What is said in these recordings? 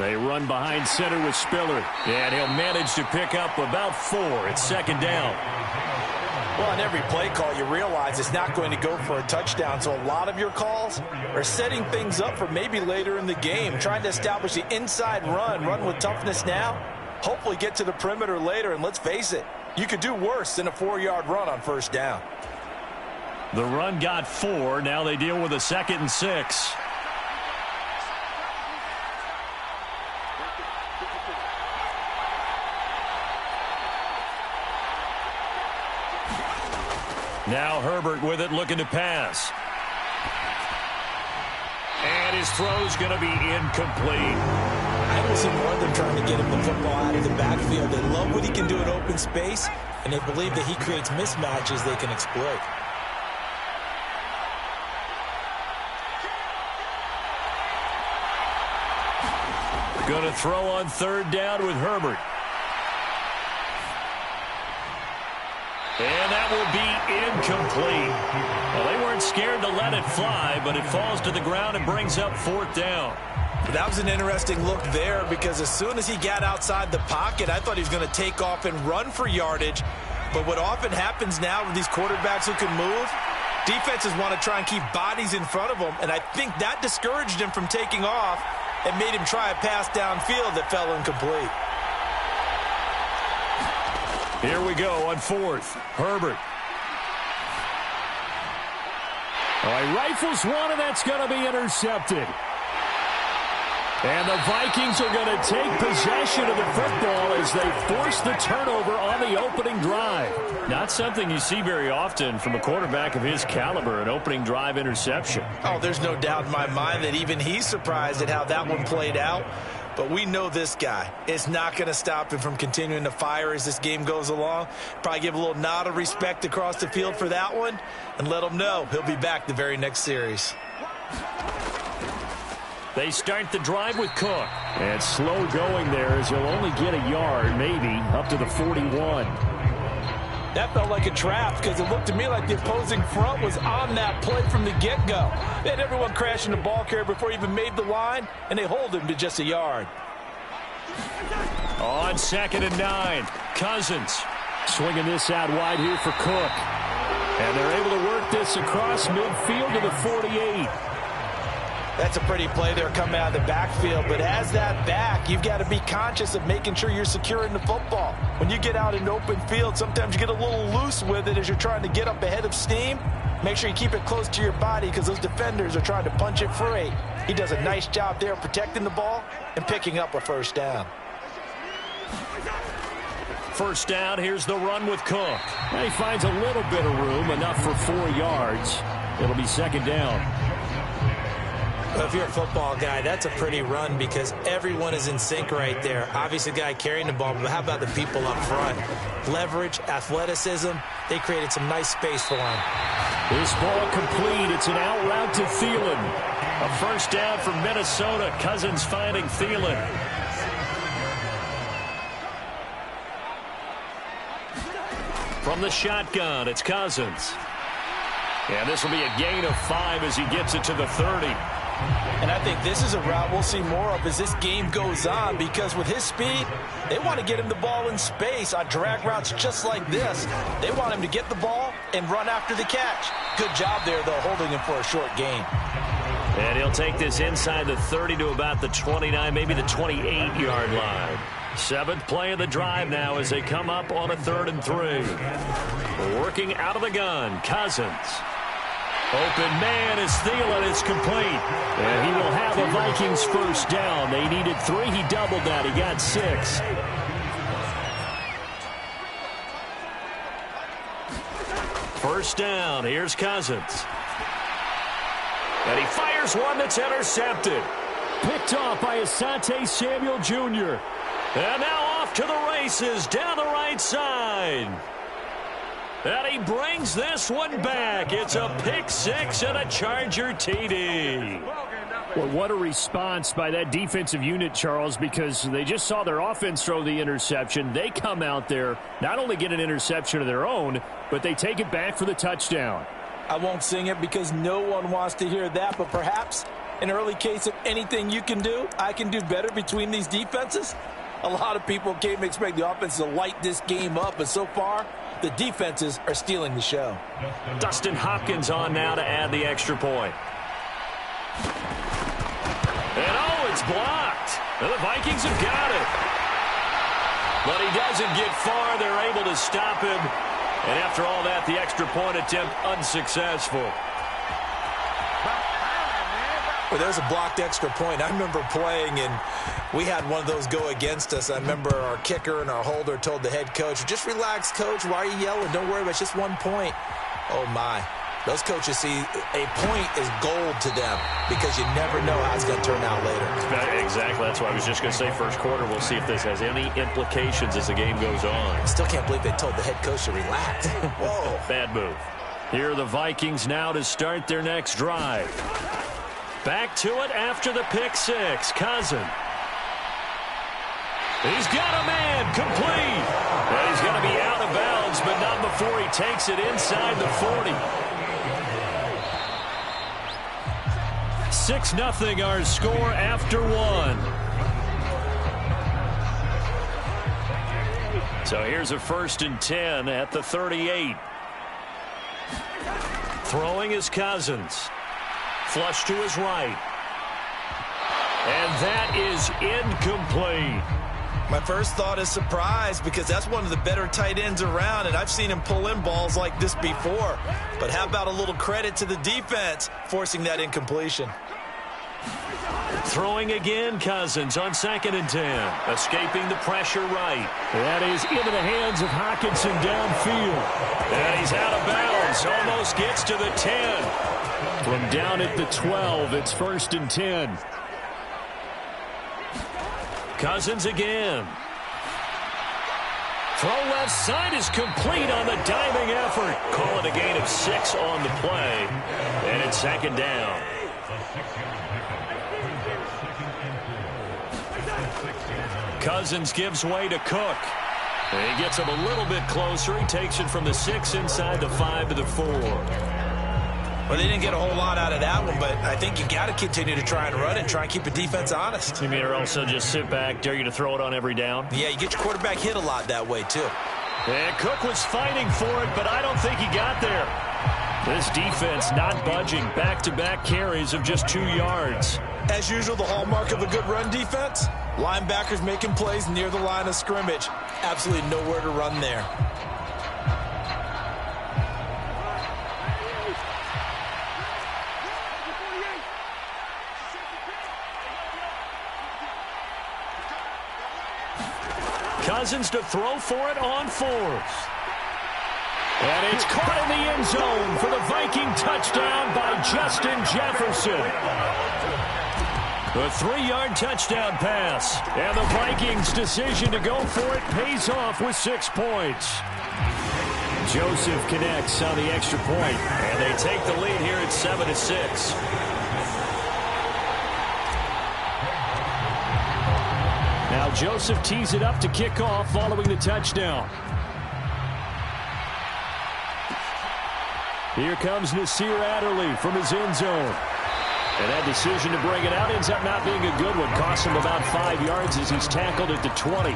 They run behind center with Spiller. And he'll manage to pick up about 4. It's second down. Well, on every play call, you realize it's not going to go for a touchdown. So a lot of your calls are setting things up for maybe later in the game, trying to establish the inside run with toughness now, hopefully get to the perimeter later. And let's face it, you could do worse than a 4-yard run on first down. The run got 4. Now they deal with a 2nd and 6. Now Herbert with it, looking to pass. And his throw's going to be incomplete. I will see more of them trying to get him the football out of the backfield. They love what he can do in open space, and they believe that he creates mismatches they can exploit. Going to throw on 3rd down with Herbert. And that will be incomplete. Well, they weren't scared to let it fly, but it falls to the ground and brings up 4th down. That was an interesting look there because as soon as he got outside the pocket, I thought he was going to take off and run for yardage. But what often happens now with these quarterbacks who can move, defenses want to try and keep bodies in front of them, and I think that discouraged him from taking off and made him try a pass downfield that fell incomplete. Here we go on 4th. Herbert. He rifles one, and that's going to be intercepted. And the Vikings are going to take possession of the football as they force the turnover on the opening drive. Not something you see very often from a quarterback of his caliber, an opening drive interception. Oh, there's no doubt in my mind that even he's surprised at how that one played out. But we know this guy is not going to stop him from continuing to fire as this game goes along. Probably give a little nod of respect across the field for that one and let him know he'll be back the very next series. They start the drive with Cook. And slow going there as he'll only get a yard, maybe, up to the 41. That felt like a trap because it looked to me like the opposing front was on that play from the get-go. They had everyone crashing the ball carrier before he even made the line, and they hold him to just a yard. On 2nd and 9, Cousins swinging this out wide here for Cook. And they're able to work this across midfield to the 48. That's a pretty play there coming out of the backfield, but as that back, you've got to be conscious of making sure you're securing the football. When you get out in open field, sometimes you get a little loose with it as you're trying to get up ahead of steam. Make sure you keep it close to your body because those defenders are trying to punch it free. He does a nice job there protecting the ball and picking up a first down. First down, here's the run with Cook. And he finds a little bit of room, enough for 4 yards. It'll be 2nd down. Well, if you're a football guy, that's a pretty run because everyone is in sync right there. Obviously, the guy carrying the ball, but how about the people up front? Leverage, athleticism, they created some nice space for him. This ball complete. It's an out route to Thielen. A first down for Minnesota. Cousins finding Thielen. From the shotgun, it's Cousins. And this will be a gain of 5 as he gets it to the 30. And I think this is a route we'll see more of as this game goes on because with his speed, they want to get him the ball in space on drag routes just like this. They want him to get the ball and run after the catch. Good job there, though, holding him for a short gain. And he'll take this inside the 30 to about the 29, maybe the 28-yard line. 7th play of the drive now as they come up on a 3rd and 3. Working out of the gun, Cousins. Open man is Thielen. It's complete. And he will have a Vikings first down. They needed 3. He doubled that. He got 6. First down. Here's Cousins. And he fires one that's intercepted. Picked off by Asante Samuel Jr. And now off to the races down the right side. And he brings this one back. It's a pick 6 and a Charger TD. Well, what a response by that defensive unit, Charles, because they just saw their offense throw the interception. They come out there, not only get an interception of their own, but they take it back for the touchdown. I won't sing it because no one wants to hear that, but perhaps an early case of anything you can do, I can do better between these defenses? A lot of people came to expect the offense to light this game up, but so far, the defenses are stealing the show. Dustin Hopkins on now to add the extra point. And oh, it's blocked. And the Vikings have got it. But he doesn't get far. They're able to stop him. And after all that, the extra point attempt unsuccessful. Well, there's a blocked extra point. I remember playing, and we had one of those go against us. I remember our kicker and our holder told the head coach, just relax, coach. Why are you yelling? Don't worry about it. It's just 1 point. Oh, my. Those coaches see a point is gold to them because you never know how it's going to turn out later. Exactly. That's why I was just going to say first quarter. We'll see if this has any implications as the game goes on. I still can't believe they told the head coach to relax. Whoa. Bad move. Here are the Vikings now to start their next drive. Back to it after the pick six. Cousin. He's got a man complete. Well, he's going to be out of bounds, but not before he takes it inside the 40. 6-0 our score after one. So here's a 1st and 10 at the 38. Throwing is Cousins. Flush to his right. And that is incomplete. My first thought is surprise because that's one of the better tight ends around, and I've seen him pull in balls like this before. But how about a little credit to the defense forcing that incompletion? Throwing again, Cousins on 2nd and 10. Escaping the pressure right. That is into the hands of Hockenson downfield. And he's out of bounds. Almost gets to the 10. From down at the 12, it's 1st and 10. Cousins again. Throw left side is complete on the diving effort. Call it a gain of 6 on the play. And it's 2nd down. Cousins gives way to Cook. And he gets him a little bit closer. He takes it from the 6 inside the 5 to the 4. Well, they didn't get a whole lot out of that one, but I think you got to continue to try and run and try and keep the defense honest. You mean or also just sit back, dare you to throw it on every down? Yeah, you get your quarterback hit a lot that way, too. And Cook was fighting for it, but I don't think he got there. This defense not budging. Back-to-back carries of just 2 yards. As usual, the hallmark of a good run defense, linebackers making plays near the line of scrimmage. Absolutely nowhere to run there. Cousins to throw for it on 4th. And it's caught in the end zone for the Viking touchdown by Justin Jefferson. A 3-yard touchdown pass. And the Vikings' decision to go for it pays off with 6 points. Joseph connects on the extra point. And they take the lead here at 7-6. Now Joseph tees it up to kick off following the touchdown. Here comes Nasir Adderley from his end zone. And that decision to bring it out ends up not being a good one. Costs him about 5 yards as he's tackled at the 20.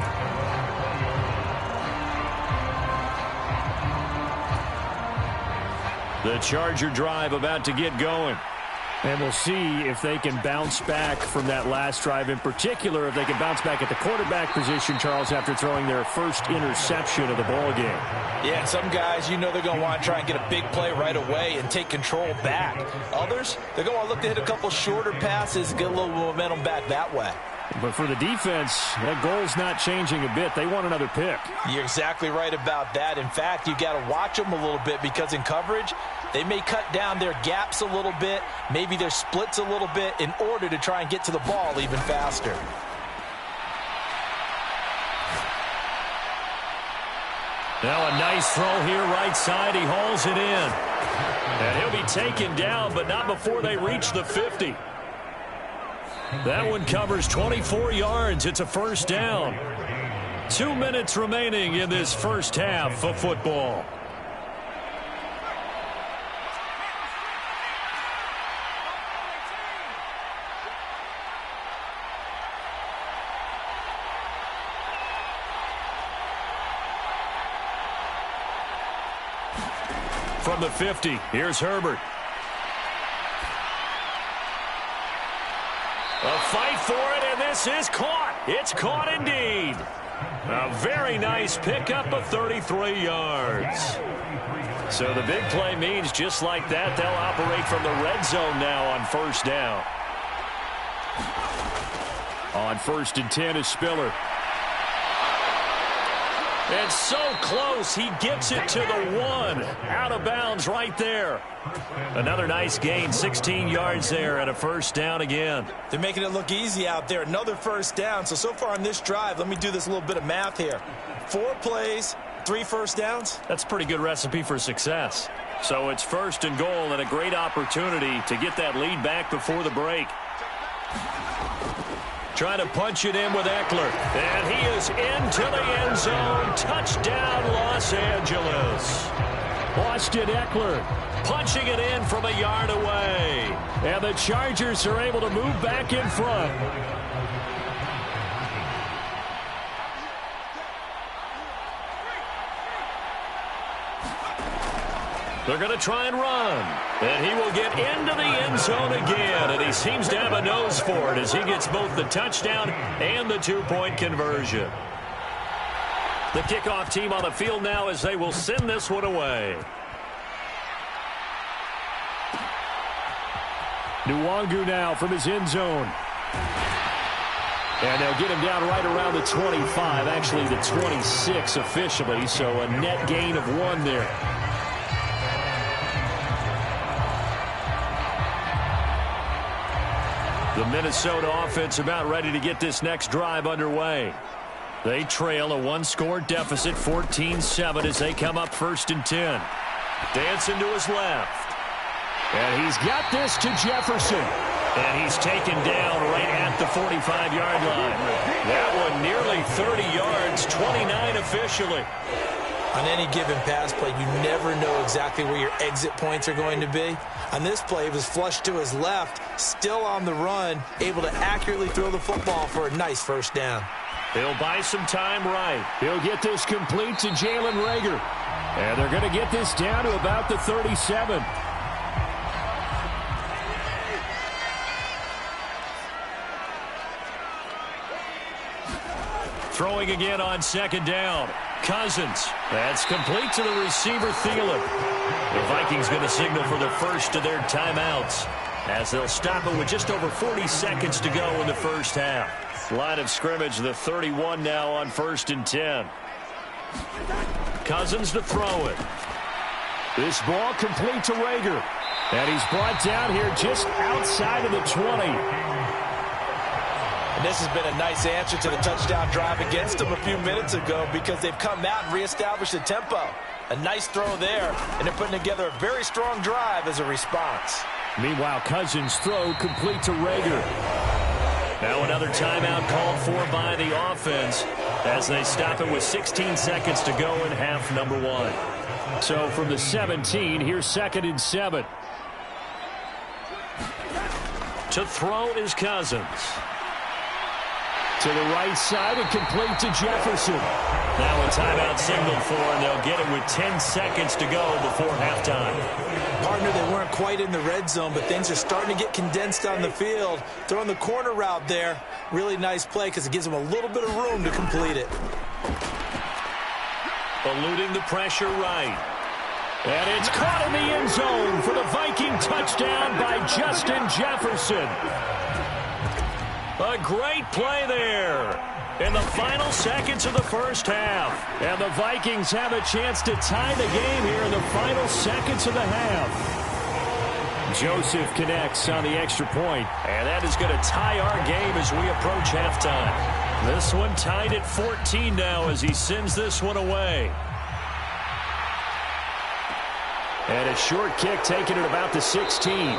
The Charger drive about to get going. And we'll see if they can bounce back from that last drive. In particular, if they can bounce back at the quarterback position, Charles, after throwing their first interception of the ball game. Yeah, some guys, you know they're going to want to try and get a big play right away and take control back. Others, they're going to want to look to hit a couple shorter passes, get a little momentum back that way. But for the defense, that goal's not changing a bit. They want another pick. You're exactly right about that. In fact, you got to watch them a little bit because in coverage, they may cut down their gaps a little bit, maybe their splits a little bit in order to try and get to the ball even faster. Now a nice throw here right side. He hauls it in. And he'll be taken down, but not before they reach the 50. That one covers 24 yards. It's a 1st down. 2 minutes remaining in this first half of football. from the 50. Here's Herbert. A fight for it, and this is caught. It's caught indeed. A very nice pickup of 33 yards. So the big play means just like that, they'll operate from the red zone now on first down. On 1st and 10 is Spiller. And so close, he gets it to the 1. Out of bounds right there. Another nice gain, 16 yards there, and a first down again. They're making it look easy out there. Another first down. So far on this drive, let me do this little bit of math here. 4 plays, 3 first downs. That's a pretty good recipe for success. So it's 1st and goal and a great opportunity to get that lead back before the break. Trying to punch it in with Eckler. And he is into the end zone. Touchdown, Los Angeles. Austin Eckler punching it in from a yard away. And the Chargers are able to move back in front. They're going to try and run. And he will get into the end zone again. And he seems to have a nose for it as he gets both the touchdown and the 2-point conversion. The kickoff team on the field now as they will send this one away. Nwangu now from his end zone. And they'll get him down right around the 25, actually the 26 officially, so a net gain of 1 there. The Minnesota offense about ready to get this next drive underway. They trail a 1-score deficit, 14-7, as they come up 1st and 10. Dancing to his left. And he's got this to Jefferson. And he's taken down right at the 45-yard line. That one nearly 30 yards, 29 officially. On any given pass play, you never know exactly where your exit points are going to be. On this play, it was flushed to his left, still on the run, able to accurately throw the football for a nice first down. He'll buy some time right. He'll get this complete to Jalen Reagor. And they're going to get this down to about the 37. Throwing again on 2nd down. Cousins. That's complete to the receiver, Thielen. The Vikings going to signal for the first of their timeouts as they'll stop it with just over 40 seconds to go in the first half. Line of scrimmage, the 31 now on 1st and 10. Cousins to throw it. This ball complete to Reagor. And he's brought down here just outside of the 20. And this has been a nice answer to the touchdown drive against them a few minutes ago because they've come out and reestablished the tempo. A nice throw there, and they're putting together a very strong drive as a response. Meanwhile, Cousins' throw complete to Reagor. Now another timeout called for by the offense as they stop it with 16 seconds to go in half number 1. So from the 17, here's 2nd and 7. To throw is Cousins. To the right side and complete to Jefferson. Now a timeout signaled for, and they'll get it with 10 seconds to go before halftime. Partner, they weren't quite in the red zone, but things are starting to get condensed on the field. Throwing the corner route there. Really nice play because it gives them a little bit of room to complete it. Eluding the pressure right. And it's caught in the end zone for the Viking touchdown by Justin Jefferson. A great play there in the final seconds of the first half. And the Vikings have a chance to tie the game here in the final seconds of the half. Joseph connects on the extra point. And that is going to tie our game as we approach halftime. This one tied at 14 now as he sends this one away. And a short kick taken at about the 16.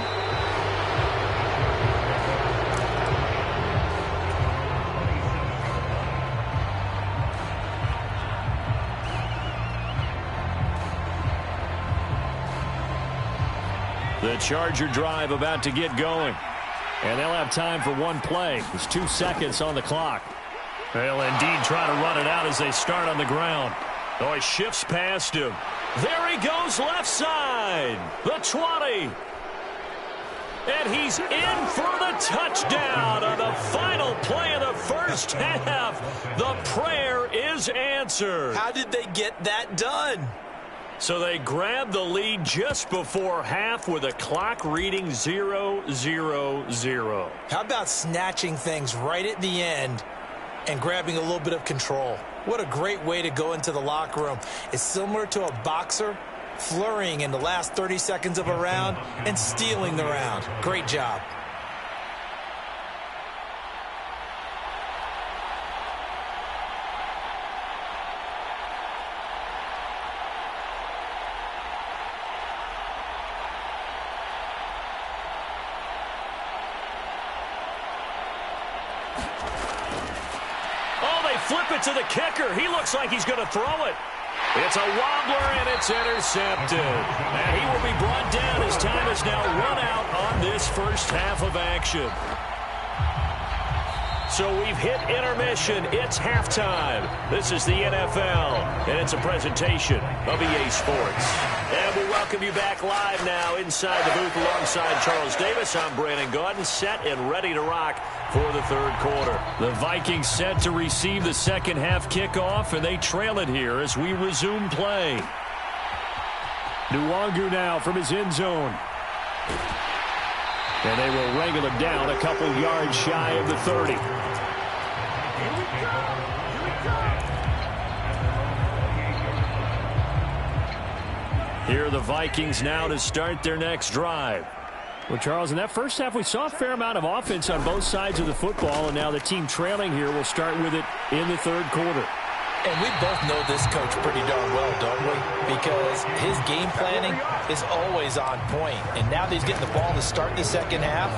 The Charger drive about to get going. And they'll have time for one play. There's 2 seconds on the clock. They'll indeed try to run it out as they start on the ground. Oh, he shifts past him. There he goes left side. The 20. And he's in for the touchdown on the final play of the first half. The prayer is answered. How did they get that done? So they grabbed the lead just before half with a clock reading 0-0-0. How about snatching things right at the end and grabbing a little bit of control? What a great way to go into the locker room. It's similar to a boxer flurrying in the last 30 seconds of a round and stealing the round. Great job. Oh, they flip it to the kicker. He looks like he's going to throw it. It's a wobbler, and it's intercepted. And he will be brought down as time is now run out on this first half of action. So we've hit intermission. It's halftime. This is the NFL, and it's a presentation of EA Sports. And we welcome you back live now inside the booth alongside Charles Davis. I'm Brandon Gaudin, set and ready to rock for the third quarter. The Vikings set to receive the second half kickoff, and they trail it here as we resume play. Nwangu now from his end zone. And they will wrangle him down a couple yards shy of the 30. Here are the Vikings now to start their next drive. Well, Charles, in that first half, we saw a fair amount of offense on both sides of the football, and now the team trailing here will start with it in the third quarter. And we both know this coach pretty darn well, don't we? Because his game planning is always on point. And now that he's getting the ball to start the second half,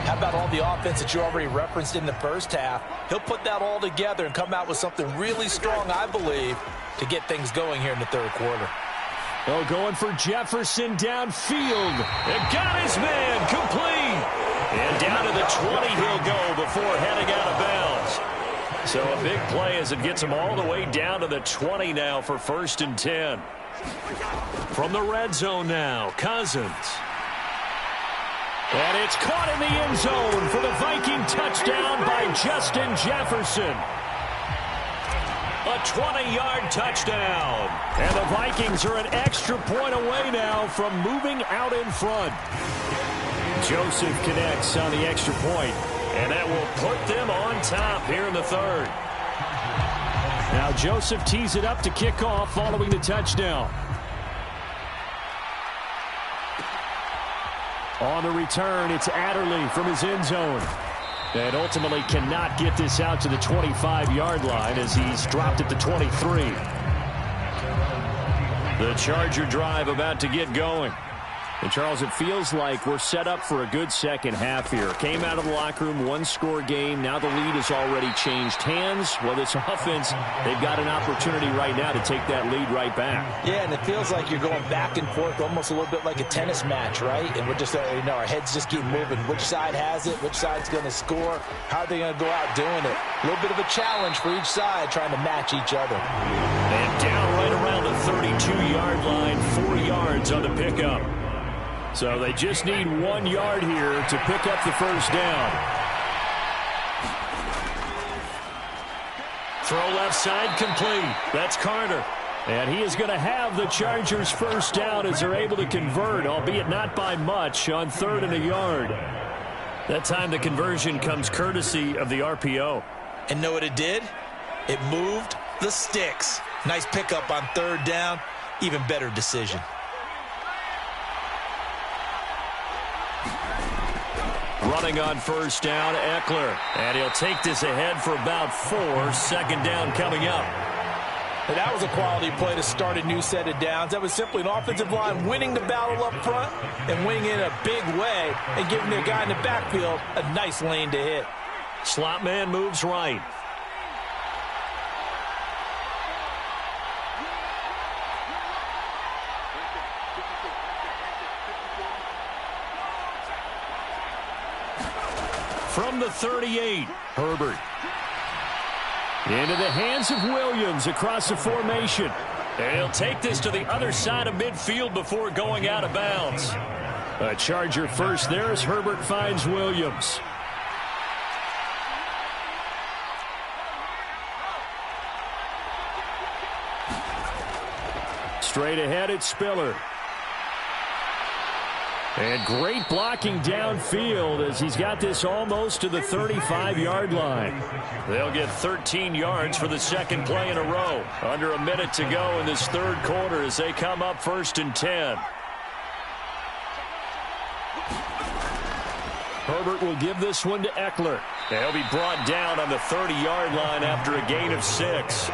how about all the offense that you already referenced in the first half? He'll put that all together and come out with something really strong, I believe, to get things going here in the third quarter. Oh, going for Jefferson downfield. And got his man complete. And down to the 20 he'll go before heading out of bounds. So a big play as it gets him all the way down to the 20 now for 1st and 10. From the red zone now, Cousins. And it's caught in the end zone for the Viking touchdown by Justin Jefferson. A 20-yard touchdown. And the Vikings are an extra point away now from moving out in front. Joseph connects on the extra point. And that will put them on top here in the third. Now Joseph tees it up to kick off following the touchdown. On the return, it's Adderley from his end zone. And ultimately cannot get this out to the 25-yard line as he's dropped at the 23. The Charger drive about to get going. And, Charles, it feels like we're set up for a good second half here. Came out of the locker room, one-score game. Now the lead has already changed hands. Well, this offense, they've got an opportunity right now to take that lead right back. Yeah, and it feels like you're going back and forth almost a little bit like a tennis match, right? And we're just, our heads just keep moving. Which side has it? Which side's going to score? How are they going to go out doing it? A little bit of a challenge for each side trying to match each other. And down right around the 32-yard line, 4 yards on the pickup. So they just need 1 yard here to pick up the first down. Throw left side complete. That's Carter. And he is going to have the Chargers first down as they're able to convert, albeit not by much, on 3rd and a yard. That time the conversion comes courtesy of the RPO. And know what it did? It moved the sticks. Nice pickup on 3rd down. Even better decision. Running on first down, Eckler. And he'll take this ahead for about 4. 2nd down coming up. And that was a quality play to start a new set of downs. That was simply an offensive line winning the battle up front and winning in a big way and giving their guy in the backfield a nice lane to hit. Slot man moves right. From the 38, Herbert. Into the hands of Williams across the formation. And he'll take this to the other side of midfield before going out of bounds. A Charger first there as Herbert finds Williams. Straight ahead, it's Spiller. And great blocking downfield as he's got this almost to the 35-yard line. They'll get 13 yards for the second play in a row. Under a minute to go in this third quarter as they come up 1st and 10. Herbert will give this one to Eckler. He'll be brought down on the 30-yard line after a gain of 6.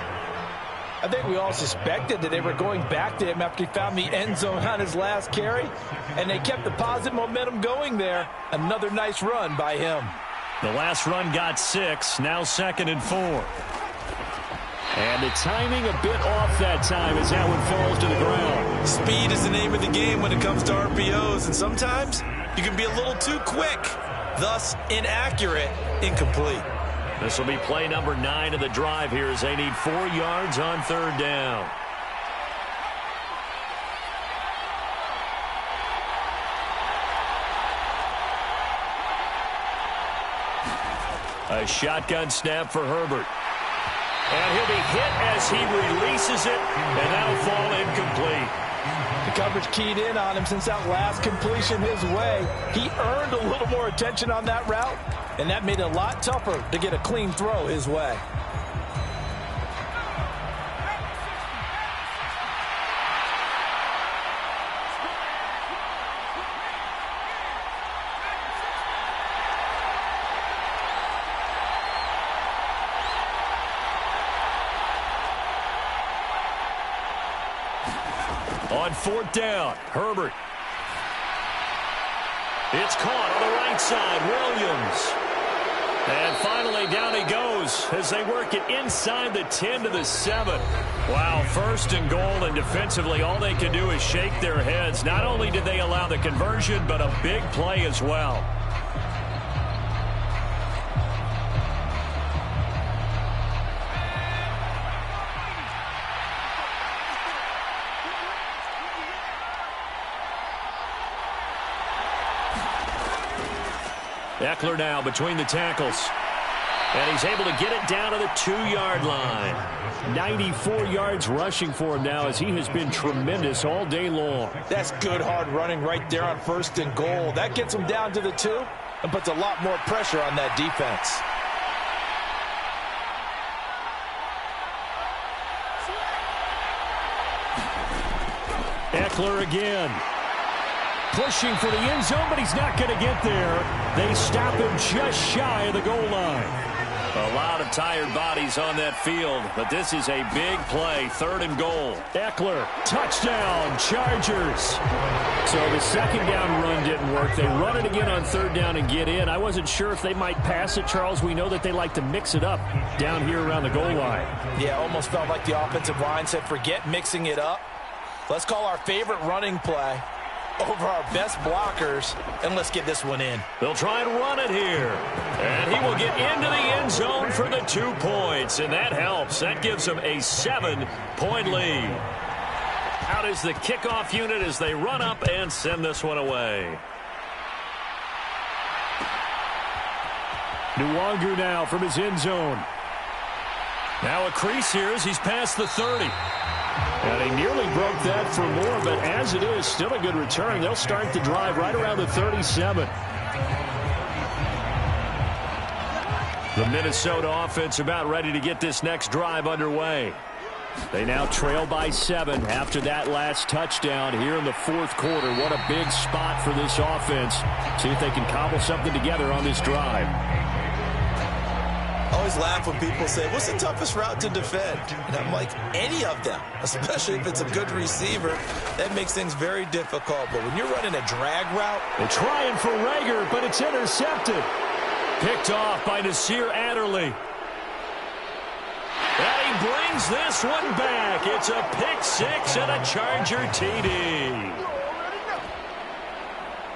I think we all suspected that they were going back to him after he found the end zone on his last carry, and they kept the positive momentum going there. Another nice run by him. The last run got 6, now 2nd and 4. And the timing a bit off that time as that one falls to the ground. Speed is the name of the game when it comes to RPOs, and sometimes you can be a little too quick, thus inaccurate, incomplete. This will be play number 9 of the drive here as they need 4 yards on 3rd down. A shotgun snap for Herbert. And he'll be hit as he releases it, and that'll fall incomplete. The coverage keyed in on him since that last completion his way. He earned a little more attention on that route, and that made it a lot tougher to get a clean throw his way. On 4th down, Herbert. It's caught on the right side, Williams. And finally, down he goes as they work it inside the 10 to the 7. Wow, 1st and goal, and defensively, all they can do is shake their heads. Not only did they allow the conversion, but a big play as well. Eckler now between the tackles. And he's able to get it down to the 2-yard line. 94 yards rushing for him now as he has been tremendous all day long. That's good hard running right there on 1st and goal. That gets him down to the 2 and puts a lot more pressure on that defense. Eckler again. Pushing for the end zone, but he's not going to get there. They stop him just shy of the goal line. A lot of tired bodies on that field, but this is a big play, 3rd and goal. Eckler, touchdown, Chargers. So the 2nd down run didn't work. They run it again on 3rd down and get in. I wasn't sure if they might pass it, Charles. We know that they like to mix it up down here around the goal line. Yeah, almost felt like the offensive line said, forget mixing it up. Let's call our favorite running play over our best blockers, and let's get this one in. They'll try and run it here. And he will get into the end zone for the 2 points, and that helps. That gives them a 7-point lead. Out is the kickoff unit as they run up and send this one away. Nwangu now from his end zone. Now a crease here as he's past the 30. And he nearly broke that for more, but as it is, still a good return. They'll start the drive right around the 37. The Minnesota offense about ready to get this next drive underway. They now trail by 7 after that last touchdown here in the 4th quarter. What a big spot for this offense. See if they can cobble something together on this drive. I always laugh when people say, what's the toughest route to defend? And I'm like, any of them, especially if it's a good receiver. That makes things very difficult. But when you're running a drag route. They're trying for Rager, but it's intercepted. Picked off by Nasir Adderley. And he brings this one back. It's a pick 6 and a Charger TD.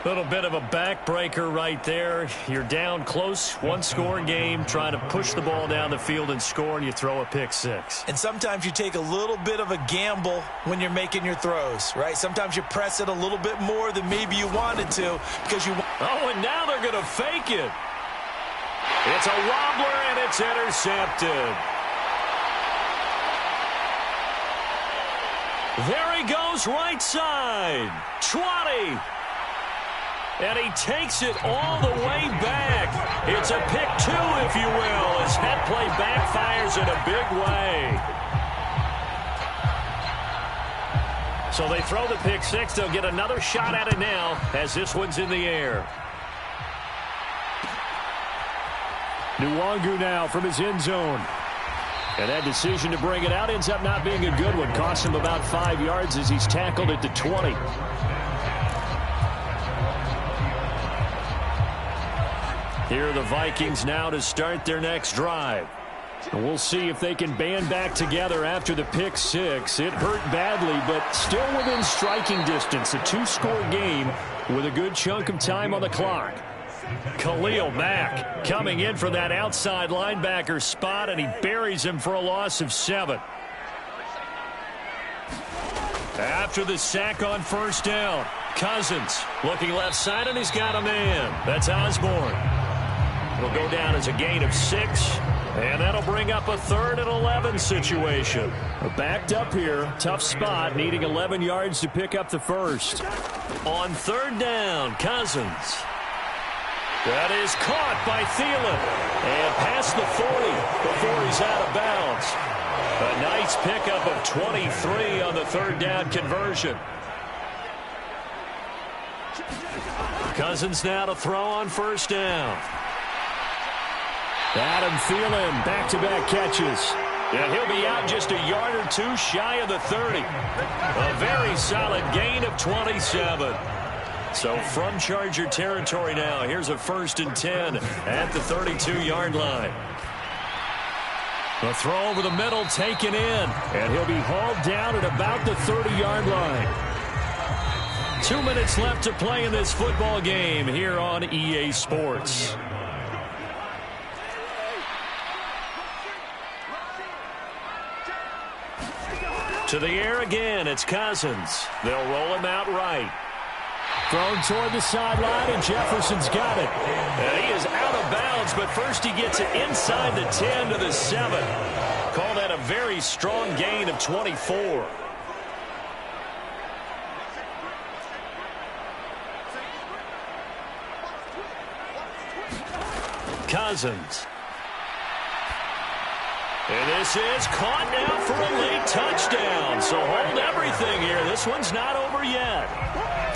Little bit of a backbreaker right there. You're down close, one-score game, trying to push the ball down the field and score, and you throw a pick six. And sometimes you take a little bit of a gamble when you're making your throws, right? Sometimes you press it a little bit more than maybe you wanted to because you... Oh, and now they're going to fake it. It's a wobbler, and it's intercepted. There he goes, right side. 20. And he takes it all the way back. It's a pick two, if you will, as that play backfires in a big way. So they throw the pick six. They'll get another shot at it now as this one's in the air. Nwangu now from his end zone. And that decision to bring it out ends up not being a good one. Costs him about 5 yards as he's tackled at the 20. Here are the Vikings now to start their next drive. And we'll see if they can band back together after the pick six. It hurt badly, but still within striking distance. A two-score game with a good chunk of time on the clock. Khalil Mack coming in for that outside linebacker spot, and he buries him for a loss of 7. After the sack on first down, Cousins looking left side, and he's got a man. That's Osborne. It'll go down as a gain of 6, and that'll bring up a 3rd and 11 situation. Backed up here, tough spot, needing 11 yards to pick up the first. On 3rd down, Cousins. That is caught by Thielen, and past the 40 before he's out of bounds. A nice pickup of 23 on the 3rd down conversion. Cousins now to throw on first down. Adam Thielen, back-to-back catches. And he'll be out just a yard or two shy of the 30. A very solid gain of 27. So from Charger territory now, here's a 1st and 10 at the 32-yard line. The throw over the middle taken in, and he'll be hauled down at about the 30-yard line. 2 minutes left to play in this football game here on EA Sports. To the air again, it's Cousins. They'll roll him out right. Thrown toward the sideline, and Jefferson's got it. And he is out of bounds, but first he gets it inside the 10 to the 7. Call that a very strong gain of 24. Cousins. And this is caught now for a late touchdown. So hold everything here. This one's not over yet.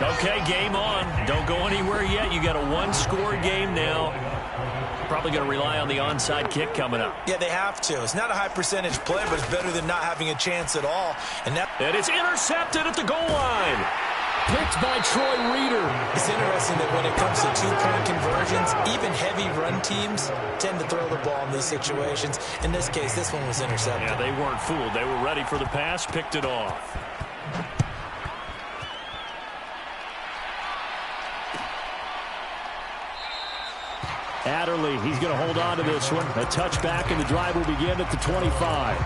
Okay, game on. Don't go anywhere yet. You got a one-score game now. Probably going to rely on the onside kick coming up. Yeah, they have to. It's not a high-percentage play, but it's better than not having a chance at all. And it's intercepted at the goal line. Picked by Troy Reeder. It's interesting that when it comes to two-point conversions, even heavy run teams tend to throw the ball in these situations. In this case, this one was intercepted. Yeah, they weren't fooled. They were ready for the pass, picked it off. Adderley, he's going to hold on to this one. A touchback, and the drive will begin at the 25.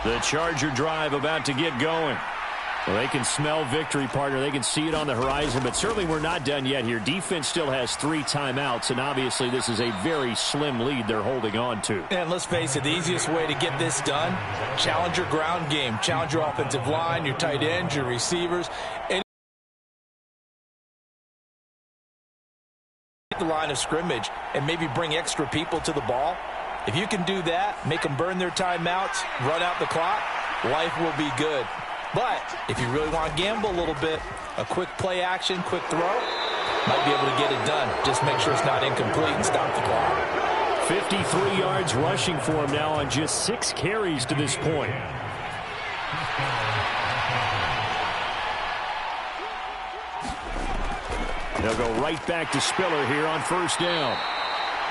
The Charger drive about to get going. Well, they can smell victory, partner. They can see it on the horizon, but certainly we're not done yet here. Defense still has 3 timeouts, and obviously this is a very slim lead they're holding on to. And let's face it, the easiest way to get this done, challenge your ground game. Challenge your offensive line, your tight ends, your receivers, and the line of scrimmage, and maybe bring extra people to the ball. If you can do that, make them burn their timeouts, run out the clock, life will be good. But if you really want to gamble a little bit, a quick play action, quick throw, might be able to get it done. Just make sure it's not incomplete and stop the clock. 53 yards rushing for him now on just 6 carries to this point. They'll go right back to Spiller here on first down.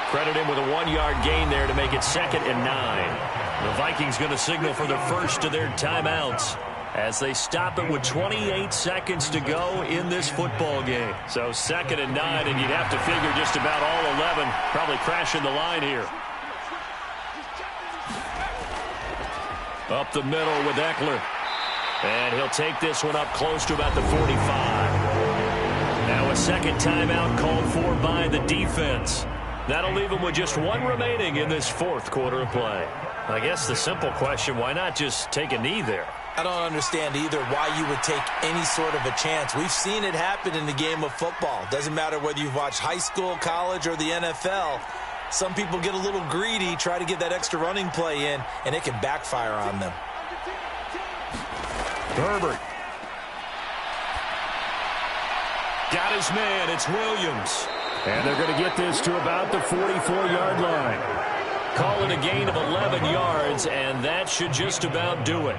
Credit him with a 1-yard gain there to make it 2nd and 9. The Vikings going to signal for the first of their timeouts as they stop it with 28 seconds to go in this football game. So 2nd and 9, and you'd have to figure just about all 11 probably crashing the line here. Up the middle with Eckler. And he'll take this one up close to about the 45. Now a second timeout called for by the defense. That'll leave them with just one remaining in this 4th quarter of play. I guess the simple question, why not just take a knee there? I don't understand either why you would take any sort of a chance. We've seen it happen in the game of football. Doesn't matter whether you've watched high school, college, or the NFL. Some people get a little greedy, try to get that extra running play in, and it can backfire on them. Herbert. Got his man. It's Williams. And they're going to get this to about the 44-yard line. Call it a gain of 11 yards, and that should just about do it.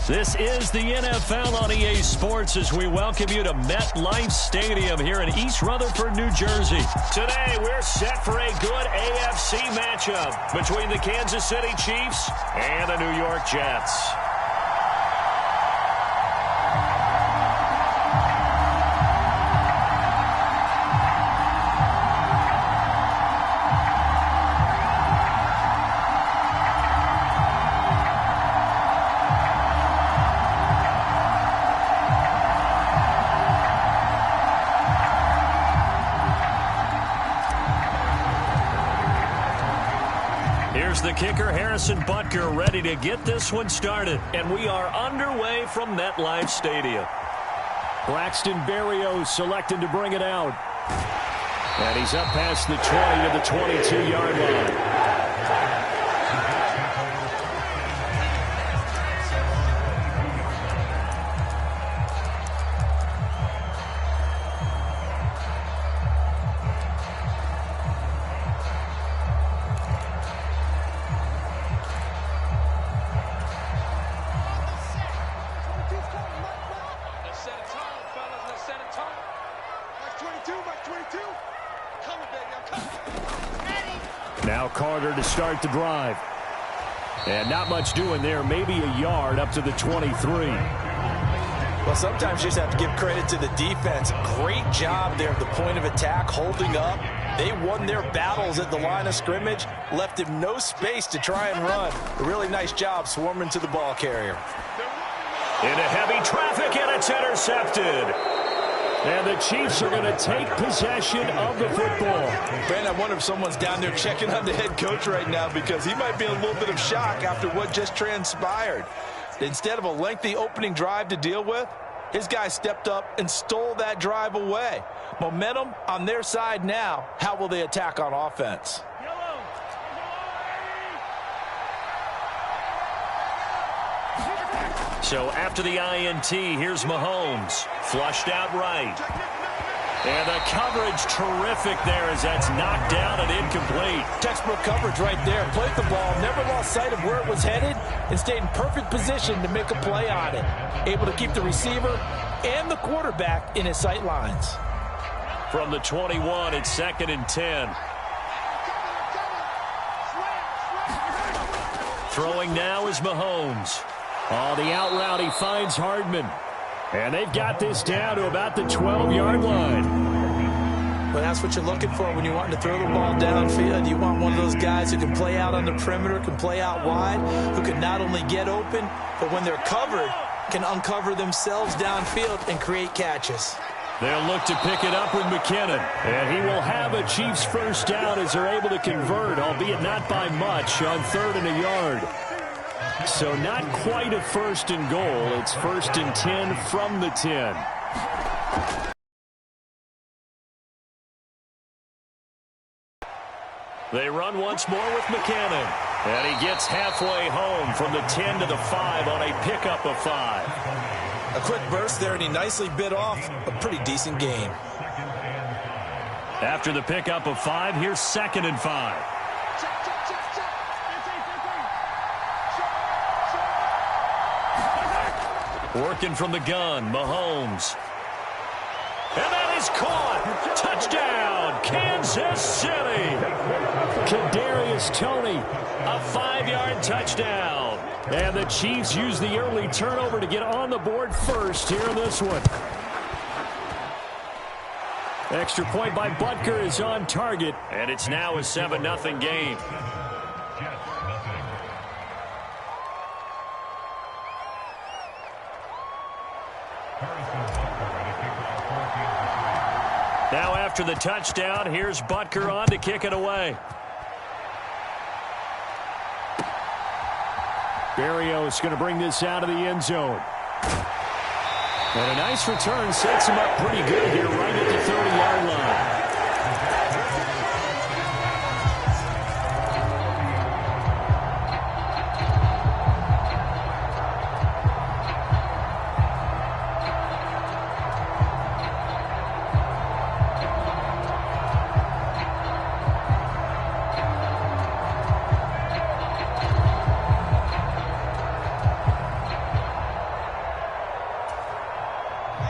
This is the NFL on EA Sports as we welcome you to MetLife Stadium here in East Rutherford, New Jersey. Today, we're set for a good AFC matchup between the Kansas City Chiefs and the New York Jets. The kicker, Harrison Butker, ready to get this one started. And we are underway from MetLife Stadium. Braxton Berrios selected to bring it out. And he's up past the 20 to the 22-yard line. Now Carter to start the drive. And not much doing there, maybe a yard up to the 23. Well, sometimes you just have to give credit to the defense. Great job there at the point of attack, holding up. They won their battles at the line of scrimmage, left him no space to try and run. A really nice job swarming to the ball carrier. Into heavy traffic, and it's intercepted. And the Chiefs are going to take possession of the football. Ben, I wonder if someone's down there checking on the head coach right now, because he might be in a little bit of shock after what just transpired. Instead of a lengthy opening drive to deal with, his guy stepped up and stole that drive away. Momentum on their side now. How will they attack on offense? So after the INT, here's Mahomes. Flushed out right. And the coverage terrific there as that's knocked down and incomplete. Textbook coverage right there. Played the ball, never lost sight of where it was headed, and stayed in perfect position to make a play on it. Able to keep the receiver and the quarterback in his sight lines. From the 21, it's 2nd and 10. Throwing now is Mahomes. Oh, the out route, he finds Hardman. And they've got this down to about the 12-yard line. Well, that's what you're looking for when you want to throw the ball downfield. You want one of those guys who can play out on the perimeter, can play out wide, who can not only get open, but when they're covered, can uncover themselves downfield and create catches. They'll look to pick it up with McKinnon. And he will have a Chiefs first down as they're able to convert, albeit not by much, on 3rd and a yard. So not quite a 1st and goal. It's 1st and 10 from the 10. They run once more with McKinnon. And he gets halfway home from the 10 to the 5 on a pickup of 5. A quick burst there, and he nicely bit off a pretty decent gain. After the pickup of 5, here's 2nd and 5. Working from the gun, Mahomes. And that is caught. Touchdown, Kansas City. Kadarius Toney. A 5-yard touchdown. And the Chiefs use the early turnover to get on the board first here in this one. Extra point by Butker is on target. And it's now a 7-0 game. Now after the touchdown, here's Butker on to kick it away. Berrios going to bring this out of the end zone. And a nice return sets him up pretty good here right at the 30-yard line.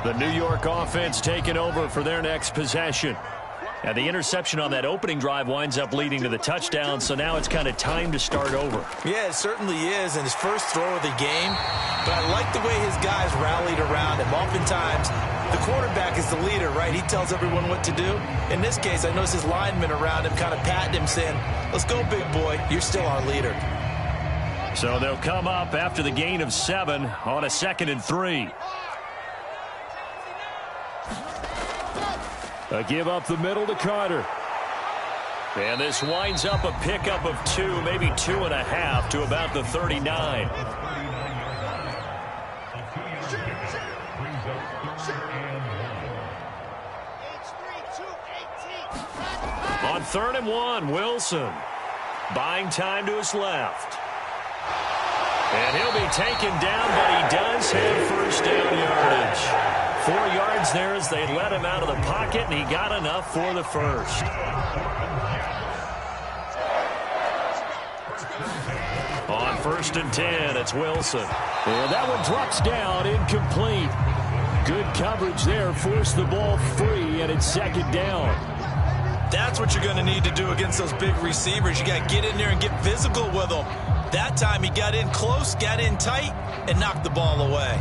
The New York offense taking over for their next possession. And the interception on that opening drive winds up leading to the touchdown, so now it's kind of time to start over. Yeah, it certainly is, and his first throw of the game. But I like the way his guys rallied around him. Oftentimes, the quarterback is the leader, right? He tells everyone what to do. In this case, I noticed his linemen around him kind of patting him, saying, "Let's go, big boy. You're still our leader." So they'll come up after the gain of 7 on a 2nd and 3. A give up the middle to Carter. And this winds up a pickup of 2, maybe 2.5 to about the 39. On 3rd and 1, Wilson. Buying time to his left. And he'll be taken down, but he does have first down yardage. 4 yards there as they let him out of the pocket, and he got enough for the first. On 1st and 10, it's Wilson. And that one drops down, incomplete. Good coverage there, forced the ball free, and it's 2nd down. That's what you're going to need to do against those big receivers. You got to get in there and get physical with them. That time he got in close, got in tight, and knocked the ball away.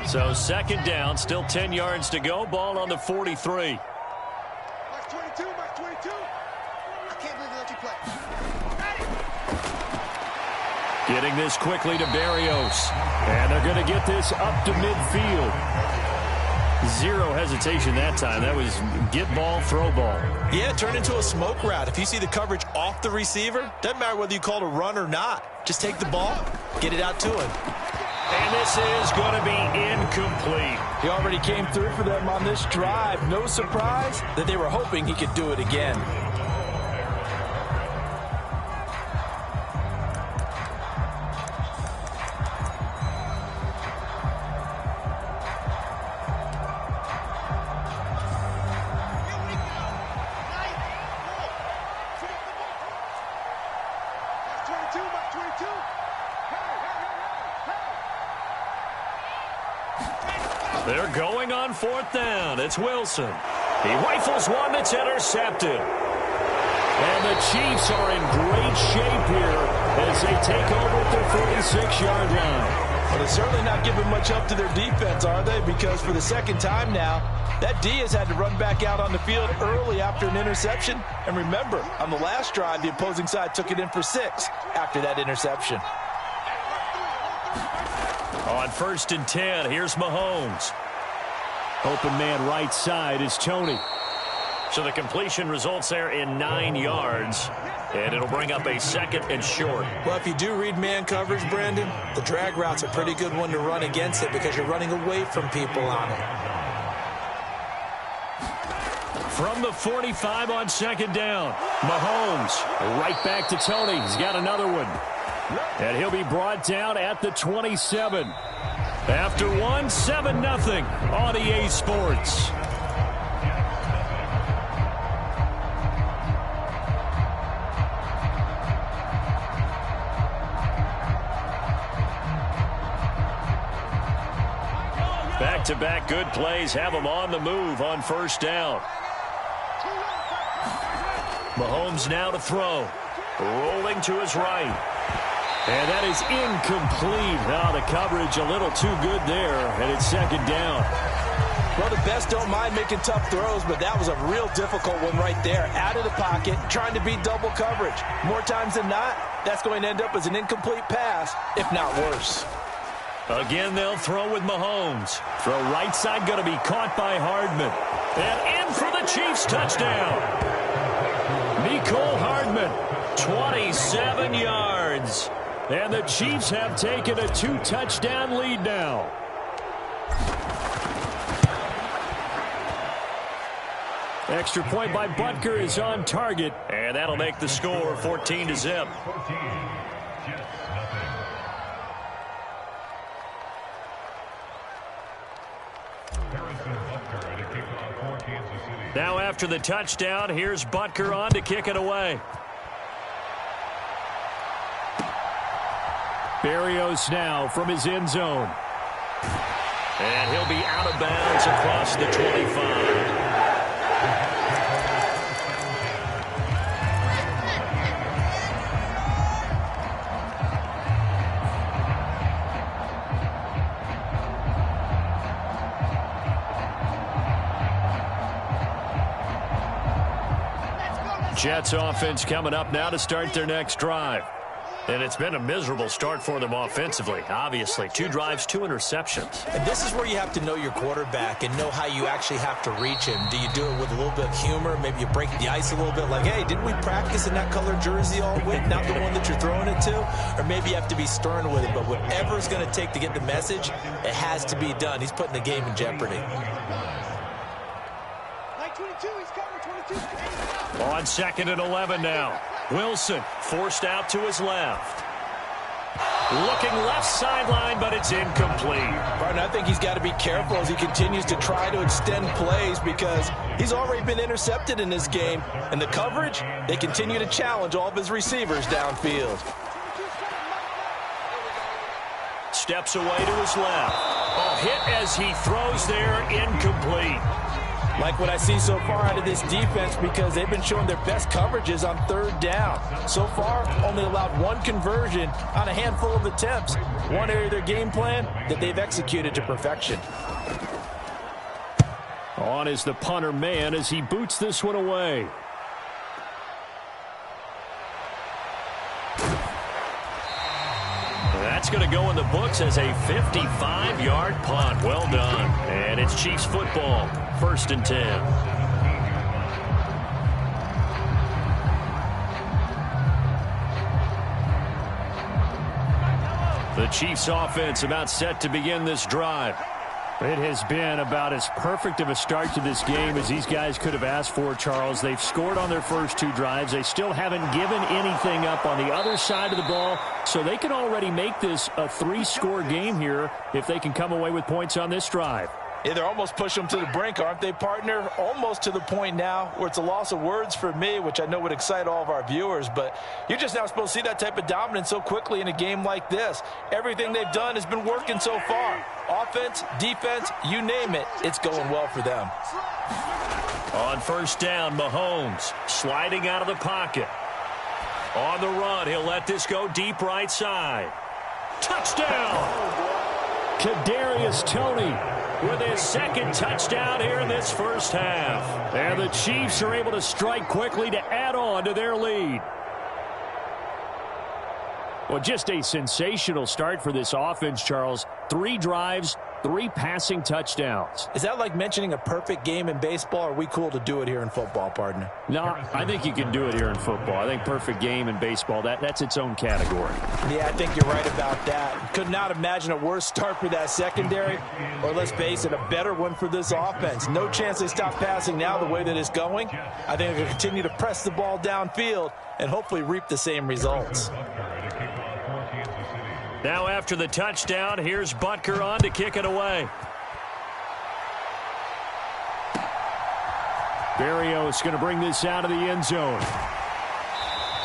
So second down, still 10 yards to go. Ball on the 43. Mark 22, Mark 22. I can't believe they let you play. Getting this quickly to Berrios. And they're going to get this up to midfield. Zero hesitation that time. That was get ball, throw ball. Yeah, turn into a smoke route. If you see the coverage off the receiver, doesn't matter whether you call it a run or not. Just take the ball, get it out to him. And this is going to be incomplete. He already came through for them on this drive. No surprise that they were hoping he could do it again. They're going on fourth down. It's Wilson. He rifles one that's intercepted. And the Chiefs are in great shape here as they take over at their 46-yard line. Well, they're certainly not giving much help to their defense, are they? Because for the second time now, that D has had to run back out on the field early after an interception. And remember, on the last drive, the opposing side took it in for 6 after that interception. On 1st and 10, here's Mahomes. Open man right side is Tony. So the completion results there in 9 yards. And it'll bring up a 2nd and short. Well, if you do read man coverage, Brandon, the drag route's a pretty good one to run against it because you're running away from people on it. From the 45 on 2nd down, Mahomes right back to Tony. He's got another one. And he'll be brought down at the 27. After one, 7-0 on EA Sports. Back-to-back good plays have him on the move on 1st down. Mahomes now to throw. Rolling to his right. And that is incomplete. Now the coverage a little too good there, and it's 2nd down. Well, the best don't mind making tough throws, but that was a real difficult one right there. Out of the pocket, trying to beat double coverage. More times than not, that's going to end up as an incomplete pass, if not worse. Again, they'll throw with Mahomes. Throw right side going to be caught by Hardman. And in for the Chiefs touchdown. Mecole Hardman, 27 yards. And the Chiefs have taken a 2-touchdown lead now. Extra point by Butker is on target. And that'll make the score 14-0. Now after the touchdown, here's Butker on to kick it away. Berrios now from his end zone. And he'll be out of bounds across the 25. Jets offense coming up now to start their next drive. And it's been a miserable start for them offensively, obviously. 2 drives, 2 interceptions. And this is where you have to know your quarterback and know how you actually have to reach him. Do you do it with a little bit of humor? Maybe you break the ice a little bit like, hey, didn't we practice in that color jersey all week? Not the one that you're throwing it to? Or maybe you have to be stern with it. But whatever it's going to take to get the message, it has to be done. He's putting the game in jeopardy. On 2nd and 11 now. Wilson forced out to his left. Looking left sideline, but it's incomplete. Martin, I think he's got to be careful as he continues to try to extend plays because he's already been intercepted in this game. And the coverage, they continue to challenge all of his receivers downfield. Steps away to his left. A hit as he throws there, incomplete. Like what I see so far out of this defense because they've been showing their best coverages on third down. So far, only allowed one conversion on a handful of attempts. One area of their game plan that they've executed to perfection. On is the punter man as he boots this one away. That's going to go in the books as a 55-yard punt. Well done. And it's Chiefs football. 1st and 10. The Chiefs offense about set to begin this drive. It has been about as perfect of a start to this game as these guys could have asked for, Charles. They've scored on their first 2 drives. They still haven't given anything up on the other side of the ball, so they can already make this a 3-score game here if they can come away with points on this drive. Yeah, they're almost pushing them to the brink, aren't they, partner? Almost to the point now where it's a loss of words for me, which I know would excite all of our viewers, but you're just now supposed to see that type of dominance so quickly in a game like this. Everything they've done has been working so far. Offense, defense, you name it, it's going well for them. On 1st down, Mahomes sliding out of the pocket. On the run, he'll let this go deep right side. Touchdown! Kadarius Toney with his 2nd touchdown here in this first half. And the Chiefs are able to strike quickly to add on to their lead. Well, just a sensational start for this offense, Charles. 3 drives, 3 passing touchdowns. Is that like mentioning a perfect game in baseball, or are we cool to do it here in football, partner? No, I think you can do it here in football. I think perfect game in baseball, that's its own category. Yeah, I think you're right about that. Could not imagine a worse start for that secondary, or let's face it, a better one for this offense. No chance they stop passing now the way that it's going. I think they'll continue to press the ball downfield and hopefully reap the same results. Now after the touchdown, here's Butker on to kick it away. Berrios going to bring this out of the end zone.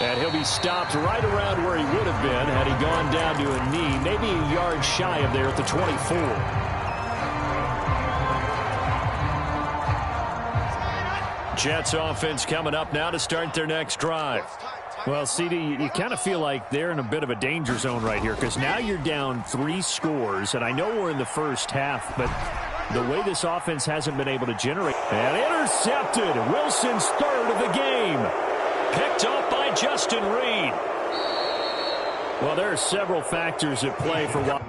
And he'll be stopped right around where he would have been had he gone down to a knee, maybe a yard shy of there at the 24. Jets offense coming up now to start their next drive. Well, CD, you kind of feel like they're in a bit of a danger zone right here because now you're down 3 scores, and I know we're in the first half, but the way this offense hasn't been able to generate. And intercepted. Wilson's 3rd of the game. Picked up by Justin Reed. Well, there are several factors at play for why.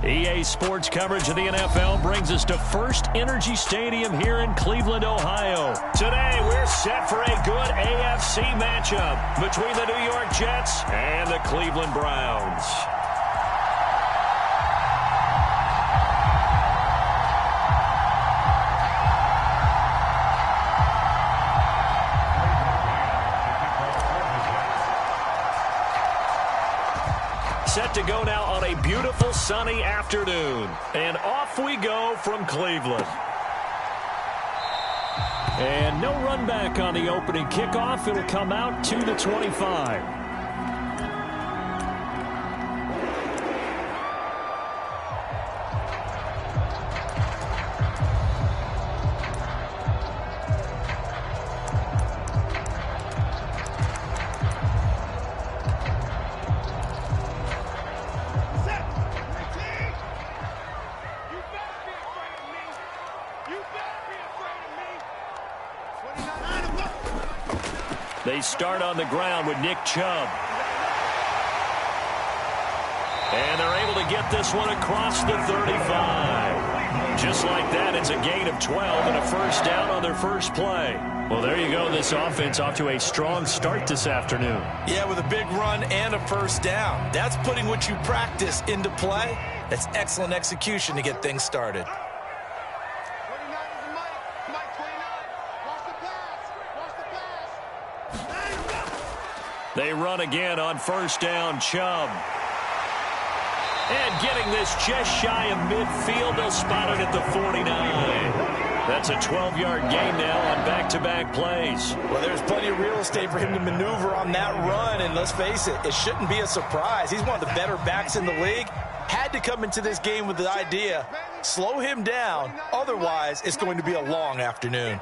EA Sports coverage of the NFL brings us to First Energy Stadium here in Cleveland, Ohio. Today, we're set for a good AFC matchup between the New York Jets and the Cleveland Browns. Set to go now on a beautiful sunny afternoon. And off we go from Cleveland. And no run back on the opening kickoff. It'll come out to the 25. They start on the ground with Nick Chubb. And they're able to get this one across the 35. Just like that, it's a gain of 12 and a first down on their first play. Well, there you go. This offense off to a strong start this afternoon. Yeah, with a big run and a first down. That's putting what you practice into play. That's excellent execution to get things started. They run again on first down. Chubb. And getting this just shy of midfield. They'll spot it at the 49. That's a 12-yard gain now on back-to-back plays. Well, there's plenty of real estate for him to maneuver on that run. And let's face it, it shouldn't be a surprise. He's one of the better backs in the league. Had to come into this game with the idea, slow him down. Otherwise, it's going to be a long afternoon.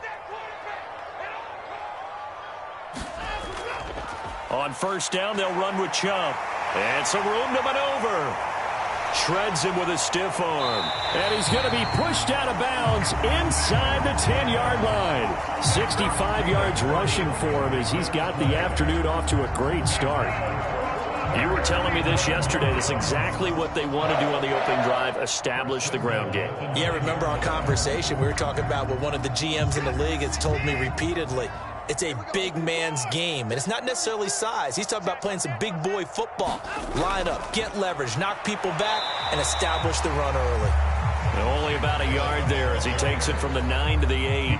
On first down, they'll run with Chubb. And some room to maneuver. Shreds him with a stiff arm. And he's going to be pushed out of bounds inside the 10-yard line. 65 yards rushing for him as he's got the afternoon off to a great start. You were telling me this yesterday. That's exactly what they want to do on the opening drive, establish the ground game. Yeah, remember our conversation. We were talking about what one of the GMs in the league has told me repeatedly. It's a big man's game, and it's not necessarily size. He's talking about playing some big boy football. Line up, get leverage, knock people back, and establish the run early. And only about a yard there as he takes it from the 9 to the 8.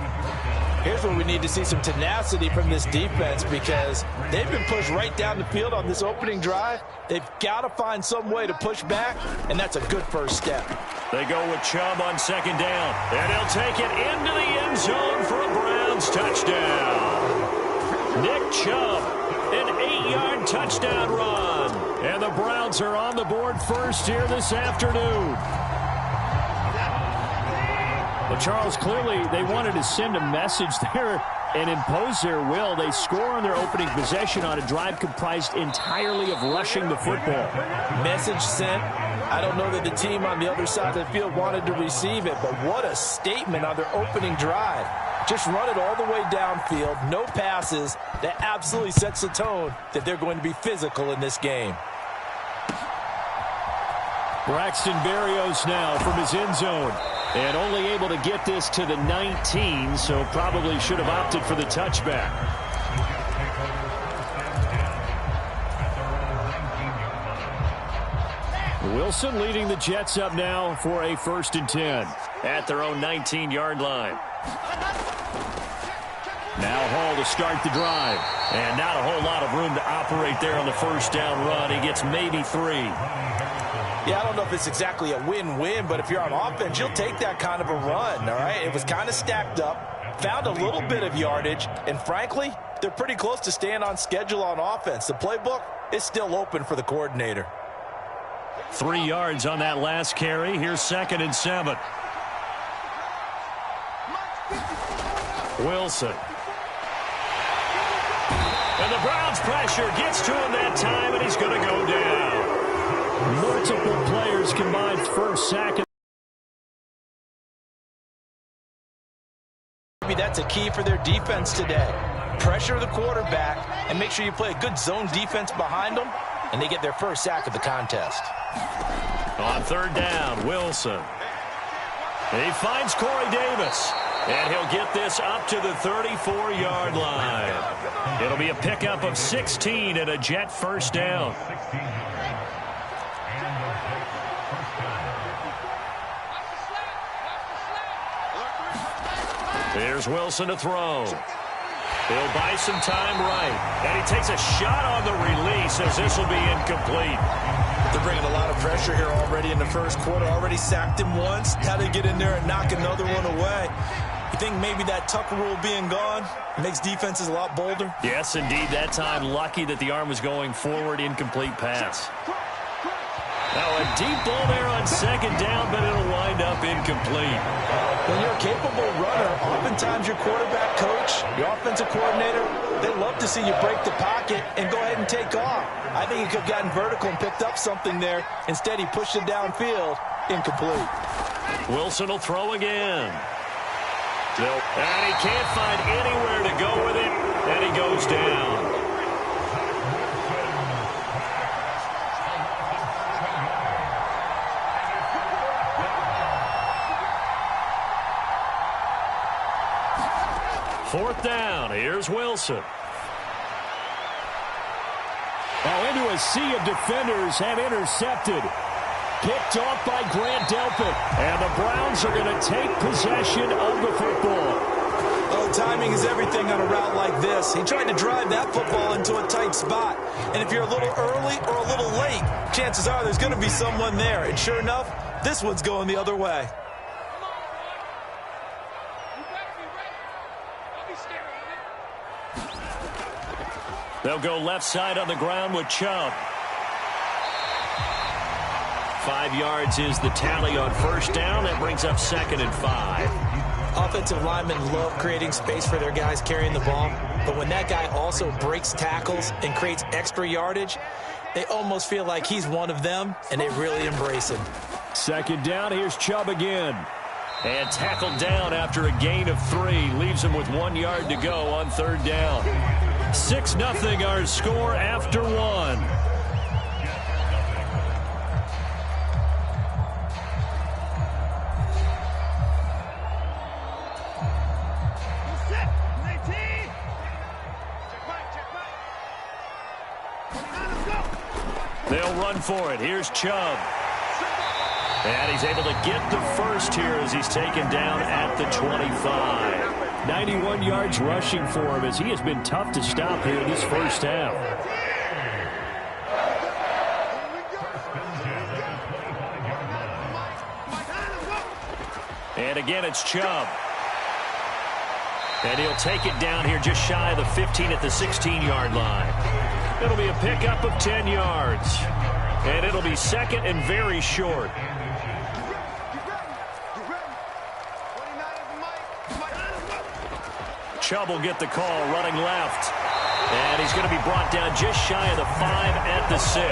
Here's where we need to see some tenacity from this defense because they've been pushed right down the field on this opening drive. They've got to find some way to push back, and that's a good first step. They go with Chubb on second down, and he'll take it into the end zone for a Browns touchdown. Nick Chubb, an 8-yard touchdown run. And the Browns are on the board first here this afternoon. Well, Charles, clearly they wanted to send a message there and impose their will. They score on their opening possession on a drive comprised entirely of rushing the football. Message sent. I don't know that the team on the other side of the field wanted to receive it, but what a statement on their opening drive. Just run it all the way downfield, no passes. That absolutely sets the tone that they're going to be physical in this game. Braxton Berrios now from his end zone. And only able to get this to the 19, so probably should have opted for the touchback. Wilson leading the Jets up now for a 1st and 10 at their own 19-yard line. Now Hall to start the drive. And not a whole lot of room to operate there on the first down run. He gets maybe 3. Yeah, I don't know if it's exactly a win-win, but if you're on offense, you'll take that kind of a run, all right? It was kind of stacked up, found a little bit of yardage, and frankly, they're pretty close to staying on schedule on offense. The playbook is still open for the coordinator. 3 yards on that last carry. Here's 2nd and 7. Wilson. And the Browns pressure gets to him that time, and he's going to go down. Multiple players combined first sack. Maybe that's a key for their defense today. Pressure the quarterback and make sure you play a good zone defense behind them, and they get their first sack of the contest. On third down, Wilson. He finds Corey Davis. And he'll get this up to the 34-yard line. It'll be a pickup of 16 and a Jet first down. Here's Wilson to throw. He'll buy some time right. And he takes a shot on the release as this will be incomplete. They're bringing a lot of pressure here already in the first quarter. Already sacked him once. How to get in there and knock another one away. You think maybe that Tucker rule being gone makes defenses a lot bolder? Yes, indeed. That time, lucky that the arm was going forward. Incomplete pass. Now a deep ball there on second down, but it'll wind up incomplete. When you're a capable runner, oftentimes your quarterback coach, your offensive coordinator, they love to see you break the pocket and go ahead and take off. I think he could have gotten vertical and picked up something there. Instead, he pushed it downfield. Incomplete. Wilson will throw again. And he can't find anywhere to go with it, and he goes down. Fourth down, here's Wilson. Now into a sea of defenders and intercepted. Picked off by Grant Delpit. And the Browns are going to take possession of the football. Oh, timing is everything on a route like this. He tried to drive that football into a tight spot. And if you're a little early or a little late, chances are there's going to be someone there. And sure enough, this one's going the other way. They'll go left side on the ground with Chubb. 5 yards is the tally on first down. That brings up 2nd and 5. Offensive linemen love creating space for their guys carrying the ball. But when that guy also breaks tackles and creates extra yardage, they almost feel like he's one of them, and they really embrace him. 2nd down, here's Chubb again. And tackled down after a gain of 3. Leaves him with 1 yard to go on third down. 6-0 our score after 1. They'll run for it. Here's Chubb. And he's able to get the first here as he's taken down at the 25. 91 yards rushing for him as he has been tough to stop here in this first half. And again, it's Chubb. And he'll take it down here just shy of the 15 at the 16-yard line. It'll be a pickup of 10 yards. And it'll be 2nd and very short. Chubb will get the call running left. And he's going to be brought down just shy of the 5 at the 6.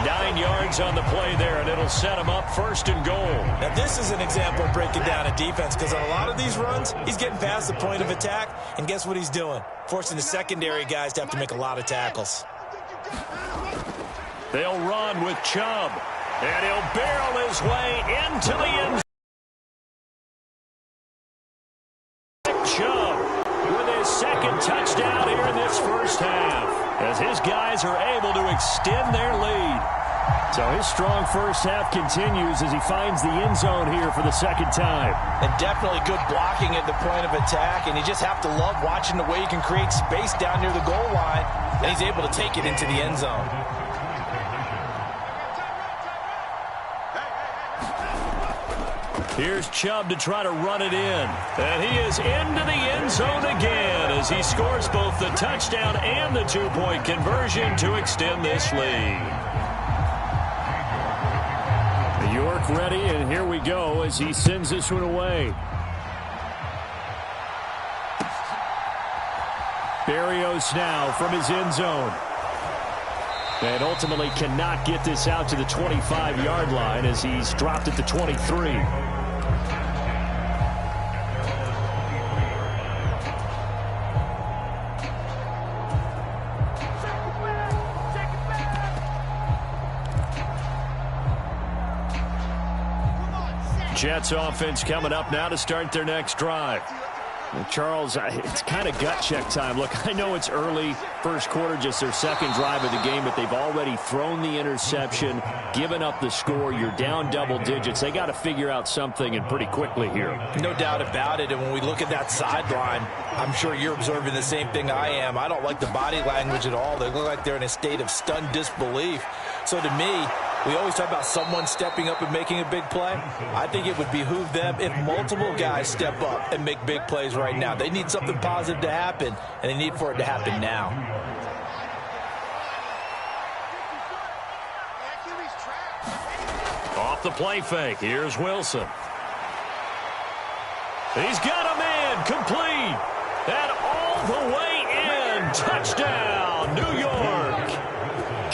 9 yards on the play there, and it'll set him up 1st and goal. Now, this is an example of breaking down a defense, because on a lot of these runs, he's getting past the point of attack, and guess what he's doing? Forcing the secondary guys to have to make a lot of tackles. They'll run with Chubb, and he'll barrel his way into the end zone. Chubb with his 2nd touchdown here in this first half, as his guys are able to extend their lead. So his strong first half continues as he finds the end zone here for the 2nd time. And definitely good blocking at the point of attack, and you just have to love watching the way he can create space down near the goal line, and he's able to take it into the end zone. Here's Chubb to try to run it in. And he is into the end zone again as he scores both the touchdown and the 2-point conversion to extend this lead. York ready, and here we go as he sends this one away. Berrios now from his end zone. And ultimately cannot get this out to the 25-yard line as he's dropped at the 23. Jets offense coming up now to start their next drive. Well, Charles, it's kind of gut check time. Look, I know it's early, first quarter, just their second drive of the game, but they've already thrown the interception, given up the score. You're down double digits. They got to figure out something, and pretty quickly here. No doubt about it. And when we look at that sideline, I'm sure you're observing the same thing I am. I don't like the body language at all. They look like they're in a state of stunned disbelief. So to me, we always talk about someone stepping up and making a big play. I think it would behoove them if multiple guys step up and make big plays right now. They need something positive to happen, and they need for it to happen now. Off the play fake, here's Wilson. He's got a man, complete, and all the way in. Touchdown, New York.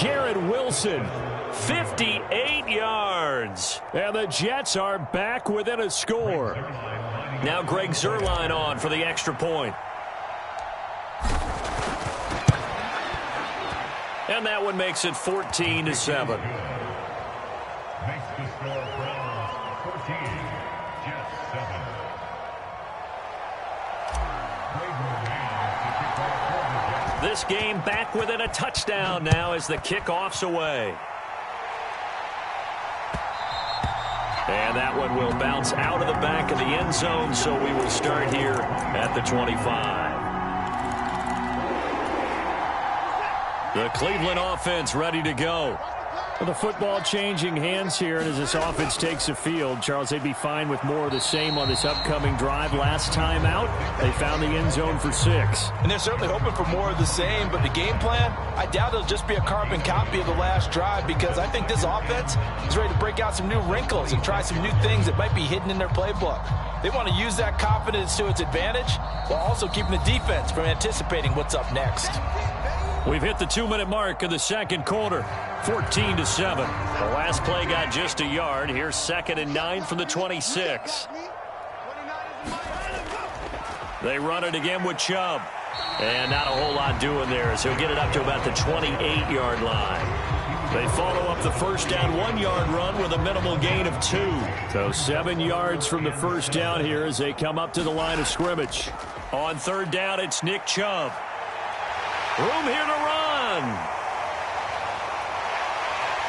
Garrett Wilson, 58 yards. And the Jets are back within a score. Now Greg Zuerlein on for the extra point. And that one makes it 14-7. This game back within a touchdown now as the kickoff's away. And that one will bounce out of the back of the end zone, so we will start here at the 25. The Cleveland offense ready to go. Well, the football changing hands here, and as this offense takes the field, Charles, they'd be fine with more of the same on this upcoming drive. Last time out, they found the end zone for 6. And they're certainly hoping for more of the same, but the game plan, I doubt it'll just be a carbon copy of the last drive, because I think this offense is ready to break out some new wrinkles and try some new things that might be hidden in their playbook. They want to use that confidence to its advantage while also keeping the defense from anticipating what's up next. We've hit the 2-minute mark of the second quarter, 14-7. The last play got just a yard. Here's 2nd and 9 from the 26. They run it again with Chubb. And not a whole lot doing there, as he'll get it up to about the 28-yard line. They follow up the first down 1-yard run with a minimal gain of 2. So 7 yards from the first down here as they come up to the line of scrimmage. On 3rd down, it's Nick Chubb. Room here to run.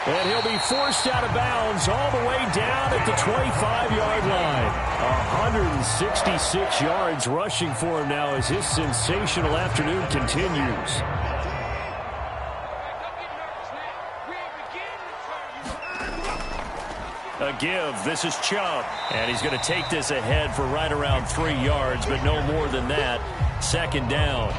And he'll be forced out of bounds all the way down at the 25-yard line. 166 yards rushing for him now as his sensational afternoon continues. A give. This is Chubb. And he's going to take this ahead for right around 3 yards, but no more than that. 2nd down.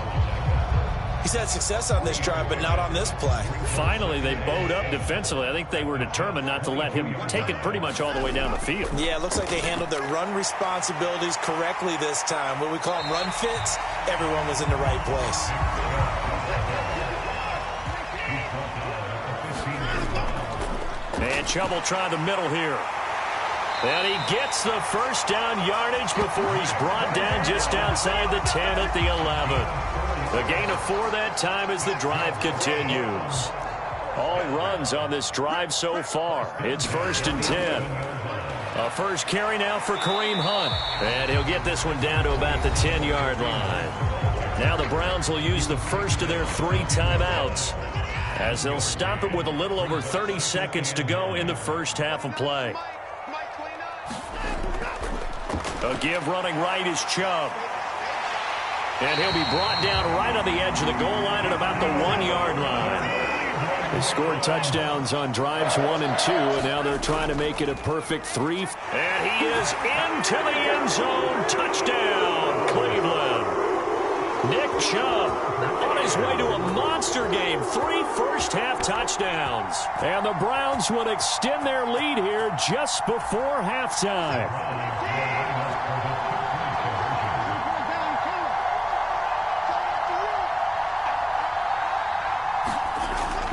He's had success on this drive, but not on this play. Finally, they bowed up defensively. I think they were determined not to let him take it pretty much all the way down the field. Yeah, it looks like they handled their run responsibilities correctly this time. What we call them run fits, everyone was in the right place. And Chubb will try the middle here. And he gets the first down yardage before he's brought down just outside the 10 at the 11. The gain of 4 that time as the drive continues. All runs on this drive so far. It's 1st and 10. A first carry now for Kareem Hunt. And he'll get this one down to about the 10-yard line. Now the Browns will use the first of their 3 timeouts, as they'll stop it with a little over 30 seconds to go in the first half of play. A give running right is Chubb. And he'll be brought down right on the edge of the goal line at about the 1-yard line. They scored touchdowns on drives 1 and 2, and now they're trying to make it a perfect 3. And he is into the end zone. Touchdown, Cleveland. Nick Chubb on his way to a monster game. 3 first-half touchdowns. And the Browns would extend their lead here just before halftime.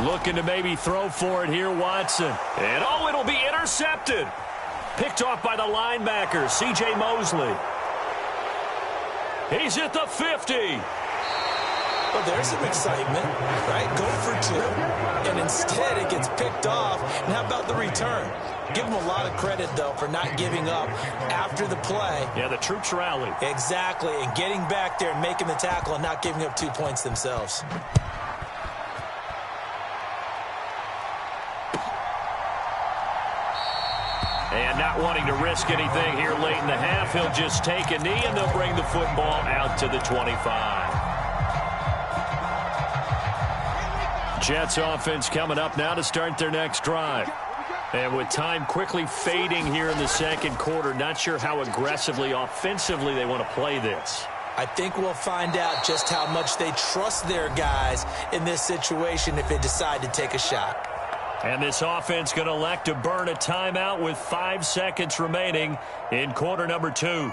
Looking to maybe throw for it here, Watson. And oh, it'll be intercepted. Picked off by the linebacker, C.J. Mosley. He's at the 50. Well, there's some excitement, right? Go for 2. And instead it gets picked off. And how about the return? Give them a lot of credit, though, for not giving up after the play. Yeah, the troops rallied. Exactly, and getting back there and making the tackle and not giving up 2 points themselves. And not wanting to risk anything here late in the half, he'll just take a knee, and they'll bring the football out to the 25. Jets offense coming up now to start their next drive. And with time quickly fading here in the second quarter, not sure how aggressively, offensively they want to play this. I think we'll find out just how much they trust their guys in this situation if they decide to take a shot. And this offense going to elect to burn a timeout with 5 seconds remaining in quarter number 2.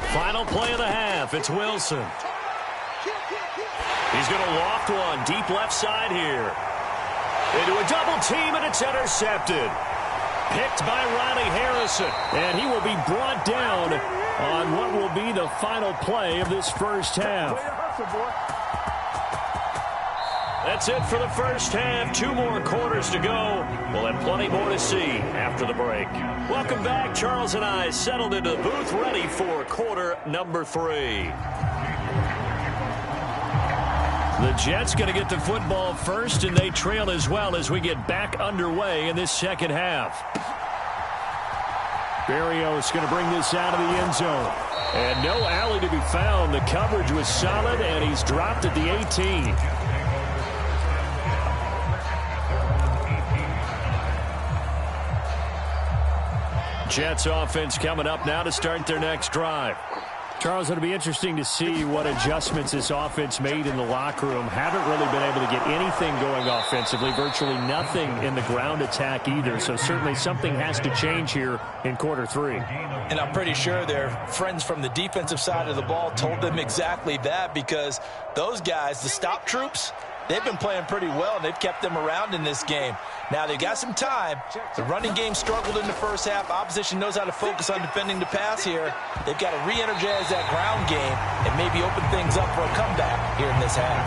Final play of the half. It's Wilson. He's going to loft one deep left side here. Into a double team, and it's intercepted. Picked by Ronnie Harrison. And he will be brought down on what will be the final play of this first half. That's it for the first half. 2 more quarters to go. We'll have plenty more to see after the break. Welcome back. Charles and I settled into the booth ready for quarter number 3. The Jets going to get the football first, and they trail as well as we get back underway in this second half. Berrios going to bring this out of the end zone. And no alley to be found. The coverage was solid, and he's dropped at the 18. Jets offense coming up now to start their next drive. Charles, it'll be interesting to see what adjustments this offense made in the locker room. Haven't really been able to get anything going offensively, virtually nothing in the ground attack either. So certainly something has to change here in quarter 3. And I'm pretty sure their friends from the defensive side of the ball told them exactly that, because those guys, the stop troops, they've been playing pretty well, and they've kept them around in this game. Now, they've got some time. The running game struggled in the first half. Opposition knows how to focus on defending the pass here. They've got to re-energize that ground game and maybe open things up for a comeback here in this half.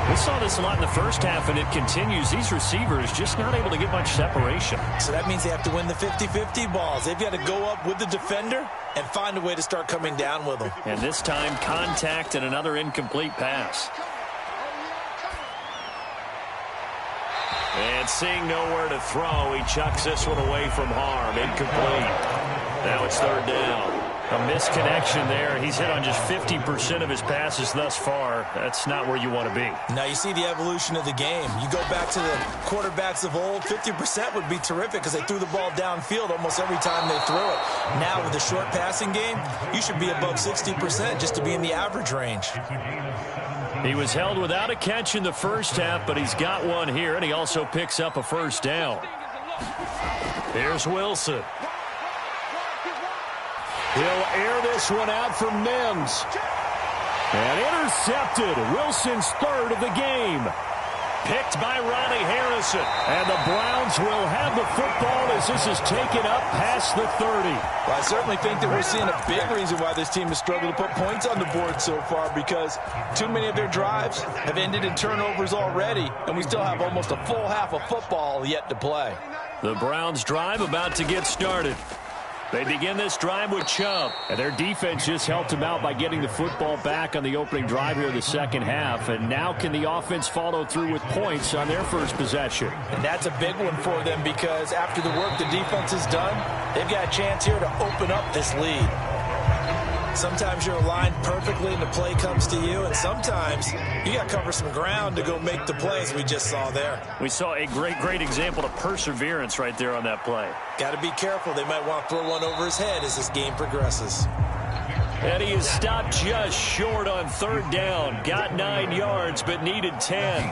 We saw this a lot in the first half, and it continues. These receivers just not able to get much separation. So that means they have to win the 50-50 balls. They've got to go up with the defender and find a way to start coming down with them. And this time, contact and another incomplete pass. And seeing nowhere to throw, he chucks this one away from harm. Incomplete. Now it's third down. A misconnection there. He's hit on just 50% of his passes thus far. That's not where you want to be. Now you see the evolution of the game. You go back to the quarterbacks of old, 50% would be terrific because they threw the ball downfield almost every time they threw it. Now with the short passing game, you should be above 60% just to be in the average range. He was held without a catch in the first half, but he's got one here, and he also picks up a first down. Here's Wilson. He'll air this one out for Mims. And intercepted. Wilson's third of the game. Picked by Ronnie Harrison. And the Browns will have the football as this is taken up past the 30. Well, I certainly think that we're seeing a big reason why this team has struggled to put points on the board so far, because too many of their drives have ended in turnovers already, and we still have almost a full half of football yet to play. The Browns drive about to get started. They begin this drive with Chubb, and their defense just helped them out by getting the football back on the opening drive here in the second half. And now can the offense follow through with points on their first possession? And that's a big one for them, because after the work the defense has done, they've got a chance here to open up this lead. Sometimes you're aligned perfectly and the play comes to you, and sometimes you got to cover some ground to go make the plays we just saw there. We saw a great example of perseverance right there on that play. Got to be careful. They might want to throw one over his head as this game progresses. And he is stopped just short on third down. Got 9 yards, but needed 10.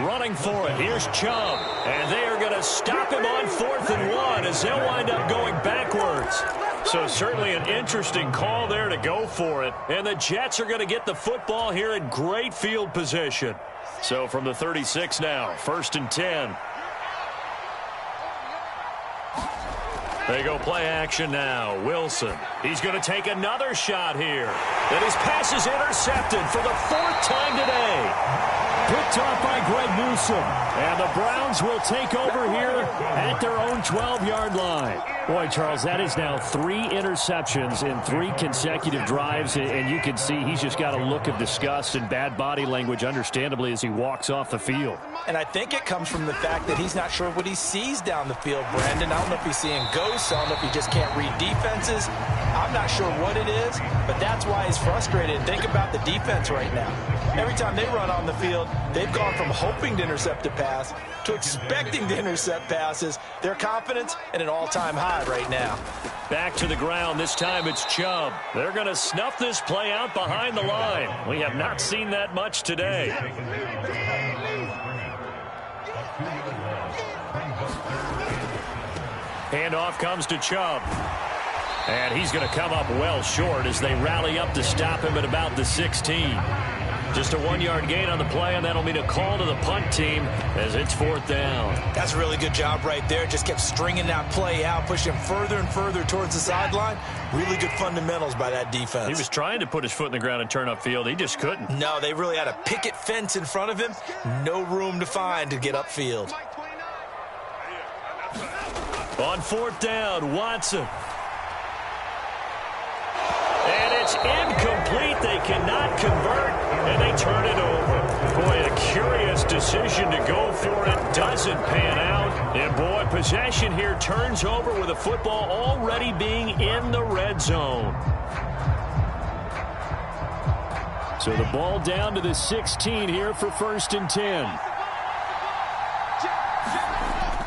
Running for it, here's Chubb. And they are going to stop him on 4th and 1 as they'll wind up going backwards. So certainly an interesting call there to go for it. And the Jets are going to get the football here in great field position. So from the 36 now, 1st and 10. They go play action now. Wilson. He's going to take another shot here. And his pass is intercepted for the 4th time today. Picked off by Greg Newsome. And the Browns will take over here at their own 12-yard line. Boy, Charles, that is now 3 interceptions in 3 consecutive drives. And you can see he's just got a look of disgust and bad body language, understandably, as he walks off the field. And I think it comes from the fact that he's not sure what he sees down the field, Brandon. I don't know if he's seeing ghosts. I don't know if he just can't read defenses. I'm not sure what it is, but that's why he's frustrated. Think about the defense right now. Every time they run on the field, they've gone from hoping to intercept a pass to expecting to intercept passes. Their confidence at an all-time high right now. Back to the ground. This time it's Chubb. They're going to snuff this play out behind the line. We have not seen that much today. Handoff comes to Chubb. And he's going to come up well short as they rally up to stop him at about the 16. Just a 1-yard gain on the play, and that'll mean a call to the punt team as it's 4th down. That's a really good job right there. Just kept stringing that play out, pushing him further and further towards the sideline. Really good fundamentals by that defense. He was trying to put his foot in the ground and turn upfield. He just couldn't. No, they really had a picket fence in front of him. No room to find to get upfield. On 4th down, Watson. And it's incomplete. They cannot convert, and they turn it over. Boy, a curious decision to go for it. Doesn't pan out. And, boy, possession here turns over with the football already being in the red zone. So the ball down to the 16 here for 1st and 10.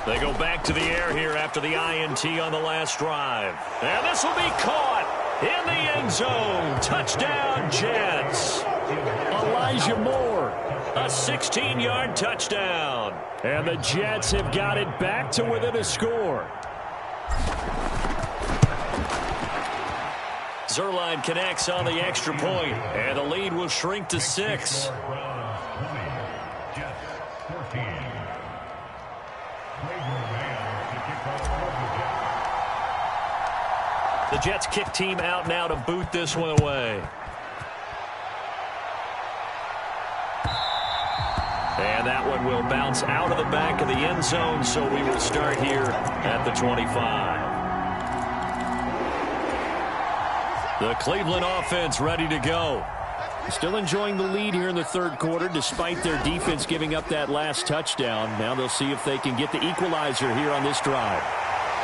They go back to the air here after the INT on the last drive. And this will be caught in the end zone. Touchdown, Jets. Elijah Moore, a 16-yard touchdown. And the Jets have got it back to within a score. Zerline connects on the extra point, and the lead will shrink to 6. The Jets kick team out now to boot this one away. And that one will bounce out of the back of the end zone, so we will start here at the 25. The Cleveland offense ready to go. Still enjoying the lead here in the 3rd quarter, despite their defense giving up that last touchdown. Now they'll see if they can get the equalizer here on this drive.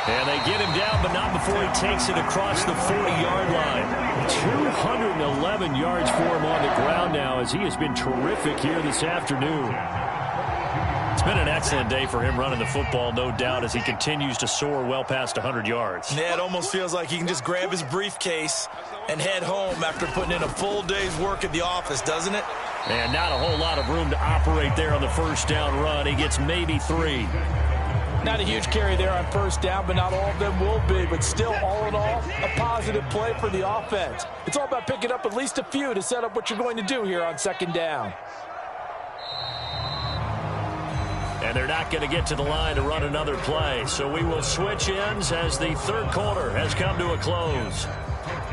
And they get him down, but not before he takes it across the 40-yard line. 211 yards for him on the ground now, as he has been terrific here this afternoon. It's been an excellent day for him running the football, no doubt, as he continues to soar well past 100 yards. Yeah, it almost feels like he can just grab his briefcase and head home after putting in a full day's work at the office, doesn't it? And not a whole lot of room to operate there on the 1st down run. He gets maybe 3. Not a huge carry there on 1st down, but not all of them will be. But still, all in all, a positive play for the offense. It's all about picking up at least a few to set up what you're going to do here on 2nd down. And they're not going to get to the line to run another play. So we will switch ends as the 3rd quarter has come to a close.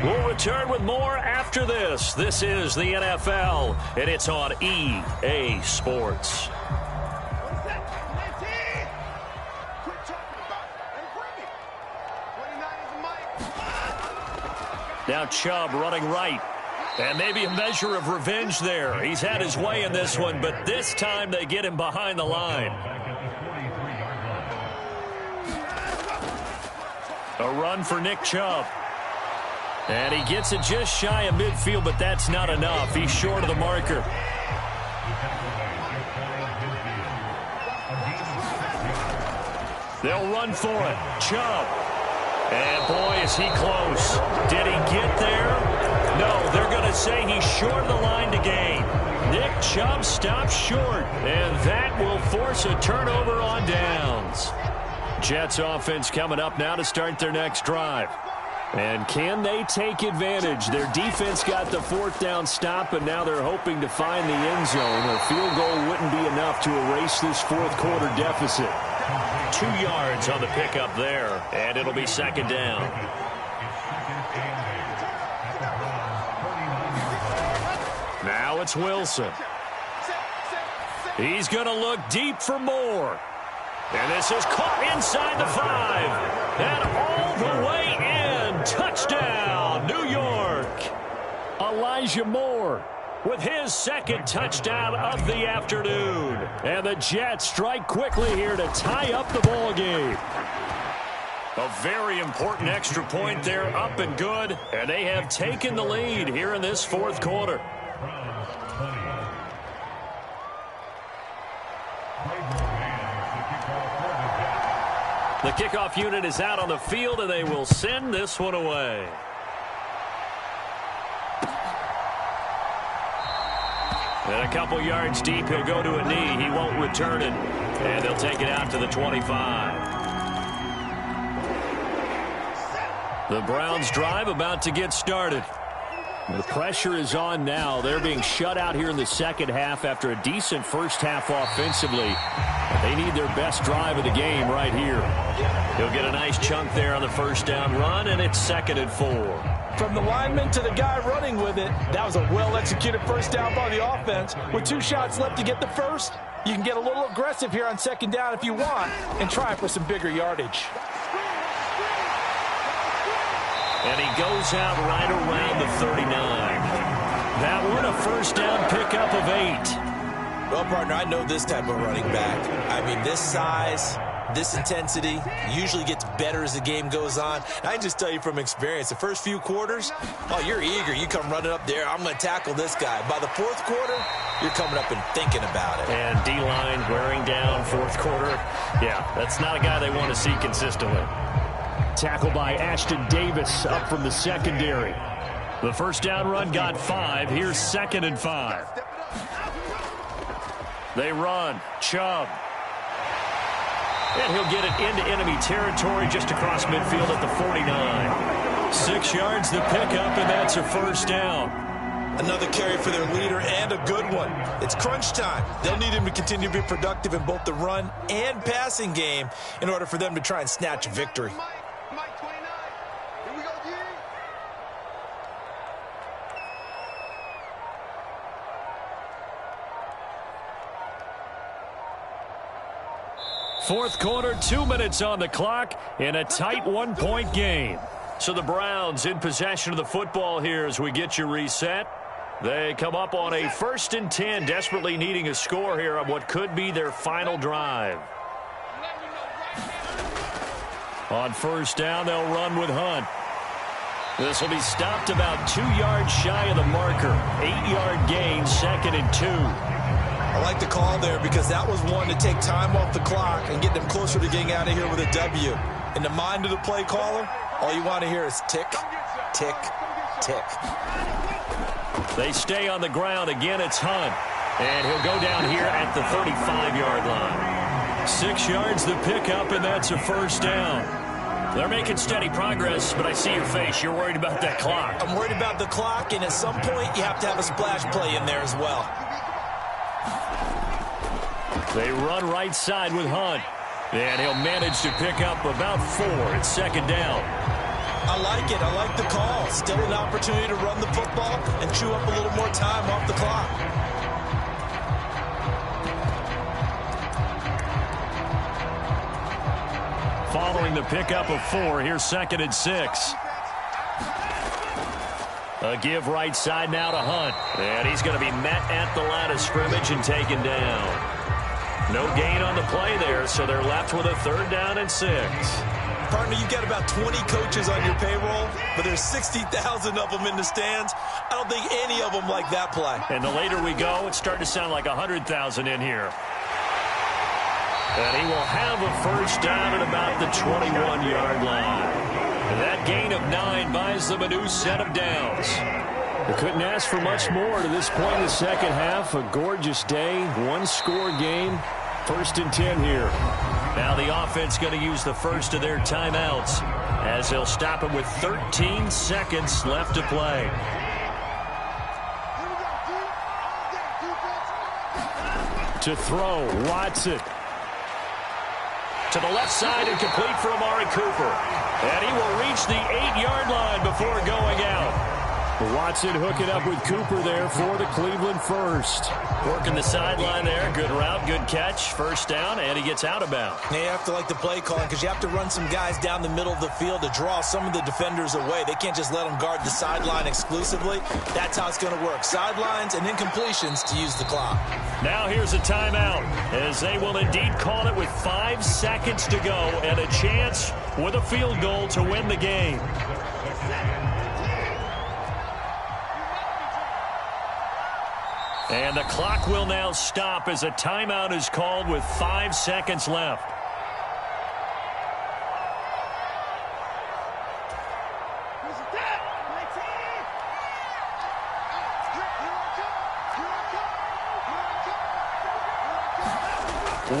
We'll return with more after this. This is the NFL, and it's on EA Sports. Now Chubb running right. And maybe a measure of revenge there. He's had his way in this one, but this time they get him behind the line. A run for Nick Chubb. And he gets it just shy of midfield, but that's not enough. He's short of the marker. They'll run for it. Chubb. And boy, is he close. Did he get there? No, they're going to say he's short of the line to gain. Nick Chubb stops short, and that will force a turnover on downs. Jets offense coming up now to start their next drive. And can they take advantage? Their defense got the 4th down stop, and now they're hoping to find the end zone. A field goal wouldn't be enough to erase this 4th quarter deficit. 2 yards on the pickup there, and it'll be second down. Now it's Wilson. He's going to look deep for more. And this is caught inside the 5. And all the way in. Touchdown, New York. Elijah Moore with his second touchdown of the afternoon. And the Jets strike quickly here to tie up the ball game. A very important extra point there, up and good. And they have taken the lead here in this fourth quarter. The kickoff unit is out on the field, and they will send this one away. And a couple yards deep, he'll go to a knee. He won't return it, and they'll take it out to the 25. The Browns drive about to get started. The pressure is on now. They're being shut out here in the second half after a decent first half offensively. They need their best drive of the game right here. He'll get a nice chunk there on the first down run, and it's 2nd and 4. From the lineman to the guy running with it, that was a well-executed first down by the offense. With 2 shots left to get the first, you can get a little aggressive here on second down if you want and try for some bigger yardage. And he goes out right around the 39. That one a first down pickup of 8. Well, partner, I know this type of running back. I mean, this size, this intensity usually gets better as the game goes on. And I can just tell you from experience, the first few quarters, oh, you're eager. You come running up there, I'm going to tackle this guy. By the fourth quarter, you're coming up and thinking about it. And D-line wearing down fourth quarter. Yeah, that's not a guy they want to see consistently. Tackle by Ashton Davis up from the secondary. The first down run got 5. Here's 2nd and 5. They run. Chubb. And he'll get it into enemy territory just across midfield at the 49. 6 yards the pickup, and that's a first down. Another carry for their leader, and a good one. It's crunch time. They'll need him to continue to be productive in both the run and passing game in order for them to try and snatch a victory. Fourth quarter, 2 minutes on the clock in a tight 1-point game. So the Browns in possession of the football here as we get you reset. They come up on a 1st and 10, desperately needing a score here on what could be their final drive. On first down, they'll run with Hunt. This will be stopped about 2 yards shy of the marker. 8-yard gain, 2nd and 2. I like the call there because that was one to take time off the clock and get them closer to getting out of here with a W. In the mind of the play caller, all you want to hear is tick, tick, tick. They stay on the ground. Again, it's Hunt. And he'll go down here at the 35-yard line. 6 yards the pickup, and that's a first down. They're making steady progress, but I see your face. You're worried about that clock. I'm worried about the clock, and at some point you have to have a splash play in there as well. They run right side with Hunt. And he'll manage to pick up about 4. It's 2nd down. I like it. I like the call. Still an opportunity to run the football and chew up a little more time off the clock. Following the pickup of 4, here's 2nd and 6. A give right side now to Hunt. And he's going to be met at the line of scrimmage and taken down. No gain on the play there, so they're left with a 3rd down and 6. Partner, you've got about 20 coaches on your payroll, but there's 60,000 of them in the stands. I don't think any of them like that play. And the later we go, it's starting to sound like 100,000 in here. And he will have a first down at about the 21-yard line. And that gain of 9 buys them a new set of downs. They couldn't ask for much more to this point in the second half. A gorgeous day, 1-score game. 1st and 10 here. Now the offense going to use the first of their timeouts as they'll stop it with 13 seconds left to play. To throw, Watson. To the left side and complete for Amari Cooper. And he will reach the 8-yard line before going out. Watson hooking up with Cooper there for the Cleveland first. Working the sideline there. Good route, good catch. First down, and he gets out of bounds. You have to like the play calling because you have to run some guys down the middle of the field to draw some of the defenders away. They can't just let them guard the sideline exclusively. That's how it's going to work. Sidelines and incompletions to use the clock. Now here's a timeout as they will indeed call it with 5 seconds to go and a chance with a field goal to win the game. And the clock will now stop as a timeout is called with 5 seconds left.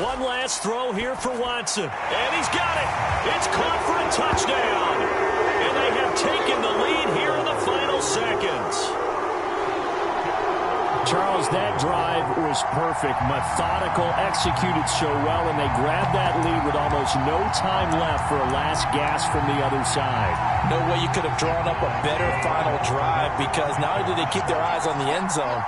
One last throw here for Watson. And he's got it. It's caught for a touchdown. And they have taken the lead here in the final seconds. Charles, that drive was perfect, methodical, executed so well, and they grabbed that lead with almost no time left for a last gasp from the other side. No way you could have drawn up a better final drive because not only did they keep their eyes on the end zone,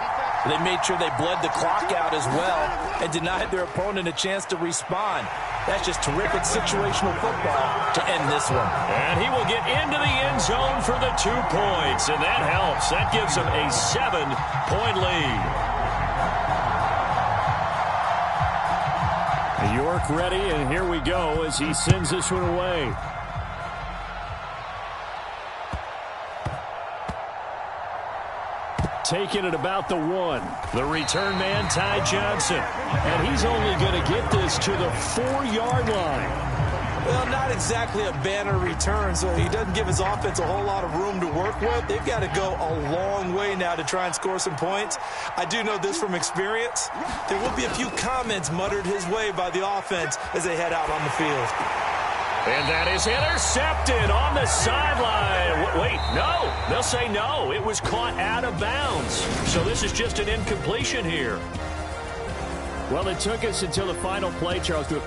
they made sure they bled the clock out as well and denied their opponent a chance to respond. That's just terrific situational football to end this one. And he will get into the end zone for the 2 points, and that helps. That gives him a 7-point lead. York ready, and here we go as he sends this one away. Taking it about the 1. The return man, Ty Johnson. And he's only going to get this to the 4-yard line. Well, not exactly a banner return, so he doesn't give his offense a whole lot of room to work with. They've got to go a long way now to try and score some points. I do know this from experience. There will be a few comments muttered his way by the offense as they head out on the field. And that is intercepted on the sideline. Wait, no. They'll say no. It was caught out of bounds. So this is just an incompletion here. Well, it took us until the final play, Charles, to...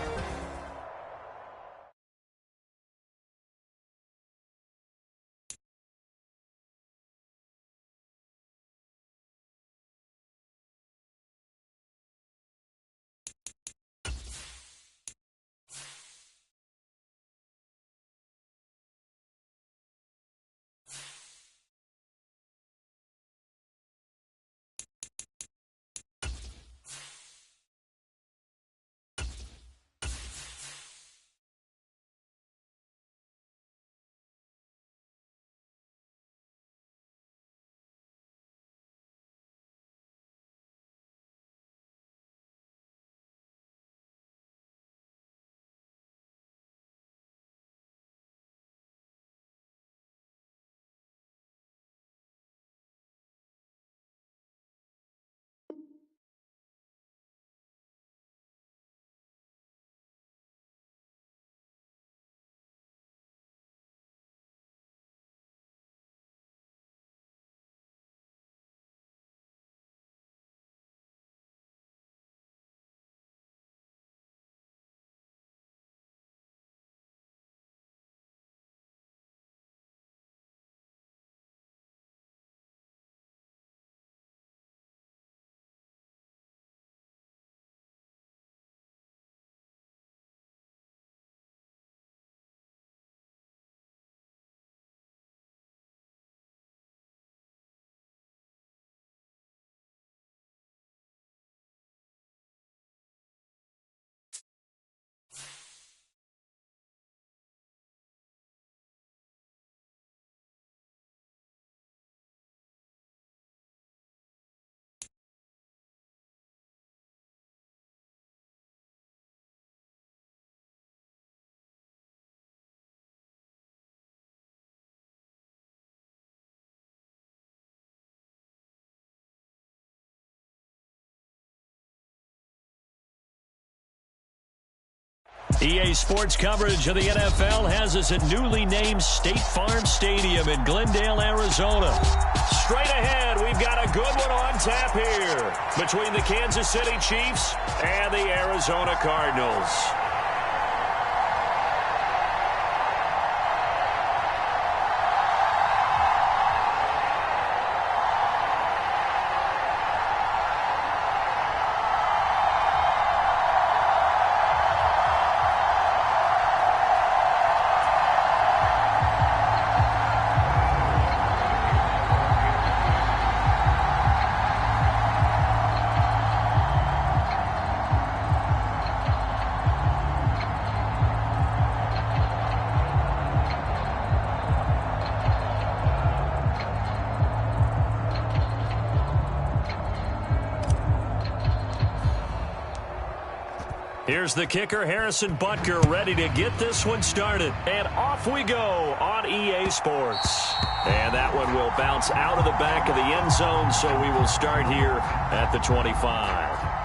EA Sports coverage of the NFL has us at newly named State Farm Stadium in Glendale, Arizona. Straight ahead, we've got a good one on tap here between the Kansas City Chiefs and the Arizona Cardinals. Here's the kicker, Harrison Butker, ready to get this one started. And off we go on EA Sports. And that one will bounce out of the back of the end zone, so we will start here at the 25.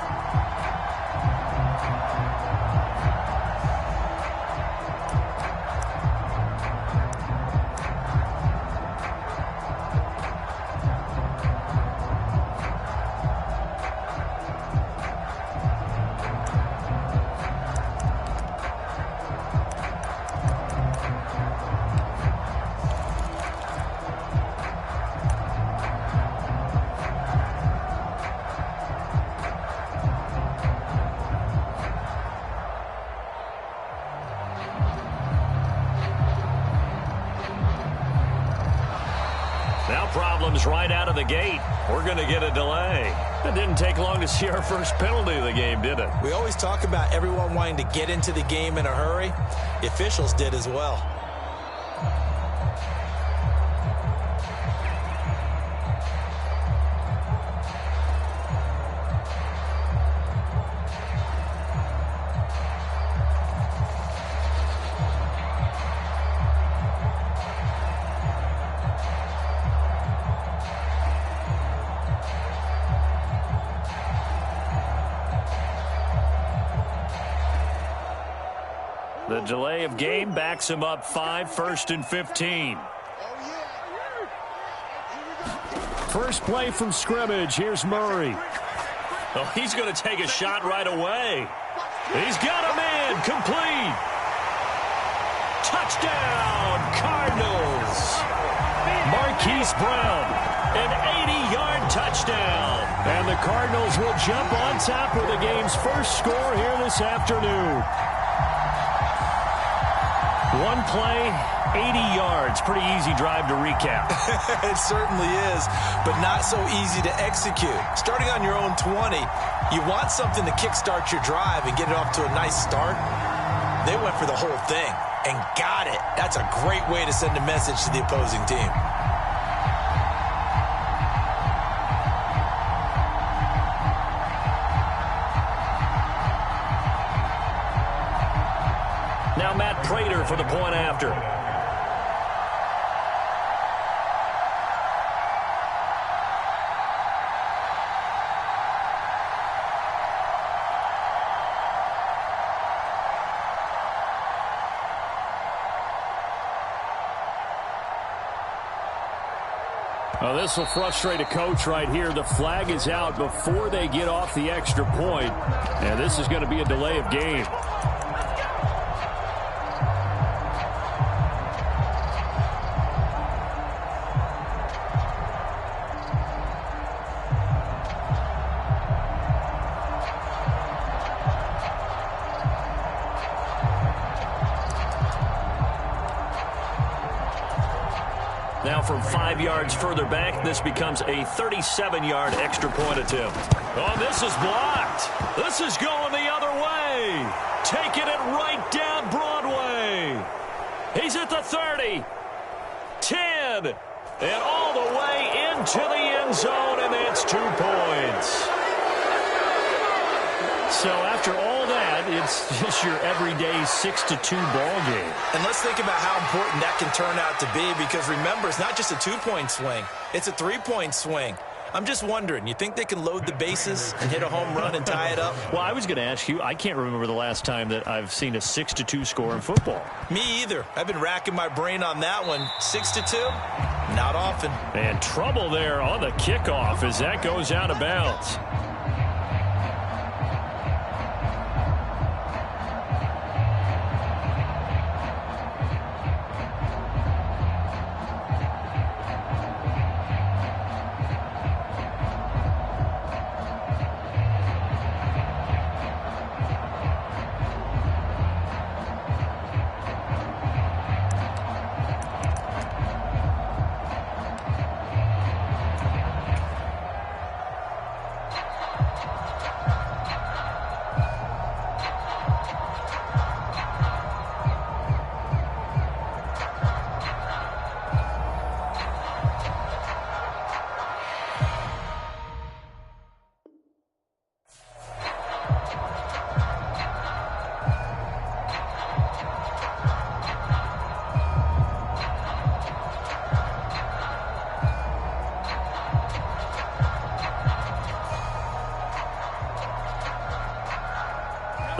Now problems right out of the gate. We're going to get a delay. It didn't take long to see our first penalty of the game, did it? We always talk about everyone wanting to get into the game in a hurry. The officials did as well. The delay of game backs him up 5, 1st and 15. First play from scrimmage. Here's Murray. Oh, he's going to take a shot right away. He's got a man. Complete. Touchdown, Cardinals. Marquise Brown, an 80-yard touchdown. And the Cardinals will jump on top with the game's first score here this afternoon. One play, 80 yards. Pretty easy drive to recap. It certainly is, but not so easy to execute. Starting on your own 20, you want something to kickstart your drive and get it off to a nice start. They went for the whole thing and got it. That's a great way to send a message to the opposing team. Now Matt Prater for the point after. Well, this will frustrate a coach right here. The flag is out before they get off the extra point. And this is going to be a delay of game. Now from 5 yards further back, this becomes a 37-yard extra point attempt. Oh, this is blocked. This is going the other way. Taking it right down Broadway. He's at the 30, 10, and all the way into the end zone, and it's 2 points. So after all that, it's just your everyday 6-2 ball game. And let's think about how important that can turn out to be, because remember, it's not just a 2-point swing. It's a 3-point swing. I'm just wondering, you think they can load the bases and hit a home run and tie it up? Well, I was going to ask you, I can't remember the last time that I've seen a 6-2 score in football. Me either. I've been racking my brain on that one. 6-2? Not often. And trouble there on the kickoff as that goes out of bounds.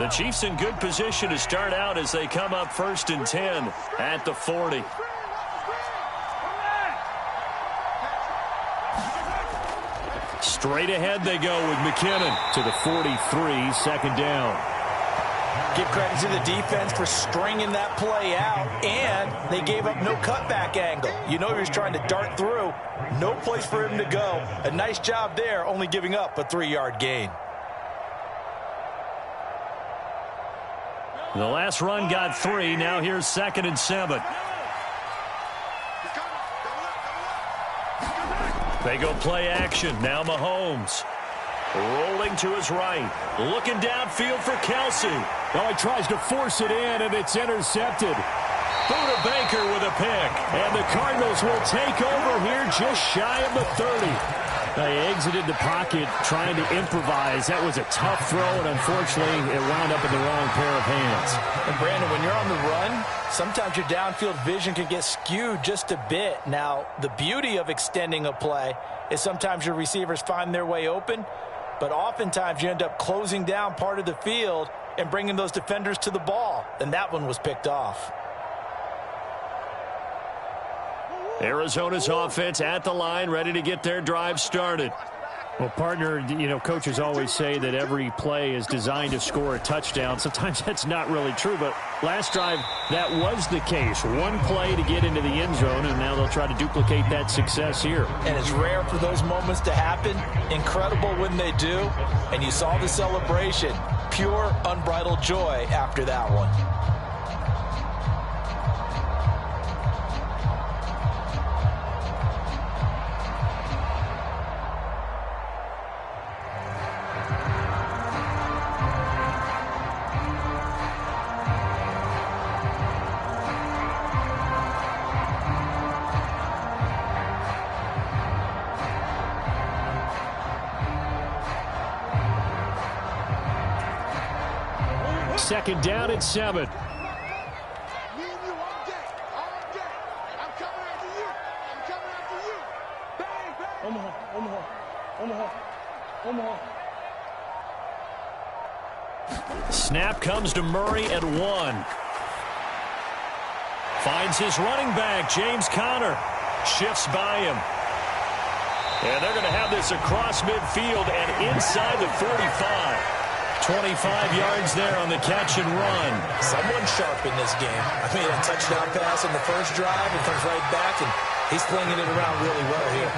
The Chiefs in good position to start out as they come up 1st and 10 at the 40. Straight ahead they go with McKinnon to the 43, second down. Give credit to the defense for stringing that play out, and they gave up no cutback angle. You know he was trying to dart through. No place for him to go. A nice job there, only giving up a 3-yard gain. The last run got 3. Now here's 2nd and 7. They go play action. Now Mahomes. Rolling to his right. Looking downfield for Kelsey. Oh, he tries to force it in, and it's intercepted. Buda Baker with a pick. And the Cardinals will take over here just shy of the 30. They exited the pocket trying to improvise. That was a tough throw, and unfortunately, it wound up in the wrong pair of hands. And Brandon, when you're on the run, sometimes your downfield vision can get skewed just a bit. Now, the beauty of extending a play is sometimes your receivers find their way open, but oftentimes you end up closing down part of the field and bringing those defenders to the ball. And that one was picked off. Arizona's offense at the line, ready to get their drive started. Well, partner, you know, coaches always say that every play is designed to score a touchdown. Sometimes that's not really true, but last drive, that was the case. One play to get into the end zone, and now they'll try to duplicate that success here. And it's rare for those moments to happen. Incredible when they do. And you saw the celebration. Pure, unbridled joy after that one. Second down and 7. Me and you all day. All day. I'm coming after you. I'm coming after you. Bang, bang. Omaha, Omaha, Omaha, Omaha. Snap comes to Murray at 1. Finds his running back, James Conner. Shifts by him. And they're going to have this across midfield and inside the 45. 25 yards there on the catch and run. Someone sharp in this game. I mean, a touchdown pass in the first drive and comes right back, and he's flinging it around really well here.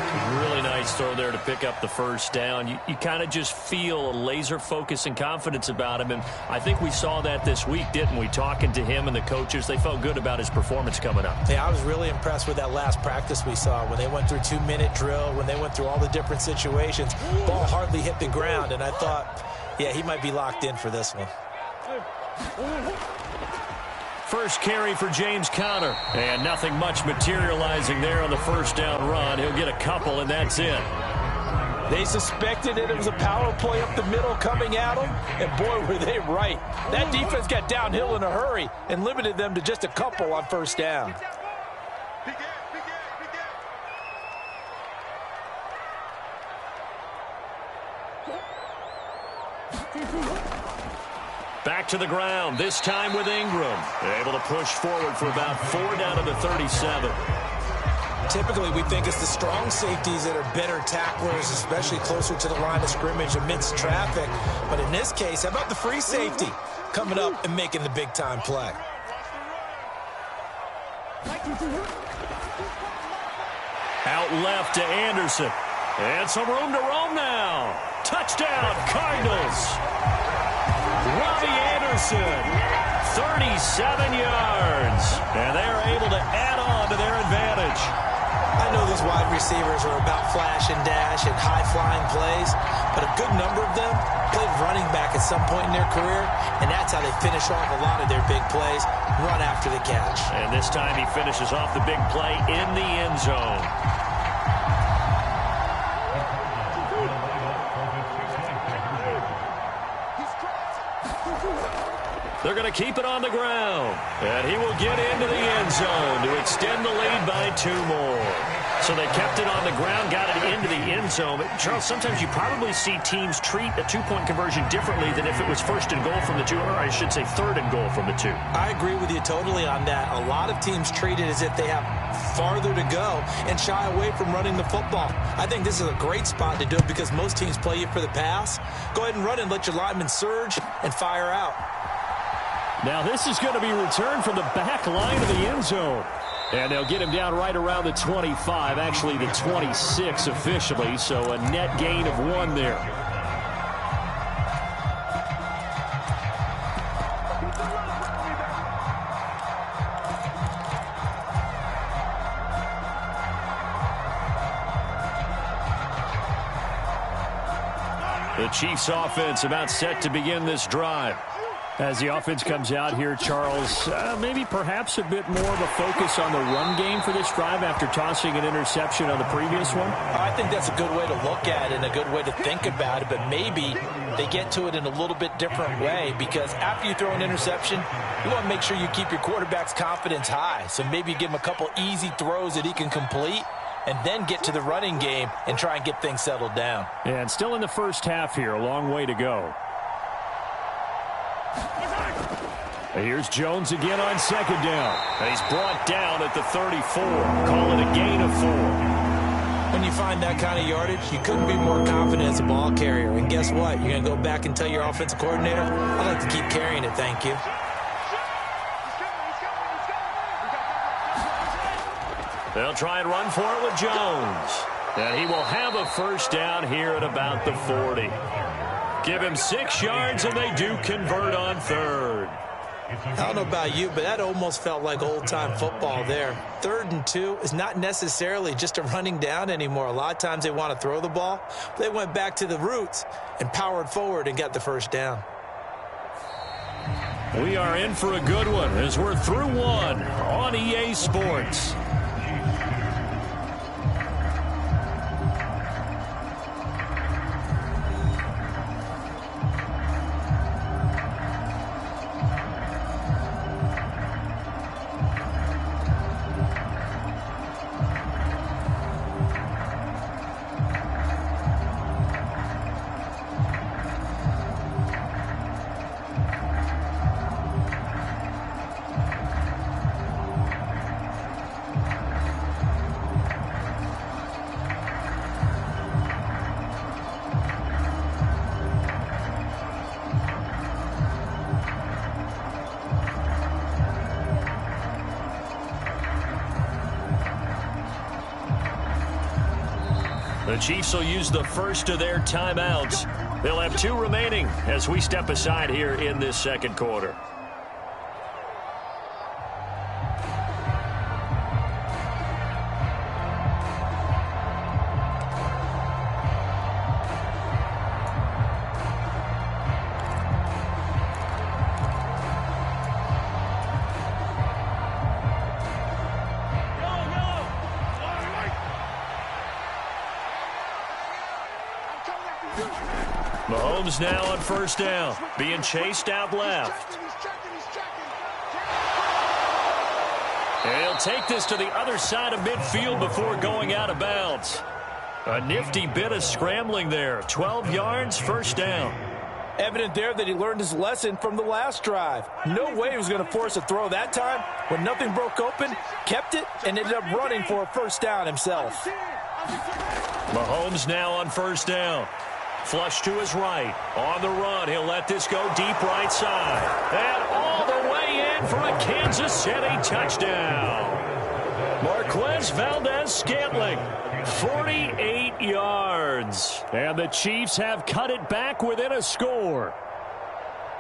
Really nice throw there to pick up the first down. You kind of just feel a laser focus and confidence about him, and I think we saw that this week, didn't we? Talking to him and the coaches, they felt good about his performance coming up. Yeah, I was really impressed with that last practice we saw when they went through 2-minute drill, when they went through all the different situations. Ball hardly hit the ground, and I thought, yeah, he might be locked in for this one. First carry for James Conner. And nothing much materializing there on the first down run. He'll get a couple, and that's it. They suspected it was a power play up the middle coming at them, and boy, were they right. That defense got downhill in a hurry and limited them to just a couple on first down. Back to the ground, this time with Ingram. They're able to push forward for about 4 down to the 37. Typically, we think it's the strong safeties that are better tacklers, especially closer to the line of scrimmage amidst traffic. But in this case, how about the free safety coming up and making the big-time play? Out left to Anderson. And some room to roam now. Touchdown, Cardinals. Robbie Anderson, 37 yards. And they're able to add on to their advantage. I know these wide receivers are about flash and dash and high-flying plays, but a good number of them played running back at some point in their career, and that's how they finish off a lot of their big plays, run after the catch. And this time he finishes off the big play in the end zone. They're going to keep it on the ground. And he will get into the end zone to extend the lead by 2 more. So they kept it on the ground, got it into the end end zone. Charles, sometimes you probably see teams treat a two-point conversion differently than if it was first and goal from the 2, or I should say third and goal from the 2. I agree with you totally on that. A lot of teams treat it as if they have farther to go and shy away from running the football. I think this is a great spot to do it because most teams play you for the pass. Go ahead and run and let your linemen surge and fire out. Now this is going to be returned from the back line of the end zone. And they'll get him down right around the 25, actually the 26 officially, so a net gain of 1 there. The Chiefs offense about set to begin this drive. As the offense comes out here, Charles, maybe perhaps a bit more of a focus on the run game for this drive after tossing an interception on the previous one? I think that's a good way to look at it and a good way to think about it, but maybe they get to it in a little bit different way because after you throw an interception, you want to make sure you keep your quarterback's confidence high. So maybe you give him a couple easy throws that he can complete and then get to the running game and try and get things settled down. And still in the first half here, a long way to go. Here's Jones again on second down. He's brought down at the 34. Call it a gain of 4. When you find that kind of yardage, you couldn't be more confident as a ball carrier. And guess what? You're going to go back and tell your offensive coordinator, I'd like to keep carrying it, thank you. They'll try and run for it with Jones. And he will have a first down here at about the 40. Give him 6 yards, and they do convert on third. I don't know about you, but that almost felt like old-time football there. 3rd and 2 is not necessarily just a running down anymore. A lot of times they want to throw the ball. They went back to the roots and powered forward and got the first down. We are in for a good one as we're through 1 on EA Sports. The Chiefs will use the first of their timeouts. They'll have 2 remaining as we step aside here in this second quarter. Mahomes now on first down, being chased out left. And he'll take this to the other side of midfield before going out of bounds. A nifty bit of scrambling there. 12 yards, first down. Evident there that he learned his lesson from the last drive. No way he was going to force a throw that time. When nothing broke open, kept it, and ended up running for a first down himself. Mahomes now on first down. Flush to his right. On the run, he'll let this go deep right side. And all the way in for a Kansas City touchdown. Marquez Valdez-Scantling, 48 yards. And the Chiefs have cut it back within a score.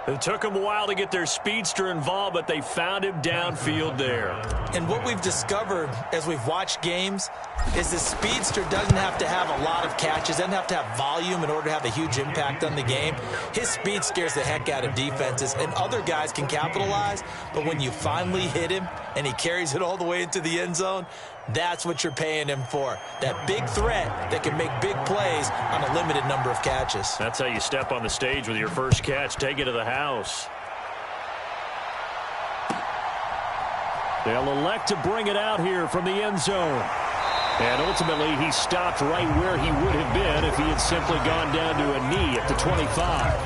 It took them a while to get their speedster involved, but they found him downfield there. And what we've discovered as we've watched games is the speedster doesn't have to have a lot of catches, doesn't have to have volume in order to have a huge impact on the game. His speed scares the heck out of defenses, and other guys can capitalize, but when you finally hit him and he carries it all the way into the end zone, that's what you're paying him for. That big threat that can make big plays on a limited number of catches. That's how you step on the stage with your first catch. Take it to the house. They'll elect to bring it out here from the end zone. And ultimately, he stopped right where he would have been if he had simply gone down to a knee at the 25.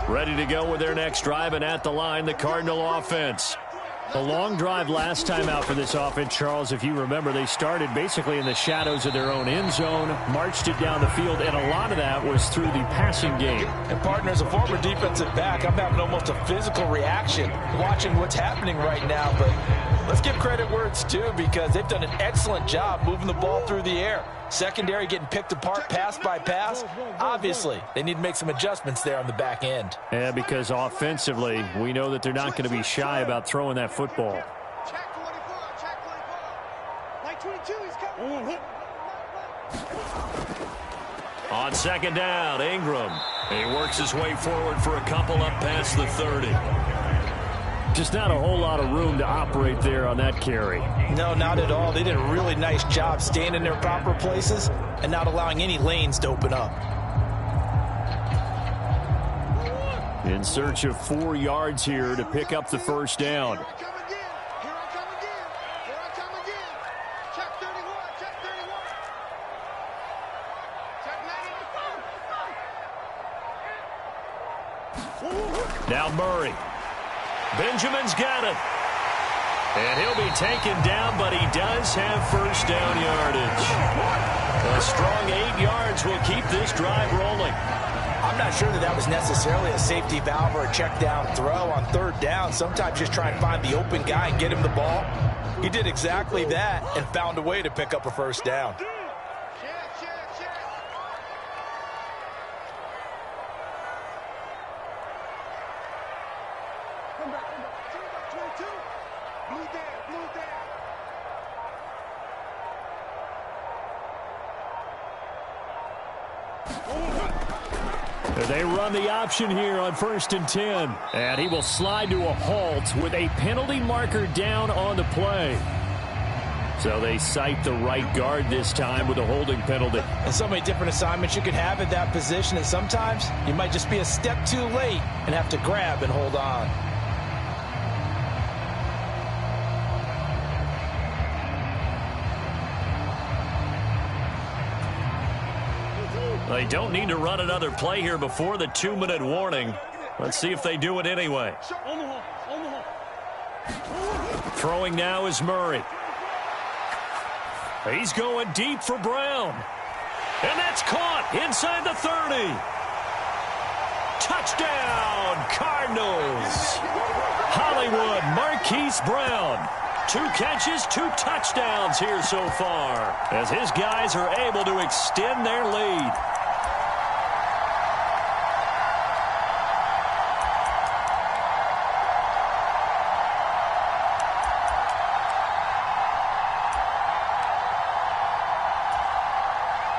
Ready to go with their next drive, and at the line, the Cardinal offense. A long drive last time out for this offense, Charles. If you remember, they started basically in the shadows of their own end zone, marched it down the field, and a lot of that was through the passing game. And partner, as a former defensive back, I'm having almost a physical reaction watching what's happening right now. But let's give credit where it's due, because they've done an excellent job moving the ball through the air. Secondary getting picked apart pass by pass. Obviously, they need to make some adjustments there on the back end. Yeah, because offensively, we know that they're not going to be shy about throwing that football. Check 24, check 24. Like 22, he's coming. On second down, Ingram. He works his way forward for a couple up past the 30. Just not a whole lot of room to operate there on that carry. No, not at all. They did a really nice job staying in their proper places and not allowing any lanes to open up. In search of 4 yards here to pick up the first down. Here I come again. Here I come again. Here I come again. Check 31, check 31. Check 90. Now Murray. Benjamin's got it. And he'll be taken down, but he does have first down yardage. A strong 8 yards will keep this drive rolling. I'm not sure that was necessarily a safety valve or a check down throw on third down. Sometimes just try and find the open guy and get him the ball. He did exactly that and found a way to pick up a first down. They run the option here on 1st and 10. And he will slide to a halt with a penalty marker down on the play. So they cite the right guard this time with a holding penalty. And so many different assignments you could have at that position, and sometimes you might just be a step too late and have to grab and hold on. They don't need to run another play here before the 2-minute warning. Let's see if they do it anyway. Throwing now is Murray. He's going deep for Brown. And that's caught inside the 30. Touchdown, Cardinals. Hollywood Marquise Brown. 2 catches, 2 touchdowns here so far, as his guys are able to extend their lead.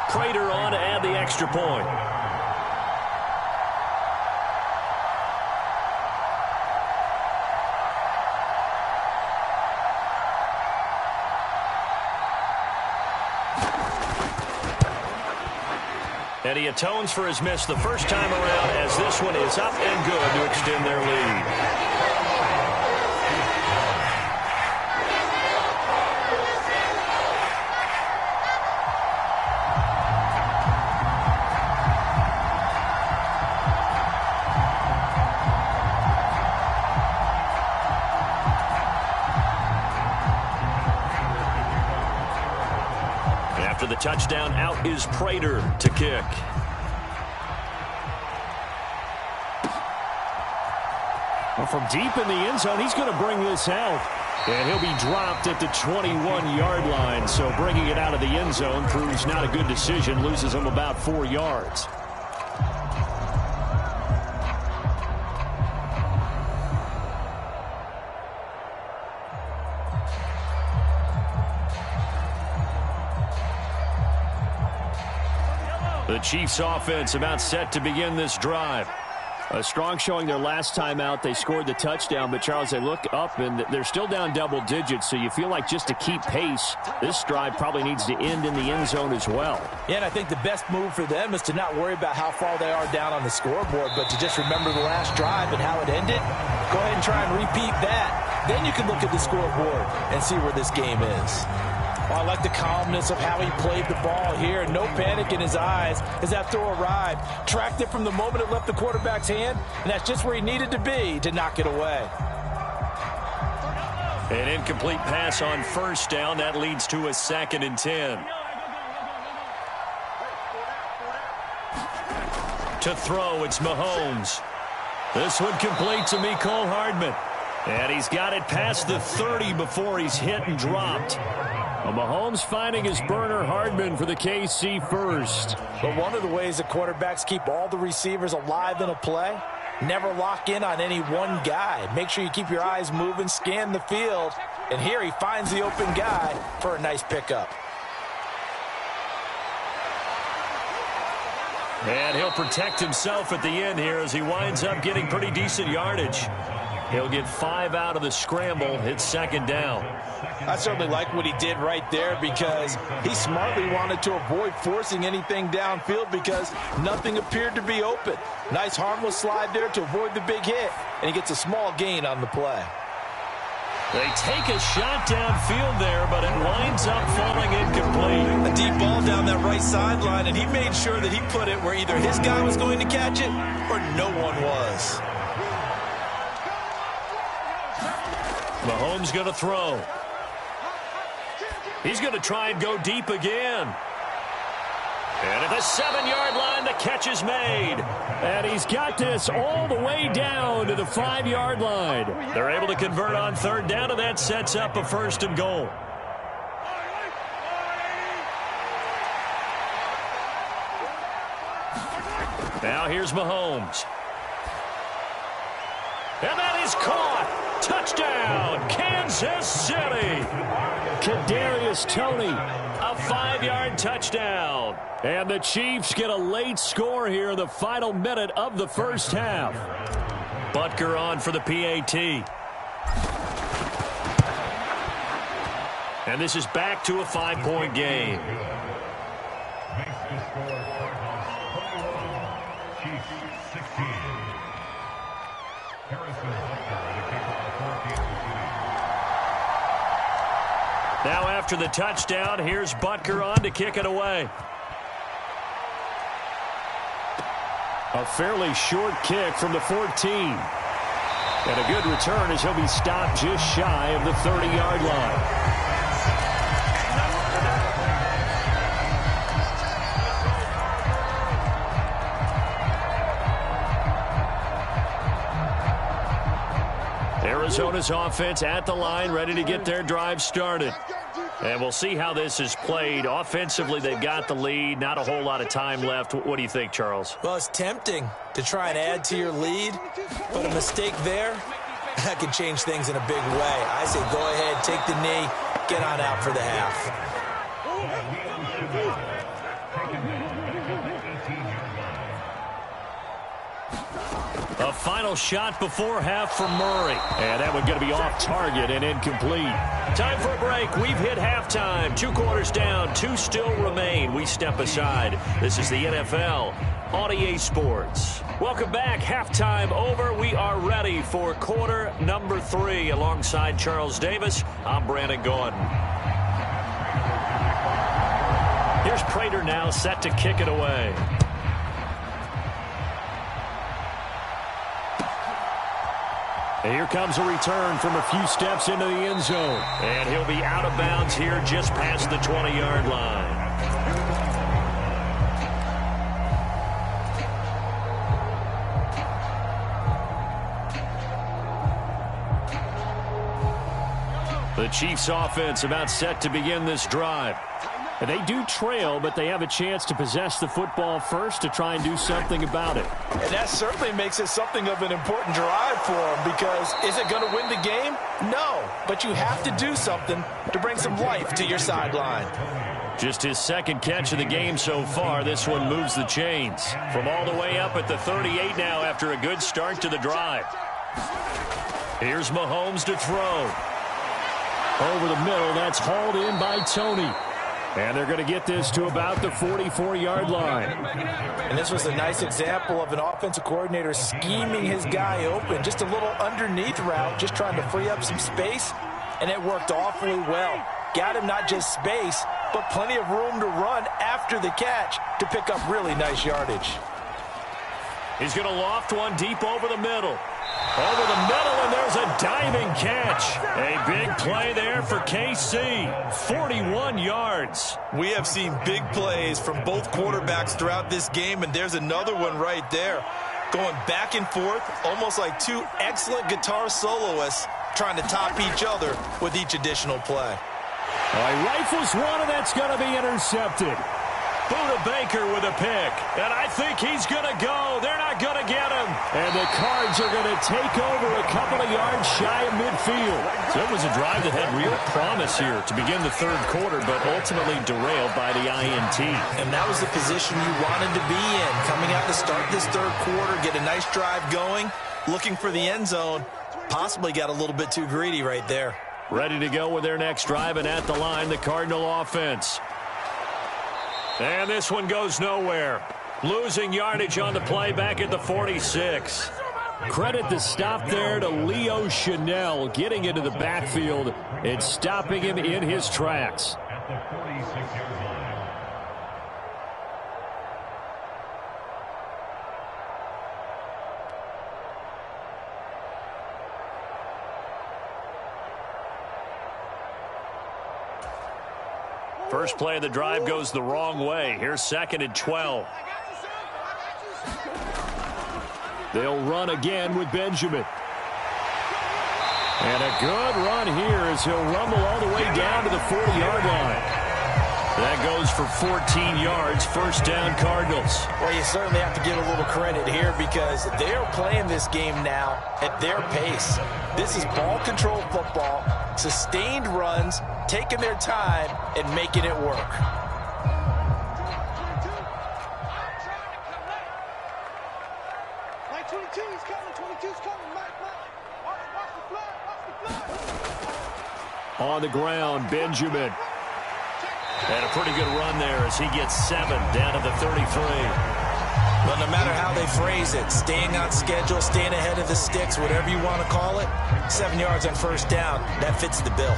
Prater on to add the extra point. And he atones for his miss the first time around, as this one is up and good to extend their lead. After the touchdown, out is Prater to kick. Well, from deep in the end zone, he's going to bring this out. And he'll be dropped at the 21-yard line. So bringing it out of the end zone proves not a good decision. Loses him about 4 yards. The Chiefs offense about set to begin this drive. A strong showing their last time out. They scored the touchdown, but Charles, they look up and they're still down double digits, so you feel like just to keep pace, this drive probably needs to end in the end zone as well. Yeah, and I think the best move for them is to not worry about how far they are down on the scoreboard, but to just remember the last drive and how it ended. Go ahead and try and repeat that. Then you can look at the scoreboard and see where this game is. Well, I like the calmness of how he played the ball here. No panic in his eyes as that throw arrived. Tracked it from the moment it left the quarterback's hand, and that's just where he needed to be to knock it away. An incomplete pass on first down. That leads to a 2nd and 10. To throw, it's Mahomes. This one complete to Mecole Hardman. And he's got it past the 30 before he's hit and dropped. Well, Mahomes finding his burner, Hardman for the KC first. But one of the ways the quarterbacks keep all the receivers alive in a play, never lock in on any one guy. Make sure you keep your eyes moving, scan the field. And here he finds the open guy for a nice pickup. And he'll protect himself at the end here as he winds up getting pretty decent yardage. He'll get 5 out of the scramble. It's 2nd down. I certainly like what he did right there because he smartly wanted to avoid forcing anything downfield because nothing appeared to be open. Nice harmless slide there to avoid the big hit, and he gets a small gain on the play. They take a shot downfield there, but it winds up falling incomplete. A deep ball down that right sideline, and he made sure that he put it where either his guy was going to catch it or no one was. Mahomes going to throw. He's going to try and go deep again. And at the 7-yard line, the catch is made. And he's got this all the way down to the 5-yard line. They're able to convert on 3rd down, and that sets up a 1st and goal. Now here's Mahomes. And that is caught. Touchdown, Kansas City. Kadarius Toney. A 5-yard touchdown. And the Chiefs get a late score here in the final minute of the first half. Butker on for the PAT. And this is back to a 5-point game. Now after the touchdown, here's Butker on to kick it away. A fairly short kick from the 14. And a good return as he'll be stopped just shy of the 30-yard line. Arizona's offense at the line, ready to get their drive started. And we'll see how this is played. Offensively, they've got the lead. Not a whole lot of time left. What do you think, Charles? Well, it's tempting to try and add to your lead, but a mistake there, that can change things in a big way. I say go ahead, take the knee, get on out for the half. A final shot before half from Murray. And that one going to be off target and incomplete. Time for a break. We've hit halftime. 2 quarters down. 2 still remain. We step aside. This is the NFL on EA Sports. Welcome back. Halftime over. We are ready for quarter number 3. Alongside Charles Davis, I'm Brandon Gordon. Here's Prater now set to kick it away. Here comes a return from a few steps into the end zone. And he'll be out of bounds here just past the 20-yard line. The Chiefs offense about set to begin this drive. And they do trail, but they have a chance to possess the football first to try and do something about it. And that certainly makes it something of an important drive for them because is it going to win the game? No, but you have to do something to bring some life to your sideline. Just his second catch of the game so far. This one moves the chains. From all the way up at the 38 now after a good start to the drive. Here's Mahomes to throw. Over the middle, that's hauled in by Tony. And they're going to get this to about the 44-yard line. And this was a nice example of an offensive coordinator scheming his guy open. Just a little underneath route, just trying to free up some space. And it worked awfully well. Got him not just space, but plenty of room to run after the catch to pick up really nice yardage. He's going to loft one deep over the middle. Over the middle, and there's a diving catch. A big play there for KC. 41 yards. We have seen big plays from both quarterbacks throughout this game, and there's another one right there. Going back and forth, almost like two excellent guitar soloists trying to top each other with each additional play. He rifles one, and that's going to be intercepted. Buda Baker with a pick, and I think he's going to go. They're not going to get him. And the Cards are going to take over a couple of yards shy of midfield. So it was a drive that had real promise here to begin the third quarter, but ultimately derailed by the INT. And that was the position you wanted to be in. Coming out to start this third quarter, get a nice drive going, looking for the end zone. Possibly got a little bit too greedy right there. Ready to go with their next drive, and at the line, the Cardinal offense. And this one goes nowhere. Losing yardage on the play back at the 46. Credit the stop there to Leo Chanel, getting into the backfield and stopping him in his tracks. First play of the drive goes the wrong way. Here's 2nd and 12. They'll run again with Benjamin. And a good run here as he'll rumble all the way down to the 40-yard line. That goes for 14 yards. First down, Cardinals. Well, you certainly have to give a little credit here because they're playing this game now at their pace. This is ball control football, sustained runs, taking their time and making it work. Like 22's coming, 22's coming, Mike. Watch the flag. On the ground, Benjamin. And a pretty good run there as he gets 7 down to the 33. But no matter how they phrase it, staying on schedule, staying ahead of the sticks, whatever you want to call it, 7 yards on first down, that fits the bill.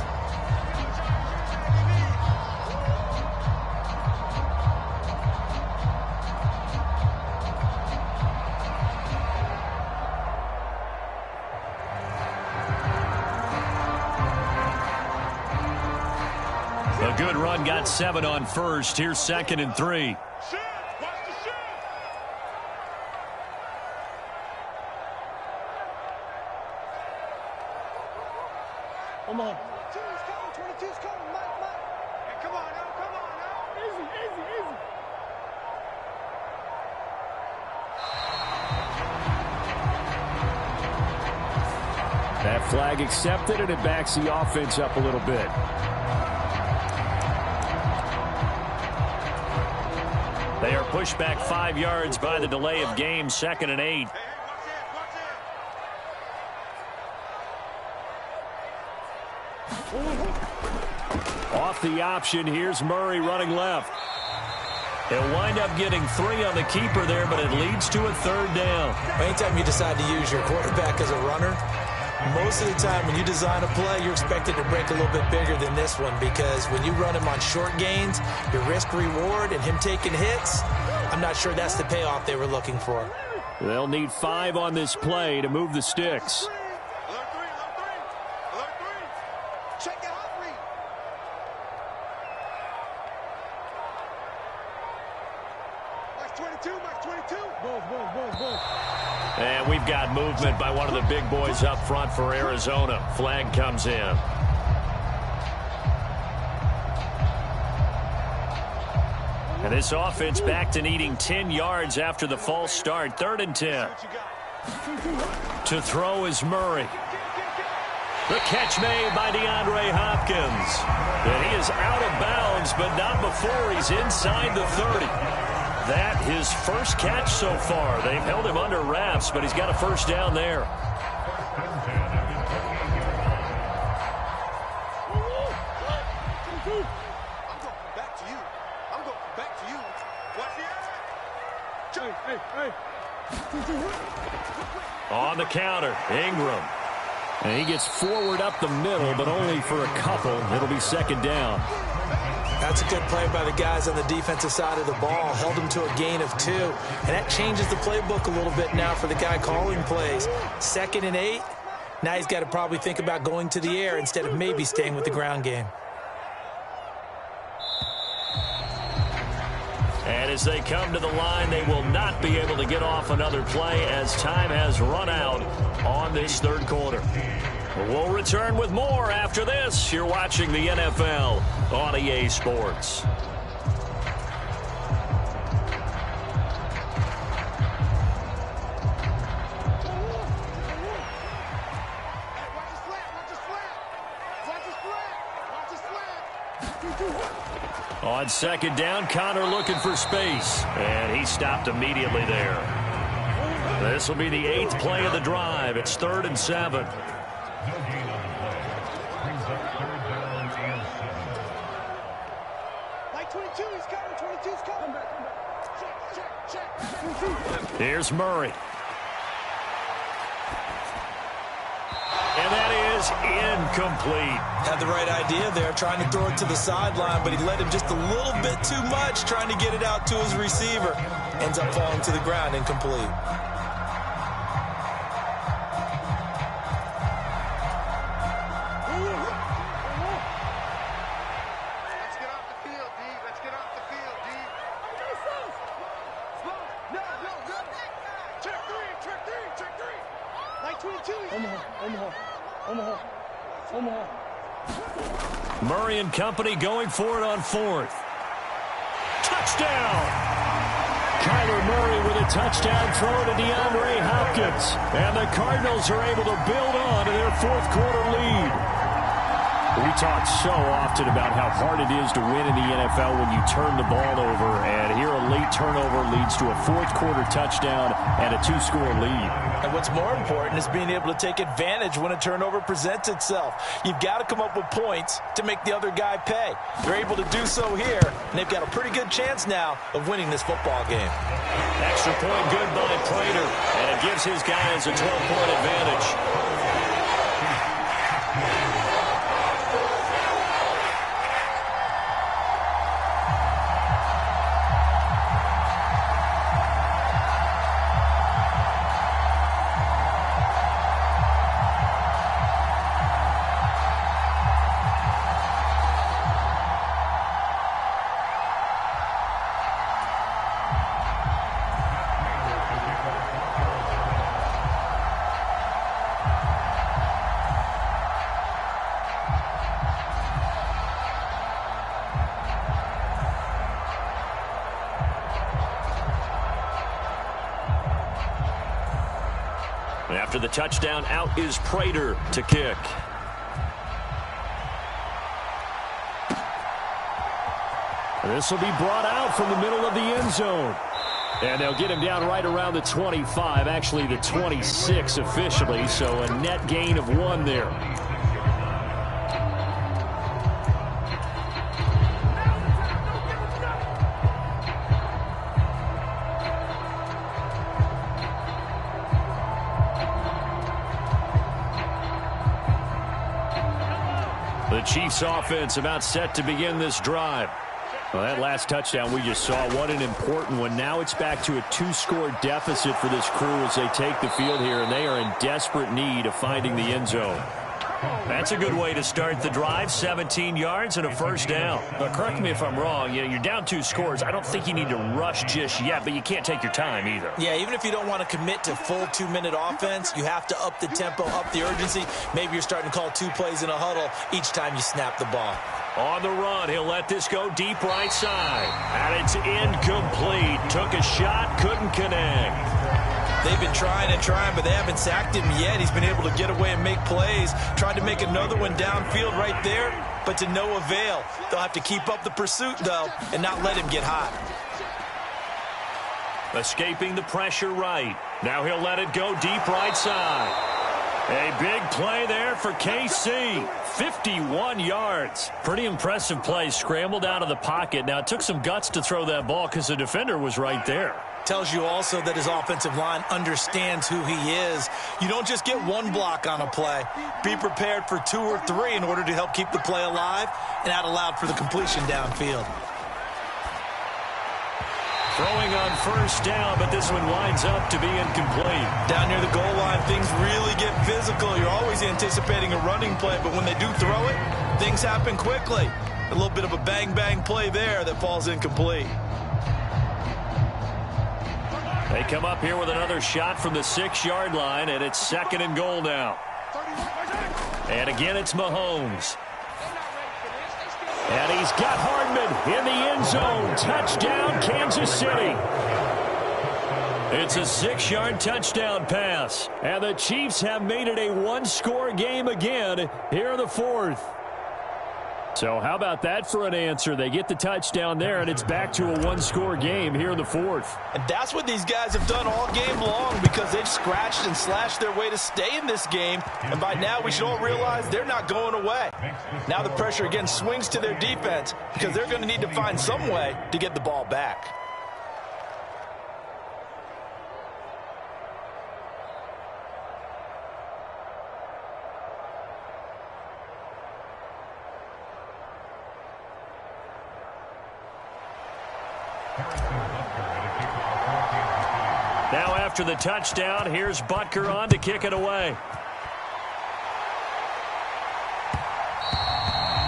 A good run, got 7 on first. Here's 2nd and 3. Come on. 22's coming, Mike. Hey, come on now. Easy. That flag accepted, and it backs the offense up a little bit. They are pushed back 5 yards by the delay of game. 2nd and 8. Off the option, here's Murray running left. He'll wind up getting 3 on the keeper there, but it leads to a 3rd down. Anytime you decide to use your quarterback as a runner, most of the time when you design a play, you're expected to break a little bit bigger than this one because when you run him on short gains, your risk-reward and him taking hits, I'm not sure that's the payoff they were looking for. They'll need 5 on this play to move the sticks. Check it out, read. Mike 22. Boom. And we've got movement by one of the big boys up front for Arizona. Flag comes in. And this offense back to needing 10 yards after the false start. 3rd and 10. To throw is Murray. The catch made by DeAndre Hopkins. And he is out of bounds, but not before he's inside the 30. That his first catch so far. They've held him under wraps, but he's got a first down there. On the counter, Ingram. And he gets forward up the middle, but only for a couple. It'll be second down. That's a good play by the guys on the defensive side of the ball. Held him to a gain of 2. And that changes the playbook a little bit now for the guy calling plays. 2nd and 8. Now he's got to probably think about going to the air instead of maybe staying with the ground game. And as they come to the line, they will not be able to get off another play as time has run out on this third quarter. We'll return with more after this. You're watching the NFL on EA Sports. On second down, Connor looking for space. And he stopped immediately there. This will be the 8th play of the drive. It's 3rd and 7. Like 22, he's coming. 22's coming. Check. Here's Murray. And that is incomplete. Had the right idea there, trying to throw it to the sideline, but he led him just a little bit too much, trying to get it out to his receiver. Ends up falling to the ground, incomplete. Let's get off the field, D. Let's get off the field, D. No. Check three. Like 22, Omaha. Murray and company going for it on 4th. Touchdown! Kyler Murray with a touchdown throw to DeAndre Hopkins. And the Cardinals are able to build on to their 4th quarter lead. We talk so often about how hard it is to win in the NFL when you turn the ball over. And here a late turnover leads to a 4th quarter touchdown and a 2-score lead. And what's more important is being able to take advantage when a turnover presents itself. You've got to come up with points to make the other guy pay. They're able to do so here, and they've got a pretty good chance now of winning this football game. Extra point good by Prater, and it gives his guys a 12-point advantage. After the touchdown, out is Prater to kick. This will be brought out from the middle of the end zone. And they'll get him down right around the 25, actually the 26 officially, so a net gain of 1 there. The Chiefs offense about set to begin this drive. Well, that last touchdown we just saw, what an important one. Now it's back to a 2-score deficit for this crew as they take the field here, and they are in desperate need of finding the end zone. That's a good way to start the drive. 17 yards and a first down. But correct me if I'm wrong. You know, you're down 2 scores. I don't think you need to rush just yet, but you can't take your time either. Yeah, even if you don't want to commit to full 2-minute offense, you have to up the tempo, up the urgency. Maybe you're starting to call 2 plays in a huddle each time you snap the ball. On the run, he'll let this go deep right side. And it's incomplete. Took a shot, couldn't connect. They've been trying and trying, but they haven't sacked him yet. He's been able to get away and make plays. Tried to make another one downfield right there, but to no avail. They'll have to keep up the pursuit, though, and not let him get hot. Escaping the pressure right. Now he'll let it go deep right side. A big play there for KC. 51 yards. Pretty impressive play. Scrambled out of the pocket. Now, it took some guts to throw that ball because the defender was right there. Tells you also that his offensive line understands who he is. You don't just get one block on a play. Be prepared for 2 or 3 in order to help keep the play alive and out allowed for the completion downfield. Throwing on first down, but this one winds up to be incomplete. Down near the goal line, things really get physical. You're always anticipating a running play, but when they do throw it, things happen quickly. A little bit of a bang-bang play there that falls incomplete. They come up here with another shot from the 6-yard line, and it's 2nd and goal now. And again, it's Mahomes. And he's got Hardman in the end zone. Touchdown, Kansas City. It's a 6-yard touchdown pass. And the Chiefs have made it a 1-score game again here in the 4th. So how about that for an answer? They get the touchdown there, and it's back to a 1-score game here in the 4th. And that's what these guys have done all game long because they've scratched and slashed their way to stay in this game. And by now, we should all realize they're not going away. Now the pressure again swings to their defense because they're going to need to find some way to get the ball back. Now after the touchdown, here's Butker on to kick it away.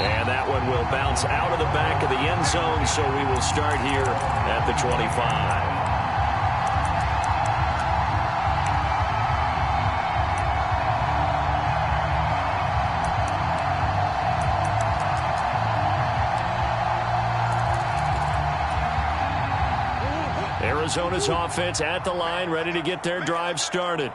And that one will bounce out of the back of the end zone, so we will start here at the 25. Arizona's offense at the line, ready to get their drive started.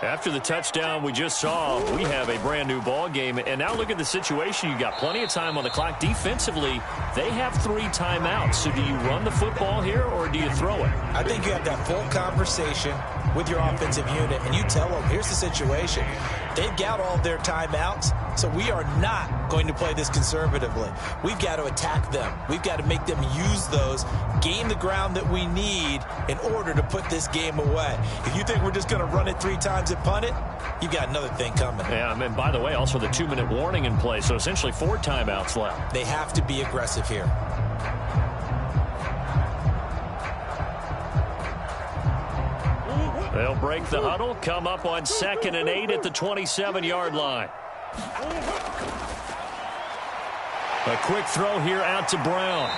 After the touchdown we just saw, we have a brand new ball game. And now look at the situation. You got plenty of time on the clock. Defensively, they have 3 timeouts. So do you run the football here or do you throw it? I think you have that full conversation with your offensive unit, and you tell them, here's the situation. They've got all their timeouts, so we are not going to play this conservatively. We've got to attack them. We've got to make them use those, gain the ground that we need in order to put this game away. If you think we're just going to run it 3 times and punt it, you've got another thing coming. Yeah, and by the way, also the 2-minute warning in play, so essentially 4 timeouts left. They have to be aggressive here. They'll break the huddle, come up on 2nd and 8 at the 27-yard line. A quick throw here out to Brown.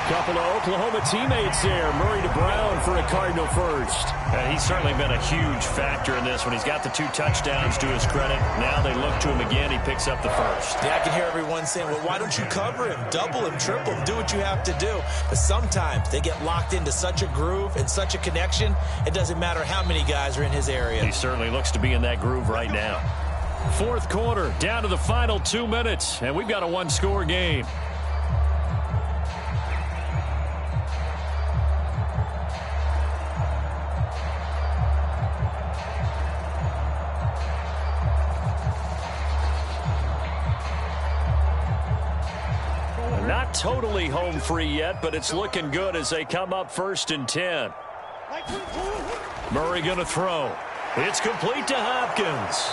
Couple of Oklahoma teammates there. Murray to Brown for a Cardinal first. He's certainly been a huge factor in this one. He's got the 2 touchdowns to his credit. Now they look to him again. He picks up the first. Yeah, I can hear everyone saying, well, why don't you cover him? Double him, triple him, do what you have to do. But sometimes they get locked into such a groove and such a connection, it doesn't matter how many guys are in his area. He certainly looks to be in that groove right now. 4th quarter, down to the final 2 minutes, and we've got a 1-score game. Not totally home free yet, but it's looking good as they come up 1st and 10. Murray going to throw. It's complete to Hopkins.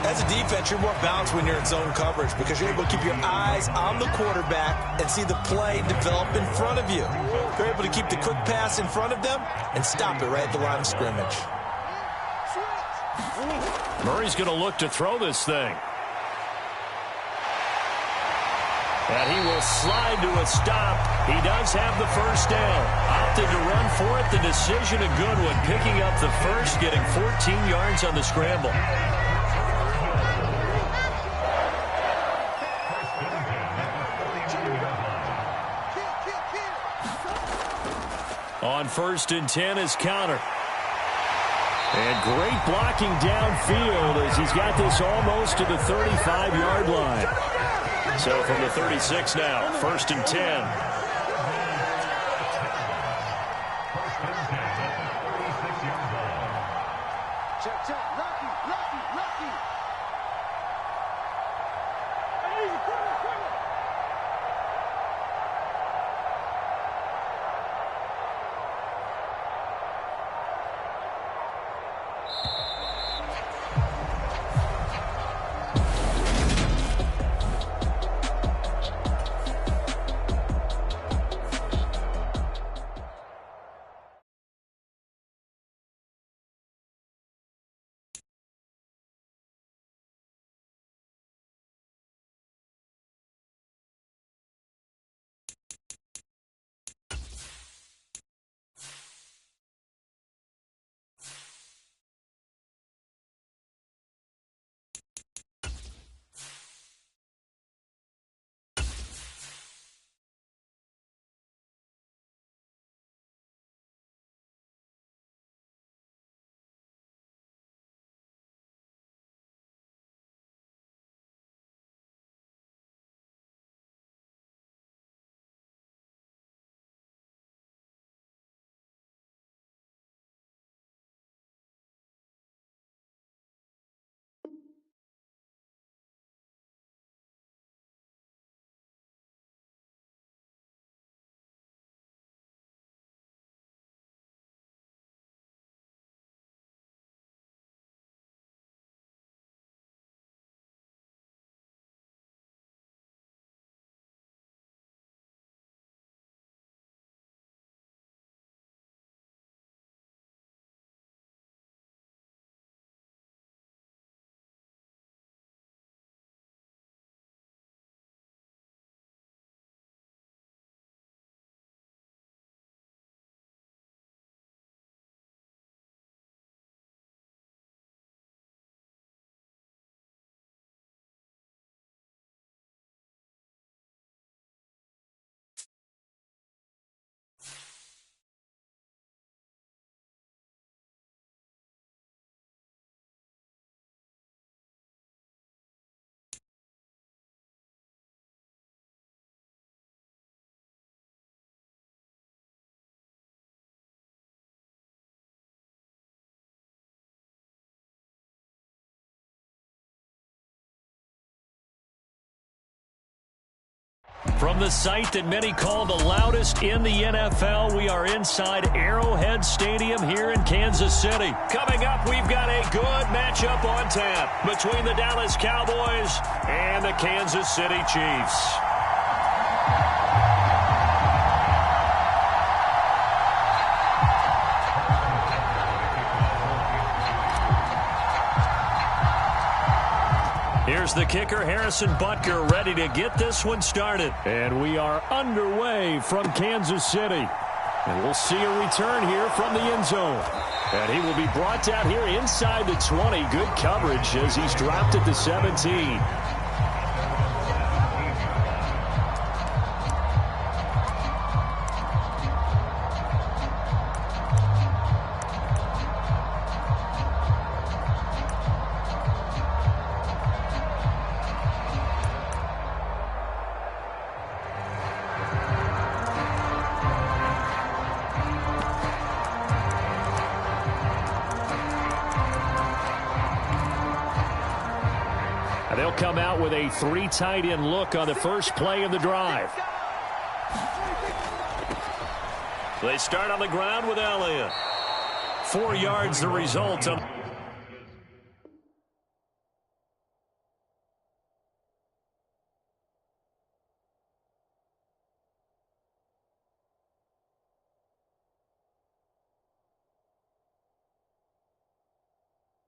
As a defense, you're more balanced when you're in zone coverage because you're able to keep your eyes on the quarterback and see the play develop in front of you. You're able to keep the quick pass in front of them and stop it right at the line of scrimmage. Murray's going to look to throw this thing. And he will slide to a stop. He does have the first down. Opted to run for it. The decision a good one. Picking up the first, getting 14 yards on the scramble. On 1st and 10 is Counter. And great blocking downfield as he's got this almost to the 35-yard line. So from the 36 now, 1st and 10. Check, check. Lucky, lucky, lucky. Hey, easy, quicker, quicker. From the site that many call the loudest in the NFL, we are inside Arrowhead Stadium here in Kansas City. Coming up, we've got a good matchup on tap between the Dallas Cowboys and the Kansas City Chiefs. Here's the kicker, Harrison Butker, ready to get this one started. And we are underway from Kansas City. And we'll see a return here from the end zone. And he will be brought down here inside the 20. Good coverage as he's dropped at the 17. They'll come out with a 3 tight end look on the first play of the drive. They start on the ground with Elliott. 4 yards the result of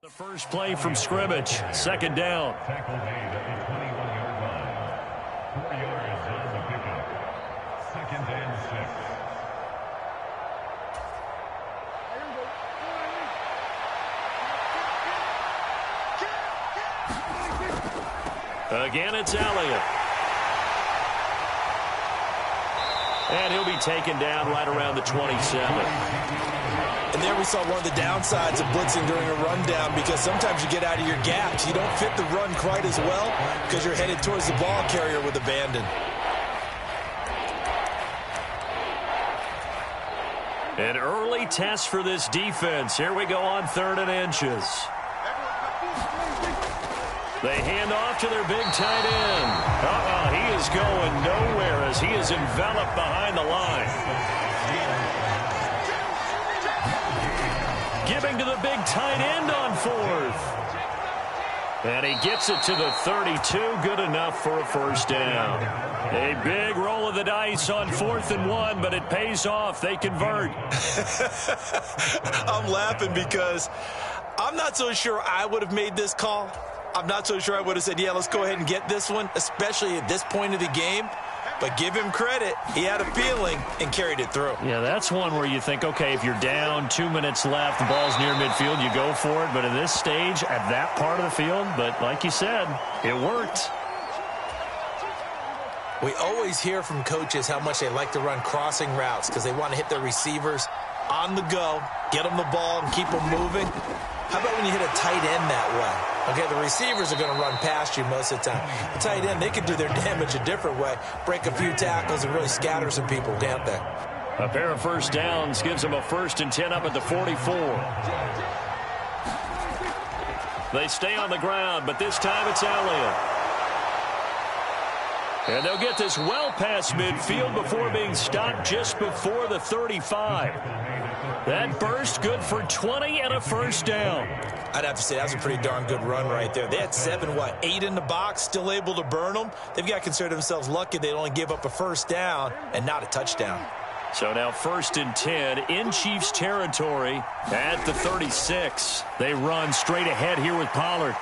the first play from scrimmage. 2nd down. Tackle made at the 21-yard line. 4 yards on the pickup. 2nd and 6. Again, it's Elliott. And he'll be taken down right around the 27. And there we saw one of the downsides of blitzing during a rundown, because sometimes you get out of your gaps. You don't fit the run quite as well because you're headed towards the ball carrier with abandon. An early test for this defense. Here we go on 3rd and inches. They hand off to their big tight end. He is going nowhere as he is enveloped behind the line. Giving to the big tight end on 4th. And he gets it to the 32. Good enough for a first down. A big roll of the dice on 4th and 1, but it pays off. They convert. I'm laughing because I'm not so sure I would have made this call. I'm not so sure I would have said, yeah, let's go ahead and get this one, especially at this point of the game. But give him credit. He had a feeling and carried it through. Yeah, that's one where you think, okay, if you're down, 2 minutes left, the ball's near midfield, you go for it. But at this stage, at that part of the field, but like you said, it worked. We always hear from coaches how much they like to run crossing routes because they want to hit their receivers on the go, get them the ball, and keep them moving. How about when you hit a tight end that way? Okay, the receivers are going to run past you most of the time. The tight end, they can do their damage a different way, break a few tackles and really scatter some people, can't they? A pair of first downs gives them a 1st and 10 up at the 44. They stay on the ground, but this time it's Elliott. And they'll get this well past midfield before being stopped just before the 35. That burst good for 20 and a first down. I'd have to say that's a pretty darn good run right there. They had 8 in the box, still able to burn them. They've got to consider themselves lucky they only gave up a first down and not a touchdown. So now 1st and 10 in Chiefs territory at the 36. They run straight ahead here with Pollard.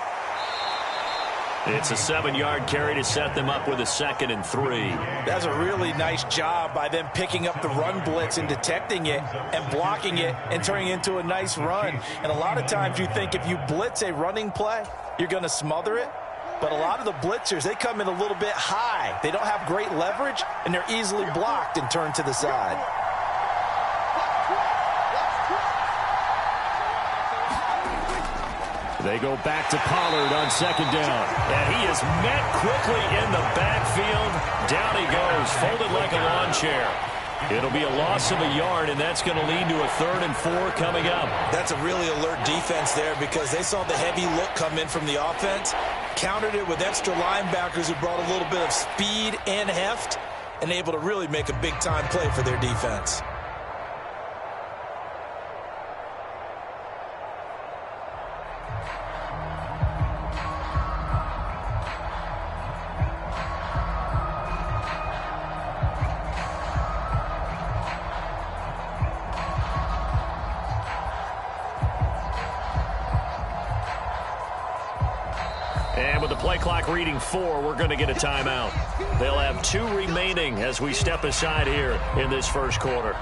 It's a 7-yard carry to set them up with a 2nd and 3. That's a really nice job by them picking up the run blitz and detecting it and blocking it and turning it into a nice run. And a lot of times you think if you blitz a running play, you're going to smother it. But a lot of the blitzers, they come in a little bit high. They don't have great leverage, and they're easily blocked and turned to the side. They go back to Pollard on 2nd down. And he is met quickly in the backfield. Down he goes, folded like a lawn chair. It'll be a loss of a yard, and that's going to lead to a 3rd and 4 coming up. That's a really alert defense there because they saw the heavy look come in from the offense, countered it with extra linebackers who brought a little bit of speed and heft, and able to really make a big-time play for their defense. And with the play clock reading 4, we're going to get a timeout. They'll have 2 remaining as we step aside here in this first quarter.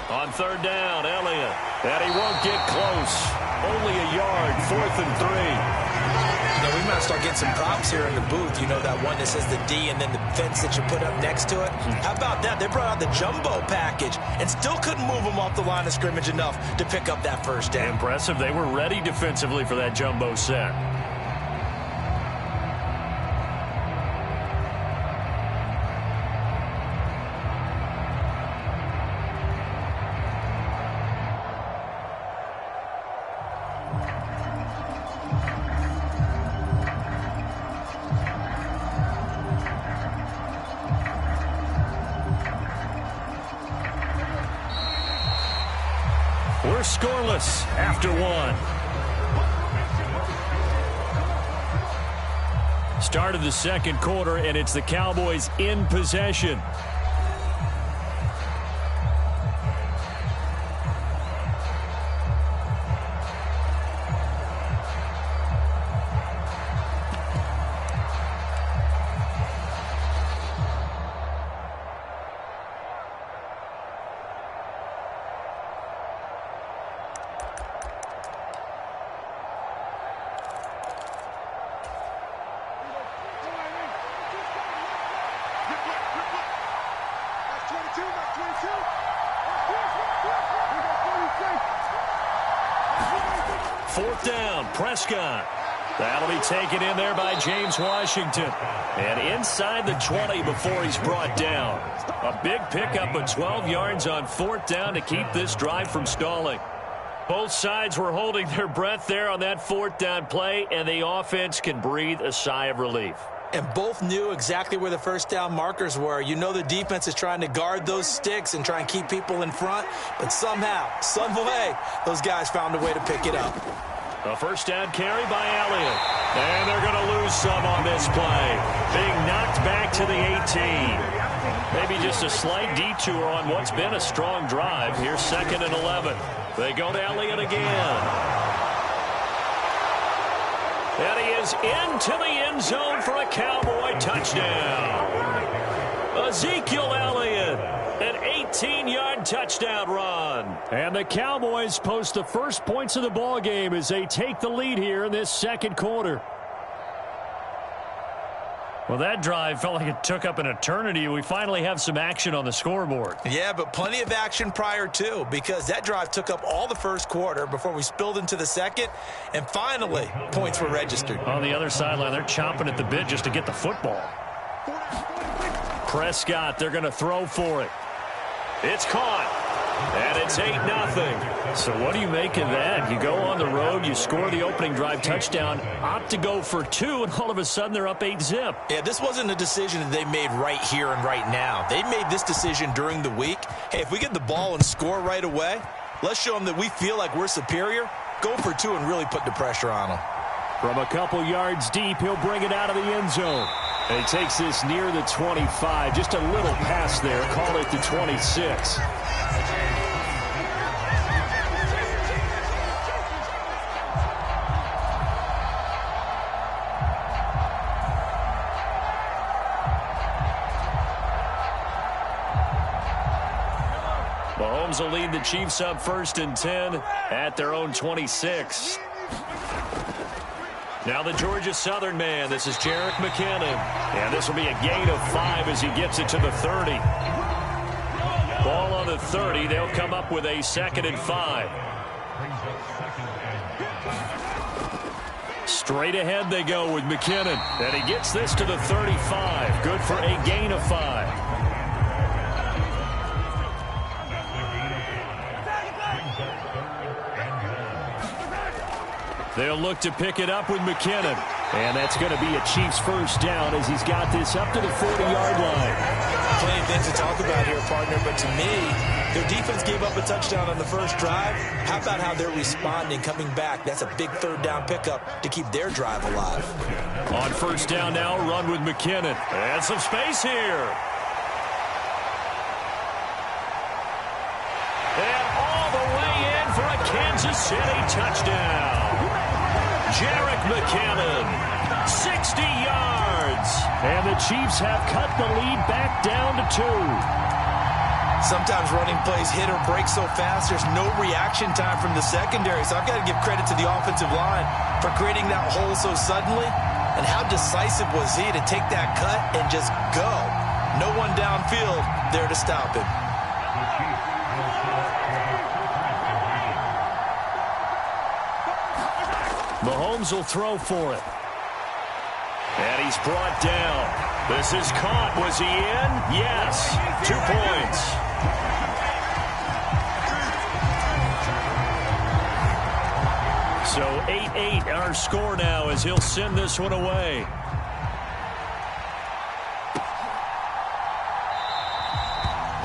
On 3rd down, Elliott. And he won't get close. Only a yard, 4th and 3. You know, we might start getting some props here in the booth. You know, that one that says the D and then the fence that you put up next to it. How about that? They brought out the jumbo package and still couldn't move them off the line of scrimmage enough to pick up that first down. Impressive. They were ready defensively for that jumbo set. We're scoreless after 1. Start of the second quarter, and it's the Cowboys in possession. 4th down. Prescott. That'll be taken in there by James Washington. And inside the 20 before he's brought down. A big pickup of 12 yards on 4th down to keep this drive from stalling. Both sides were holding their breath there on that 4th down play, and the offense can breathe a sigh of relief. And both knew exactly where the first down markers were. You know the defense is trying to guard those sticks and try and keep people in front, but somehow, some way, those guys found a way to pick it up. A first down carry by Elliott. And they're going to lose some on this play. Being knocked back to the 18. Maybe just a slight detour on what's been a strong drive. Here's 2nd and 11. They go to Elliott again. And he is into the end zone for a Cowboy touchdown. Ezekiel Elliott, an 18-yard touchdown run. And the Cowboys post the first points of the ball game as they take the lead here in this 2nd quarter. Well, that drive felt like it took up an eternity. We finally have some action on the scoreboard. Yeah, but plenty of action prior to, because that drive took up all the first quarter before we spilled into the 2nd, and finally, points were registered. On the other sideline, they're chomping at the bit just to get the football. Prescott, they're going to throw for it. It's caught, and it's 8-0. So what do you make of that? You go on the road, you score the opening drive touchdown, opt to go for 2, and all of a sudden they're up 8-zip. Yeah, this wasn't a decision that they made right here and right now. They made this decision during the week. Hey, if we get the ball and score right away, let's show them that we feel like we're superior. Go for 2 and really put the pressure on them. From a couple yards deep, he'll bring it out of the end zone. And he takes this near the 25. Just a little pass there. Call it the 26. Mahomes will lead the Chiefs up 1st and 10 at their own 26. Now the Georgia Southern man. This is Jerick McKinnon. And this will be a gain of 5 as he gets it to the 30. Ball on the 30. They'll come up with a 2nd and 5. Straight ahead they go with McKinnon. And he gets this to the 35. Good for a gain of 5. They'll look to pick it up with McKinnon. And that's going to be a Chiefs first down as he's got this up to the 40-yard line. Plenty of things to talk about here, partner, but to me, their defense gave up a touchdown on the first drive. How about how they're responding, coming back? That's a big 3rd down pickup to keep their drive alive. On 1st down now, run with McKinnon. And some space here. And all the way in for a Kansas City touchdown. Jerick McKinnon, 60 yards. And the Chiefs have cut the lead back down to 2. Sometimes running plays hit or break so fast, there's no reaction time from the secondary. So I've got to give credit to the offensive line for creating that hole so suddenly. And how decisive was he to take that cut and just go? No one downfield there to stop him. Mahomes will throw for it. And he's brought down. This is caught. Was he in? Yes. 2 points. So 8-8 our score now as he'll send this one away.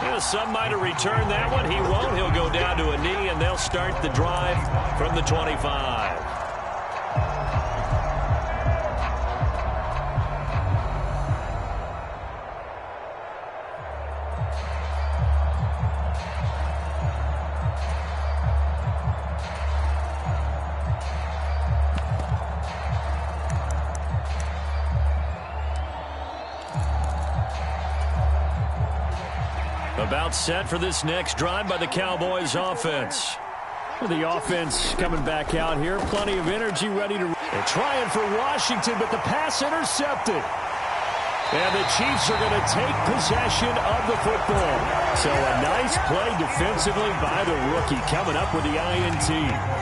Well, some might have returned that one. He won't. He'll go down to a knee, and they'll start the drive from the 25. About set for this next drive by the Cowboys offense. The offense coming back out here. Plenty of energy ready to... They're trying for Washington, but the pass intercepted. And the Chiefs are going to take possession of the football. So a nice play defensively by the rookie, coming up with the INT.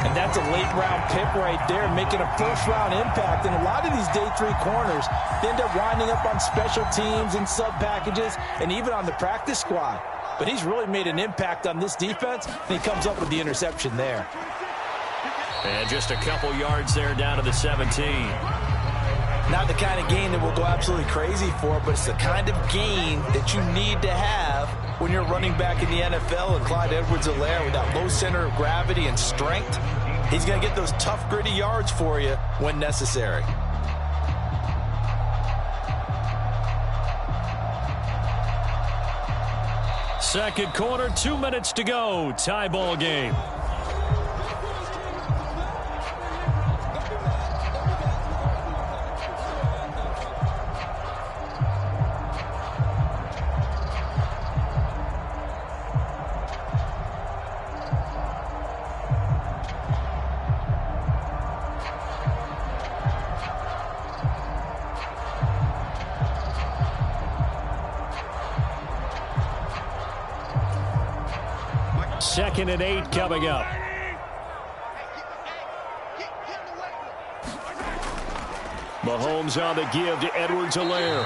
And that's a late-round pick right there, making a first-round impact. And a lot of these day 3 corners, they end up winding up on special teams and sub-packages and even on the practice squad. But he's really made an impact on this defense, and he comes up with the interception there. And just a couple yards there down to the 17. Not the kind of gain that we'll go absolutely crazy for, but it's the kind of gain that you need to have when you're running back in the NFL. And Clyde Edwards-Helaire, with that low center of gravity and strength, he's going to get those tough, gritty yards for you when necessary. Second quarter, 2 minutes to go. Tie ball game. Second and 8 coming up. Mahomes on the give to Edwards-Helaire.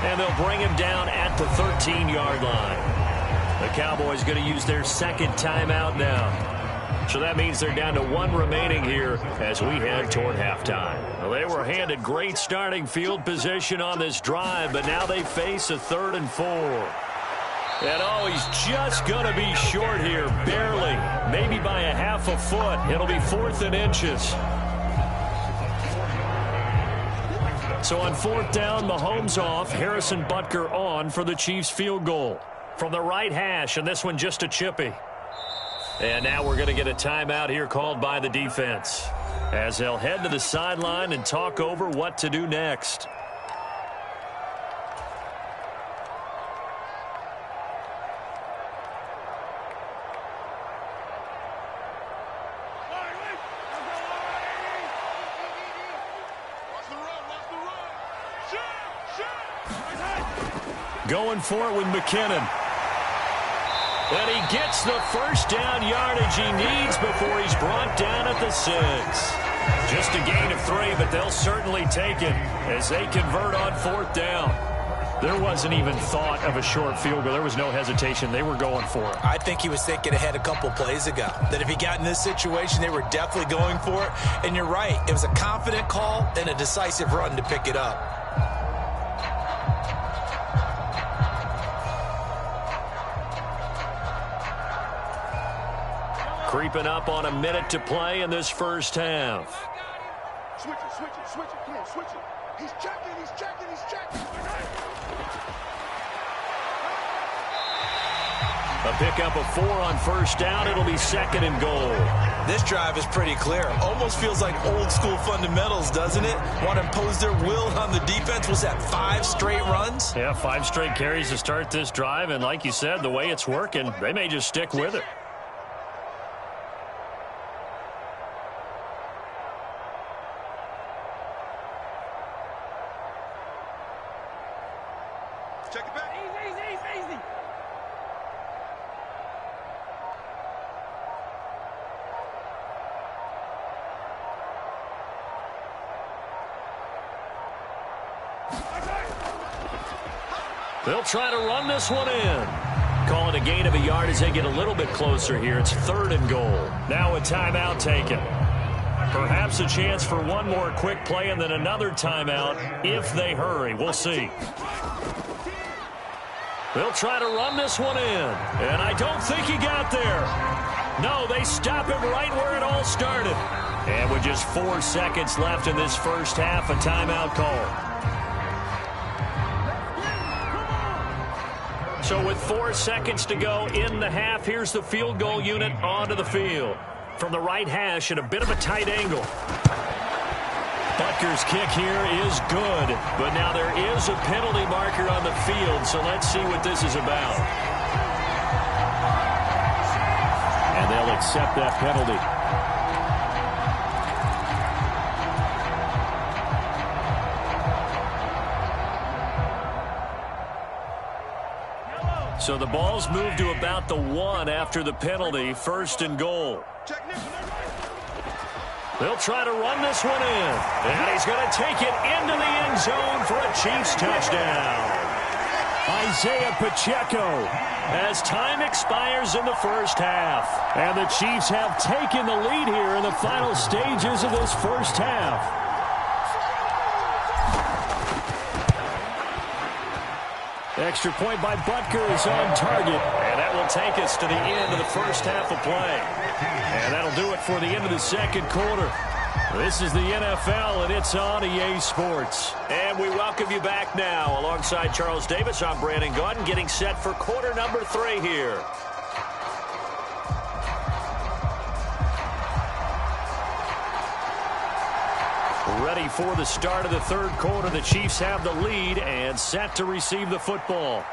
And they'll bring him down at the 13-yard line. The Cowboys going to use their second timeout now. So that means they're down to 1 remaining here as we head toward halftime. Well, they were handed great starting field position on this drive, but now they face a 3rd and 4. And oh, he's just going to be short here, barely. Maybe by a half a foot. It'll be 4th and inches. So on 4th down, Mahomes off, Harrison Butker on for the Chiefs field goal. From the right hash, and this one just a chippy. And now we're going to get a timeout here called by the defense, as they'll head to the sideline and talk over what to do next. Going for it with McKinnon. And he gets the first down yardage he needs before he's brought down at the 6. Just a gain of 3, but they'll certainly take it as they convert on 4th down. There wasn't even thought of a short field goal. There was no hesitation. They were going for it. I think he was thinking ahead a couple plays ago, that if he got in this situation, they were definitely going for it. And you're right. It was a confident call and a decisive run to pick it up. Creeping up on a minute to play in this first half. Switch it, switch it, switch it. Come on, switch it. He's checking, he's checking, he's checking. A pickup of 4 on 1st down. It'll be 2nd and goal. This drive is pretty clear. Almost feels like old school fundamentals, doesn't it? Want to impose their will on the defense. Was that 5 straight runs? Yeah, 5 straight carries to start this drive. And like you said, the way it's working, they may just stick with it. Check it back. Easy. They'll try to run this one in. Call it a gain of a yard as they get a little bit closer here. It's 3rd and goal. Now a timeout taken. Perhaps a chance for one more quick play and then another timeout if they hurry. We'll see. They'll try to run this one in. And I don't think he got there. No, they stop him right where it all started. And with just 4 seconds left in this first half, a timeout call. So with 4 seconds to go in the half, here's the field goal unit onto the field. From the right hash at a bit of a tight angle. Butker's kick here is good, but now there is a penalty marker on the field, so let's see what this is about. And they'll accept that penalty. So the ball's moved to about the 1 after the penalty. 1st and goal. They'll try to run this one in. And he's going to take it into the end zone for a Chiefs touchdown. Isaiah Pacheco as time expires in the first half. And the Chiefs have taken the lead here in the final stages of this first half. Extra point by Butker is on target. And that will take us to the end of the first half of play. And that'll do it for the end of the second quarter. This is the NFL, and it's on EA Sports. And we welcome you back now. Alongside Charles Davis, I'm Brandon Gaudin, getting set for quarter number 3 here. Ready for the start of the third quarter. The Chiefs have the lead and set to receive the football.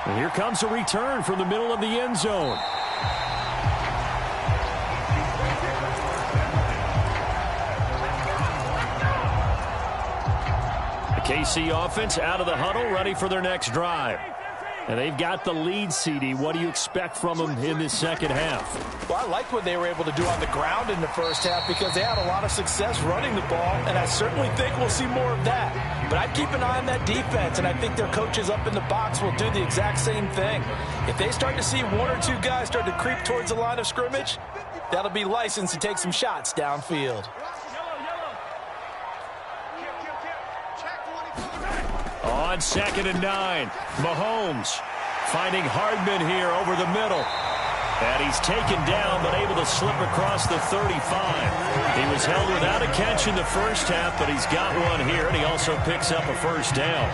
And here comes a return from the middle of the end zone. The KC offense out of the huddle, ready for their next drive. And they've got the lead, CD. What do you expect from them in this second half? Well, I like what they were able to do on the ground in the first half because they had a lot of success running the ball, and I certainly think we'll see more of that. But I'd keep an eye on that defense, and I think their coaches up in the box will do the exact same thing. If they start to see 1 or 2 guys start to creep towards the line of scrimmage, that'll be licensed to take some shots downfield. On 2nd and 9, Mahomes finding Hardman here over the middle. And he's taken down but able to slip across the 35. He was held without a catch in the first half, but he's got one here, and he also picks up a first down.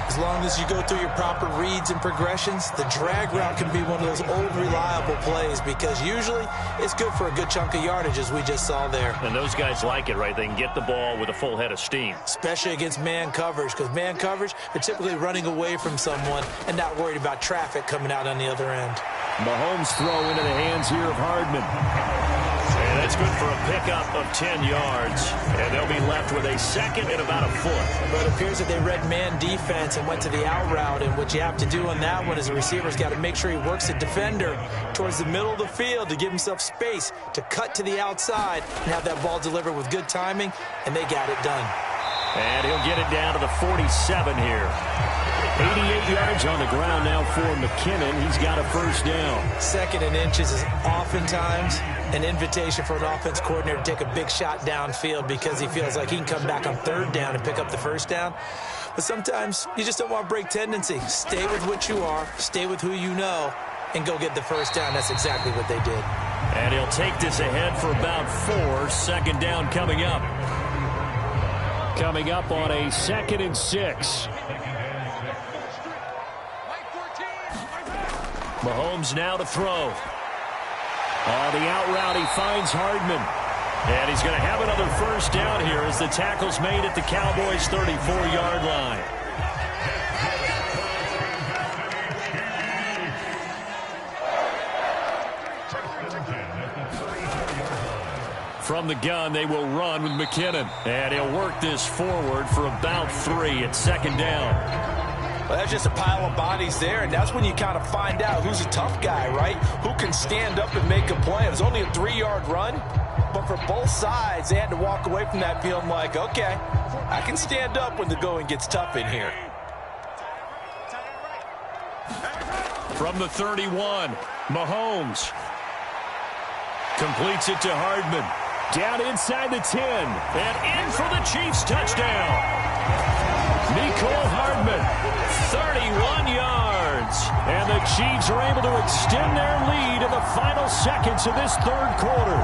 As long as you go through your proper reads and progressions, the drag route can be one of those old reliable plays because usually it's good for a good chunk of yardage, as we just saw there. And those guys like it, right? They can get the ball with a full head of steam. Especially against man coverage, because man coverage, they're typically running away from someone and not worried about traffic coming out on the other end. Mahomes throw into the hands here of Hardman. And that's good for a pickup of 10 yards. And they'll be left with a 2nd and about a foot. But it appears that they read man defense and went to the out route. And what you have to do on that one is the receiver's got to make sure he works the defender towards the middle of the field to give himself space to cut to the outside and have that ball delivered with good timing. And they got it done. And he'll get it down to the 47 here. 88 yards on the ground now for McKinnon. He's got a first down. 2nd and inches is oftentimes an invitation for an offense coordinator to take a big shot downfield because he feels like he can come back on 3rd down and pick up the first down. But sometimes you just don't want to break tendency. Stay with what you are, stay with who you know, and go get the first down. That's exactly what they did. And he'll take this ahead for about 4. 2nd down coming up. Coming up on a 2nd and 6. Mahomes now to throw. On the out route, he finds Hardman. And he's going to have another first down here as the tackle's made at the Cowboys' 34-yard line. From the gun, they will run with McKinnon. And he'll work this forward for about 3 at 2nd down. Well, that's just a pile of bodies there, and that's when you kind of find out who's a tough guy, right? Who can stand up and make a play. It was only a 3-yard run, but for both sides, they had to walk away from that feeling like, okay, I can stand up when the going gets tough in here. From the 31, Mahomes completes it to Hardman. Down inside the 10, and in for the Chiefs touchdown. Mecole Hardman, 31 yards. And the Chiefs are able to extend their lead in the final seconds of this third quarter.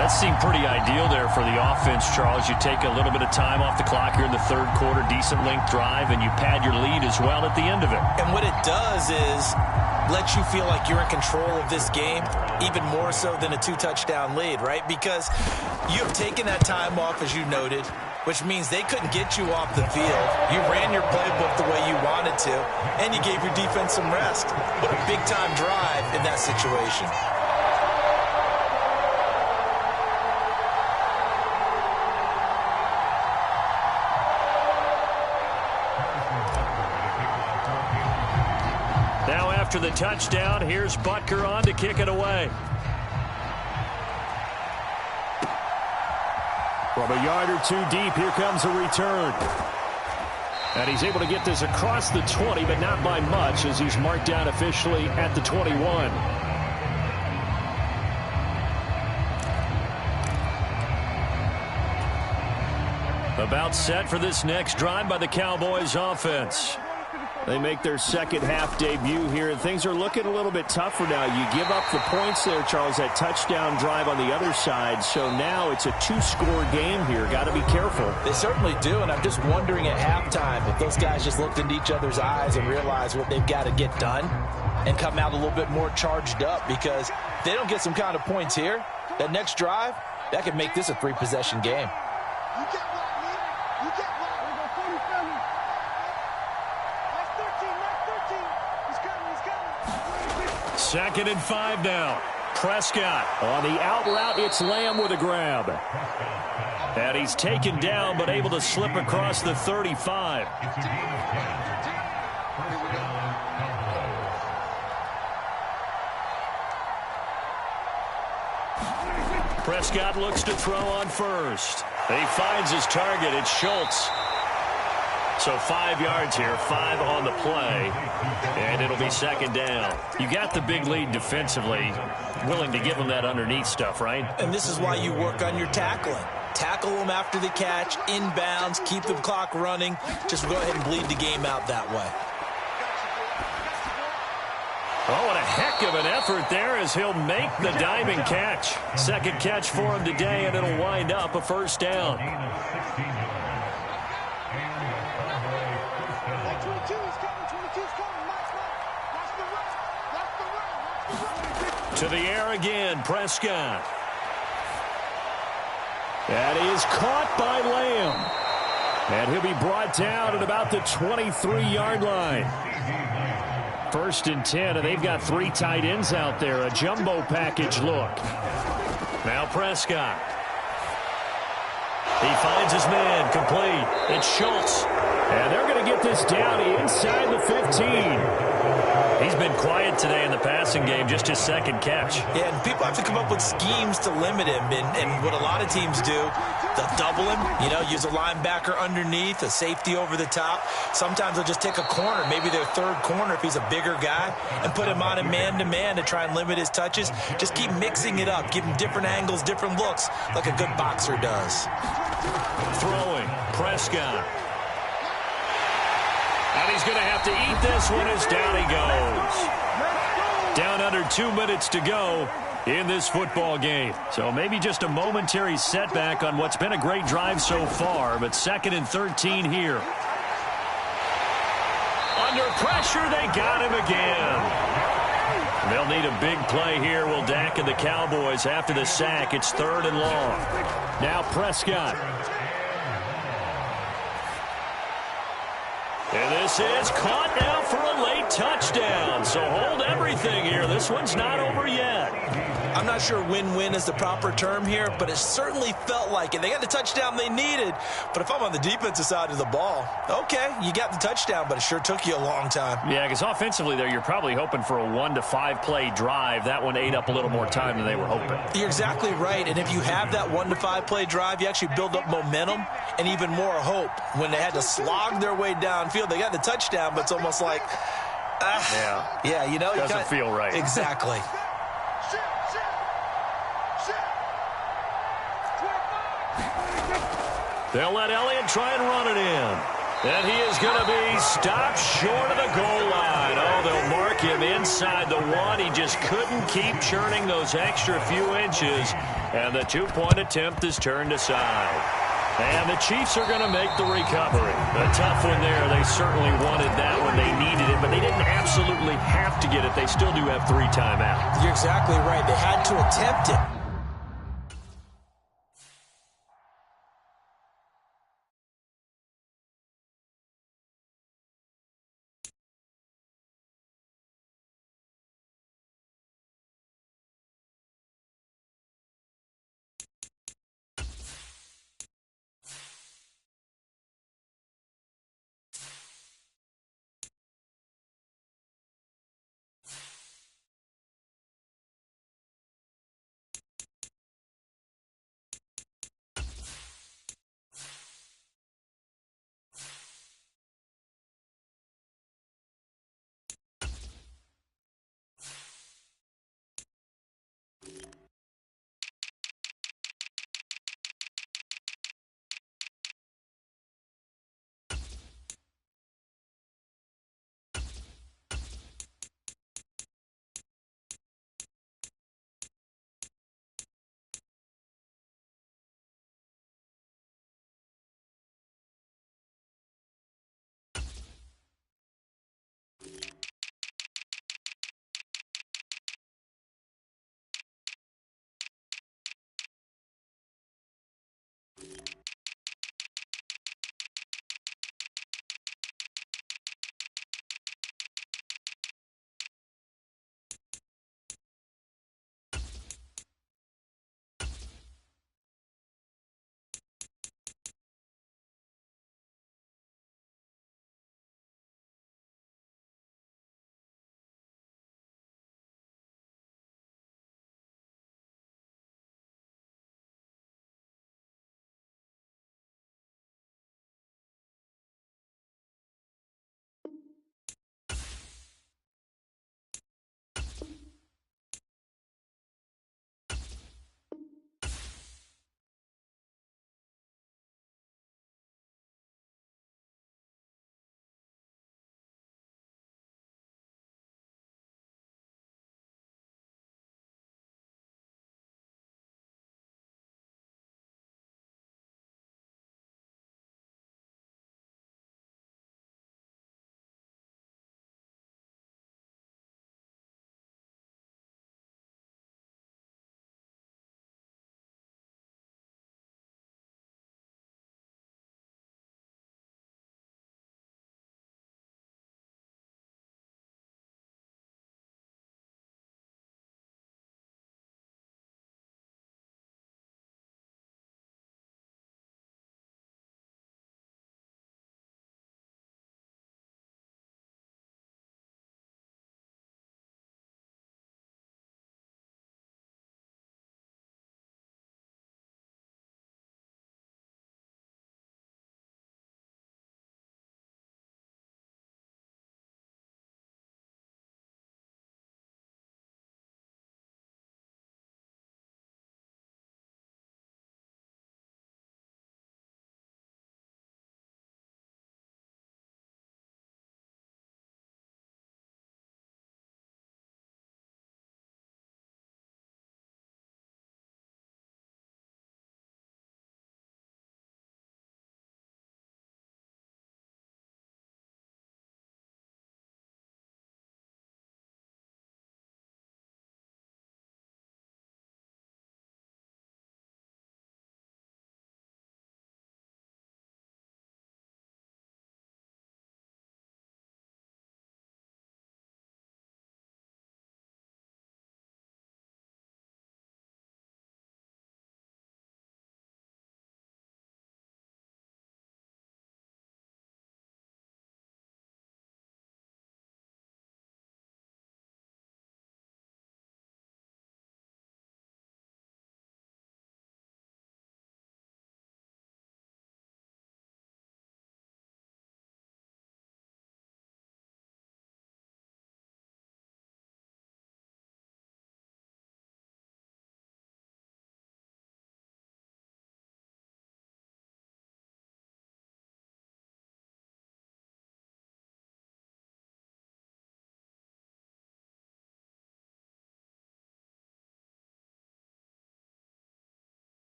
That seemed pretty ideal there for the offense, Charles. You take a little bit of time off the clock here in the third quarter, decent length drive, and you pad your lead as well at the end of it. And what it does is let you feel like you're in control of this game, even more so than a 2-touchdown lead, right? Because you have taken that time off, as you noted, which means they couldn't get you off the field. You ran your playbook the way you wanted to, and you gave your defense some rest. What a big-time drive in that situation. Now after the touchdown, here's Butker on to kick it away. From a yard or two deep, here comes a return. And he's able to get this across the 20, but not by much, as he's marked down officially at the 21. About set for this next drive by the Cowboys offense. They make their second half debut here, and things are looking a little bit tougher now. You give up the points there, Charles, that touchdown drive on the other side. So now it's a two-score game here. Got to be careful. They certainly do, and I'm just wondering at halftime if those guys just looked into each other's eyes and realized what they've got to get done and come out a little bit more charged up, because if they don't get some kind of points here, that next drive, that could make this a three-possession game. You get blocked, man. You get blocked. We go 47. That's 13. That's 13. He's coming. He's coming. Second and 5 now. Prescott on the out route. It's Lamb with a grab. And he's taken down, but able to slip across the 35. Prescott looks to throw on first. He finds his target. It's Schultz. So 5 yards here, 5 on the play, and it'll be second down. You got the big lead defensively, willing to give them that underneath stuff, right? And this is why you work on your tackling. Tackle them after the catch, inbounds, keep the clock running. Just go ahead and bleed the game out that way. Oh, what a heck of an effort there as he'll make the diving catch. Second catch for him today, and it'll wind up a first down. That 22 is coming. 22 is coming. Watch the run. Watch the run. Watch the run. To the air again, Prescott. That is caught by Lamb. And he'll be brought down at about the 23-yard line. First and 10, and they've got 3 tight ends out there. A jumbo package look. Now Prescott. He finds his man, complete. It's Schultz. And they're going to get this down inside the 15. He's been quiet today in the passing game, just his second catch. Yeah, and people have to come up with schemes to limit him. And what a lot of teams do, they'll double him, use a linebacker underneath, a safety over the top. Sometimes they'll just take a corner, maybe their third corner if he's a bigger guy, and put him on a man-to-man to try and limit his touches. Just keep mixing it up, give him different angles, different looks, like a good boxer does. Throwing, Prescott. And he's going to have to eat this one as down he goes. Down under 2 minutes to go in this football game. So maybe just a momentary setback on what's been a great drive so far, but second and 13 here. Under pressure, they got him again. They'll need a big play here, will Dak and the Cowboys after the sack. It's third and long. Now Prescott. And this is caught now for a late touchdown. So hold everything here. This one's not over yet. I'm not sure win-win is the proper term here, but it certainly felt like it. They got the touchdown they needed. But if I'm on the defensive side of the ball, okay, you got the touchdown, but it sure took you a long time. Yeah, because offensively there, you're probably hoping for a 1 to 5 play drive. That one ate up a little more time than they were hoping. You're exactly right. And if you have that 1 to 5 play drive, you actually build up momentum and even more hope. When they had to slog their way downfield, they got the touchdown, but it's almost like, yeah, doesn't feel right. Exactly. They'll let Elliott try and run it in. And he is going to be stopped short of the goal line. Oh, they'll mark him inside the 1. He just couldn't keep churning those extra few inches. And the 2-point attempt is turned aside. And the Chiefs are going to make the recovery. A tough one there. They certainly wanted that when they needed it, but they didn't absolutely have to get it. They still do have 3 timeouts. You're exactly right. They had to attempt it.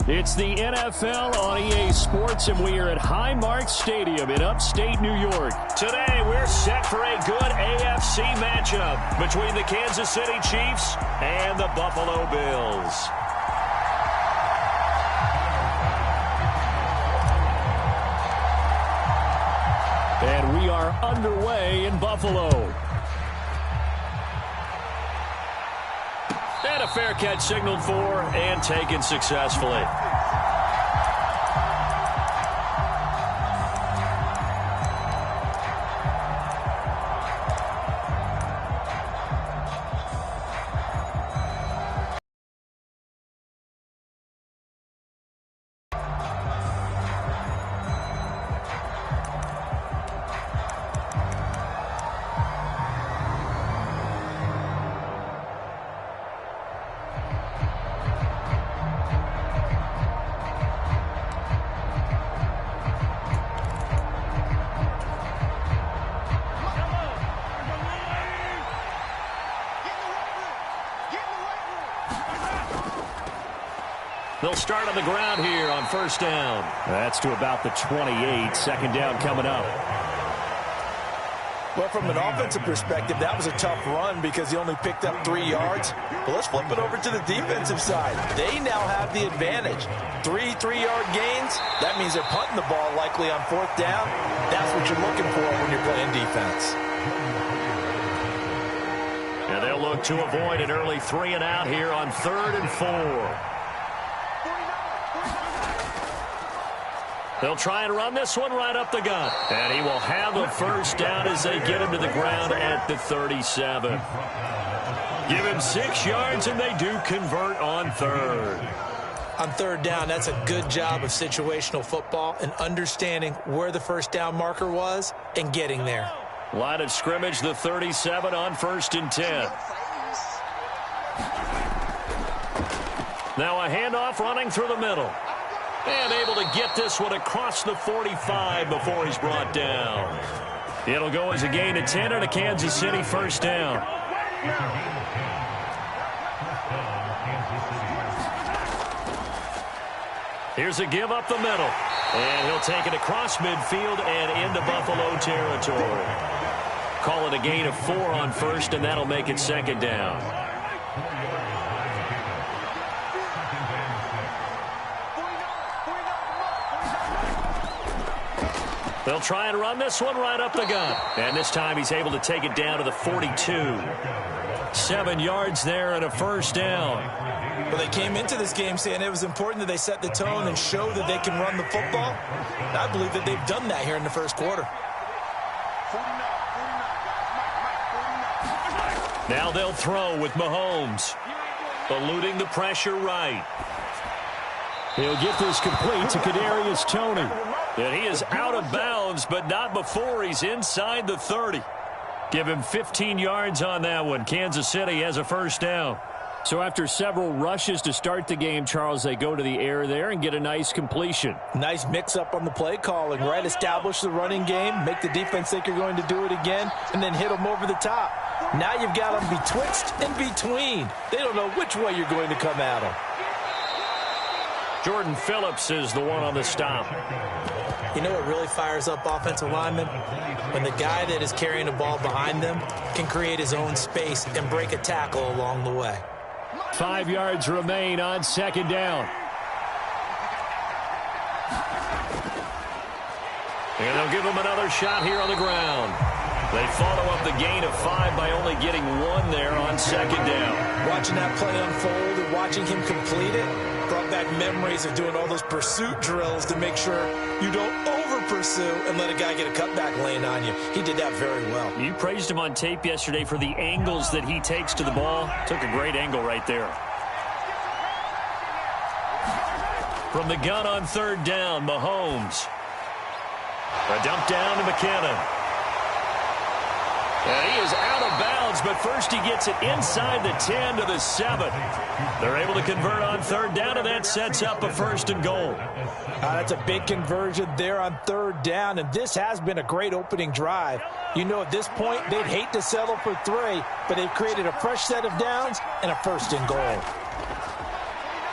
It's the NFL on EA Sports, and we are at Highmark Stadium in upstate New York. Today, we're set for a good AFC matchup between the Kansas City Chiefs and the Buffalo Bills. And we are underway in Buffalo. And a fair catch signaled for and taken successfully. They'll start on the ground here on first down. That's to about the 28. Second down coming up. Well, from an offensive perspective, that was a tough run because he only picked up 3 yards. But let's flip it over to the defensive side. They now have the advantage. 3 3-yard gains. That means they're punting the ball likely on fourth down. That's what you're looking for when you're playing defense. And they'll look to avoid an early 3 and out here on 3rd and 4. They'll try and run this one right up the gut. And he will have a first down as they get him to the ground at the 37. Give him 6 yards, and they do convert on 3rd. On 3rd down, that's a good job of situational football and understanding where the first down marker was and getting there. Line of scrimmage, the 37 on 1st and 10. Now a handoff running through the middle. And able to get this one across the 45 before he's brought down. It'll go as a gain of 10 and a Kansas City first down. Here's a give up the middle. And he'll take it across midfield and into Buffalo territory. Call it a gain of 4 on 1st, and that'll make it 2nd down. They'll try and run this one right up the gut. And this time he's able to take it down to the 42. 7 yards there and a first down. Well, they came into this game saying it was important that they set the tone and show that they can run the football. And I believe that they've done that here in the first quarter. Now they'll throw with Mahomes. Eluding the pressure right. He'll get this complete to Kadarius Toney. And he is out of bounds, but not before he's inside the 30. Give him 15 yards on that one. Kansas City has a first down. So after several rushes to start the game, Charles, they go to the air there and get a nice completion. Nice mix-up on the play calling, right? Establish the running game, make the defense think you're going to do it again, and then hit them over the top. Now you've got them betwixt and between. They don't know which way you're going to come at them. Jordan Phillips is the one on the stop. You know what really fires up offensive linemen? When the guy that is carrying the ball behind them can create his own space and break a tackle along the way. 5 yards remain on 2nd down. And they'll give him another shot here on the ground. They follow up the gain of 5 by only getting 1 there on 2nd down. Watching that play unfold and watching him complete it brought back memories of doing all those pursuit drills to make sure you don't over-pursue and let a guy get a cutback lane on you. He did that very well. You praised him on tape yesterday for the angles that he takes to the ball. Took a great angle right there. From the gun on 3rd down, Mahomes. A dump down to McKinnon. And he is out of bounds, but first he gets it inside the 10 to the 7. They're able to convert on 3rd down, and that sets up a 1st and goal. That's a big conversion there on 3rd down, and this has been a great opening drive. You know, at this point, they'd hate to settle for 3, but they've created a fresh set of downs and a 1st and goal.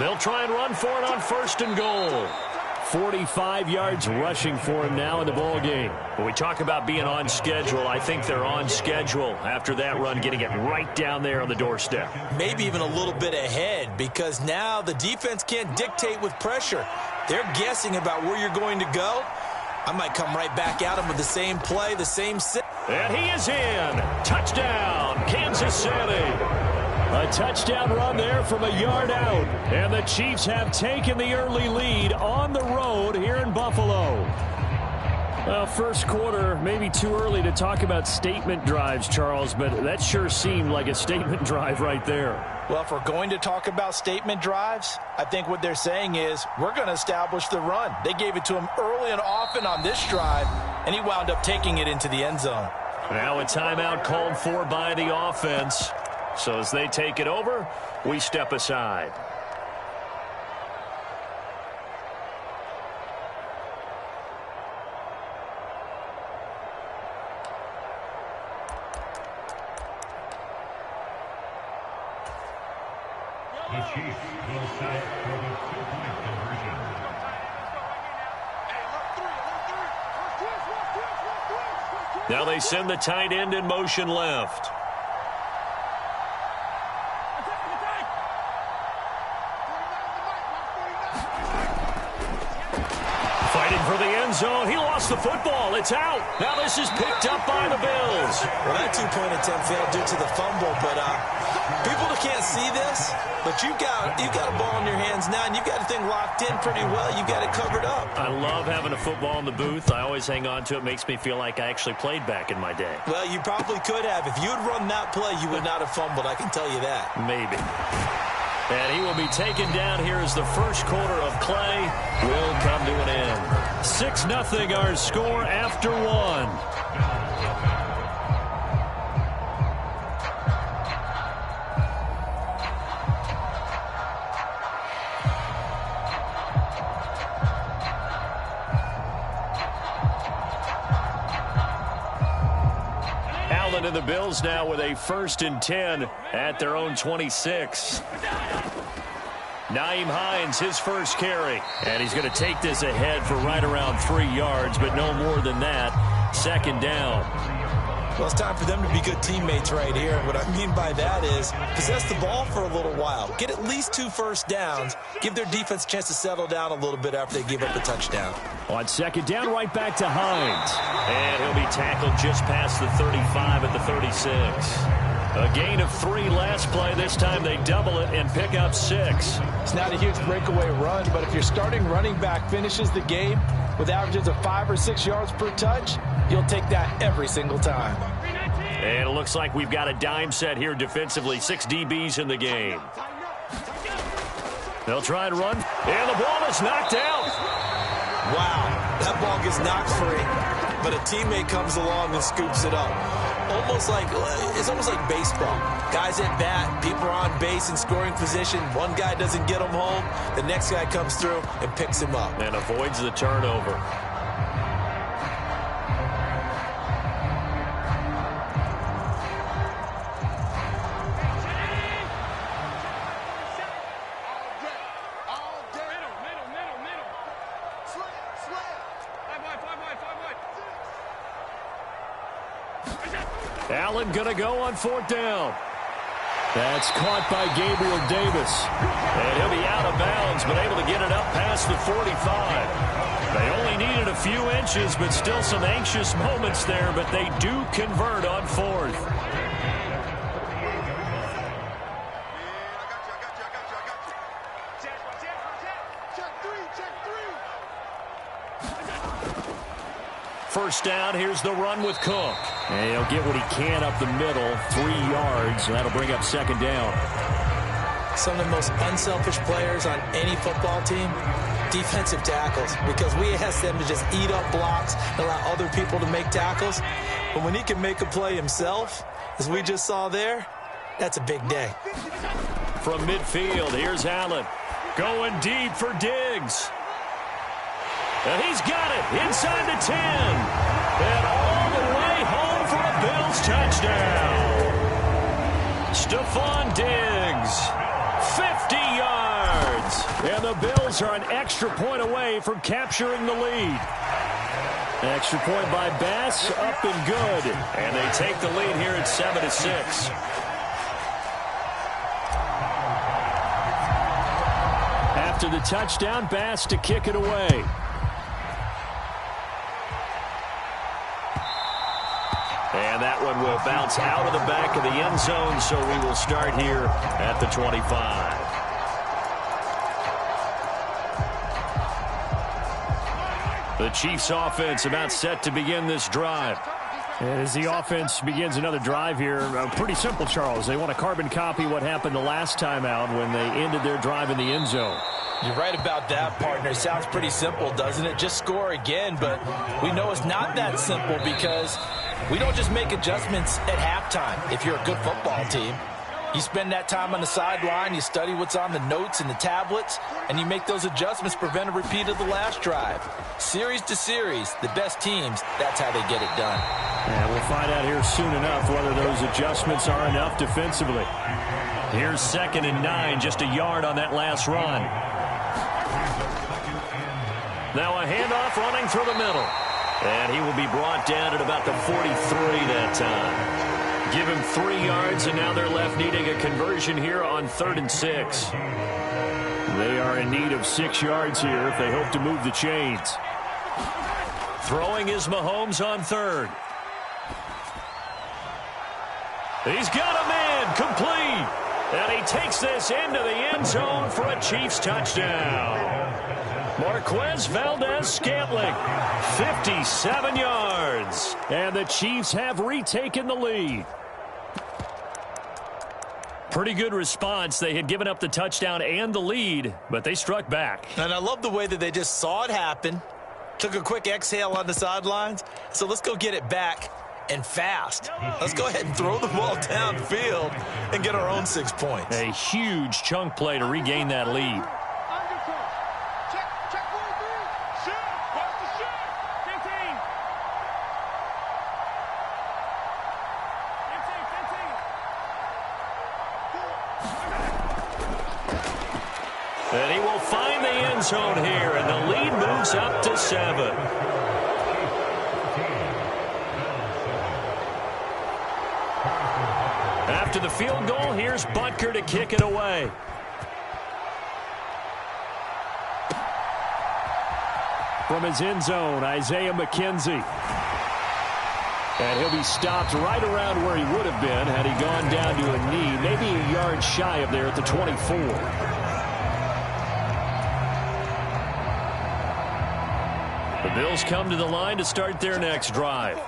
They'll try and run for it on 1st and goal. 45 yards rushing for him now in the ball game. When we talk about being on schedule, I think they're on schedule after that run, getting it right down there on the doorstep. Maybe even a little bit ahead, because now the defense can't dictate with pressure. They're guessing about where you're going to go. I might come right back at them with the same play, the same set. And he is in. Touchdown, Kansas City. A touchdown run there from a yard out. And the Chiefs have taken the early lead on the road here in Buffalo. Well, first quarter, maybe too early to talk about statement drives, Charles, but that sure seemed like a statement drive right there. Well, if we're going to talk about statement drives, I think what they're saying is we're going to establish the run. They gave it to him early and often on this drive, and he wound up taking it into the end zone. Now a timeout called for by the offense. So as they take it over, we step aside. The Chiefs will set for the two-point conversion. Now they send the tight end in motion left. Fighting for the end zone. He lost the football. It's out. Now this is picked up by the Bills. Well, that two-point attempt failed due to the fumble, but people can't see this, but you've got a ball in your hands now, and you've got the thing locked in pretty well. You've got it covered up. I love having a football in the booth. I always hang on to it. Makes me feel like I actually played back in my day. Well, you probably could have. If you had run that play, you would not have fumbled. I can tell you that. Maybe. And he will be taken down here as the first quarter of play will come to an end. 6-0 our score after one. Allen and the Bills now with a 1st and 10 at their own 26. Nyheim Hines, his first carry. And he's going to take this ahead for right around 3 yards, but no more than that. 2nd down. Well, it's time for them to be good teammates right here. What I mean by that is possess the ball for a little while. Get at least 2 first downs. Give their defense a chance to settle down a little bit after they give up a touchdown. On 2nd down, right back to Hines. And he'll be tackled just past the 35 at the 36. A gain of 3 last play. This time they double it and pick up 6. It's not a huge breakaway run, but if your starting running back finishes the game with averages of 5 or 6 yards per touch, you'll take that every single time. And it looks like we've got a dime set here defensively. 6 DBs in the game. They'll try and run. And the ball is knocked out. Wow, that ball gets knocked free, but a teammate comes along and scoops it up. It's almost like baseball. Guys at bat, people are on base in scoring position. One guy doesn't get him home. The next guy comes through and picks him up. And avoids the turnover. Allen going to go on 4th down. That's caught by Gabriel Davis. And he'll be out of bounds, but able to get it up past the 45. They only needed a few inches, but still some anxious moments there, but they do convert on 4th. First down, here's the run with Cook. And he'll get what he can up the middle, 3 yards. That'll bring up 2nd down. Some of the most unselfish players on any football team, defensive tackles, because we ask them to just eat up blocks and allow other people to make tackles. But when he can make a play himself, as we just saw there, that's a big day. From midfield, here's Allen. Going deep for Diggs. And he's got it inside the 10. And all the way home for a Bills touchdown. Stephon Diggs, 50 yards. And the Bills are an extra point away from capturing the lead. Extra point by Bass, up and good. And they take the lead here at 7-6. After the touchdown, Bass to kick it away. And that one will bounce out of the back of the end zone, so we will start here at the 25. The Chiefs offense about set to begin this drive. As the offense begins another drive here, pretty simple, Charles. They want to carbon copy what happened the last time out when they ended their drive in the end zone. You're right about that, partner. Sounds pretty simple, doesn't it? Just score again, but we know it's not that simple because we don't just make adjustments at halftime if you're a good football team. You spend that time on the sideline, you study what's on the notes and the tablets, and you make those adjustments, prevent a repeat of the last drive. Series to series, the best teams, that's how they get it done. And we'll find out here soon enough whether those adjustments are enough defensively. Here's 2nd and 9, just a yard on that last run. Now a handoff running through the middle. And he will be brought down at about the 43 that time. Give him 3 yards, and now they're left needing a conversion here on 3rd and 6. They are in need of 6 yards here if they hope to move the chains. Throwing is Mahomes on 3rd. He's got a man complete. And he takes this into the end zone for a Chiefs touchdown. Marquez Valdez-Scantling, 57 yards. And the Chiefs have retaken the lead. Pretty good response. They had given up the touchdown and the lead, but they struck back. And I love the way that they just saw it happen, took a quick exhale on the sidelines. So let's go get it back and fast. Let's go ahead and throw the ball downfield and get our own 6 points. A huge chunk play to regain that lead. And he will find the end zone here, and the lead moves up to 7. After the field goal, here's Butker to kick it away. From his end zone, Isaiah McKenzie. And he'll be stopped right around where he would have been had he gone down to a knee, maybe a yard shy of there at the 24. The Bills come to the line to start their next drive.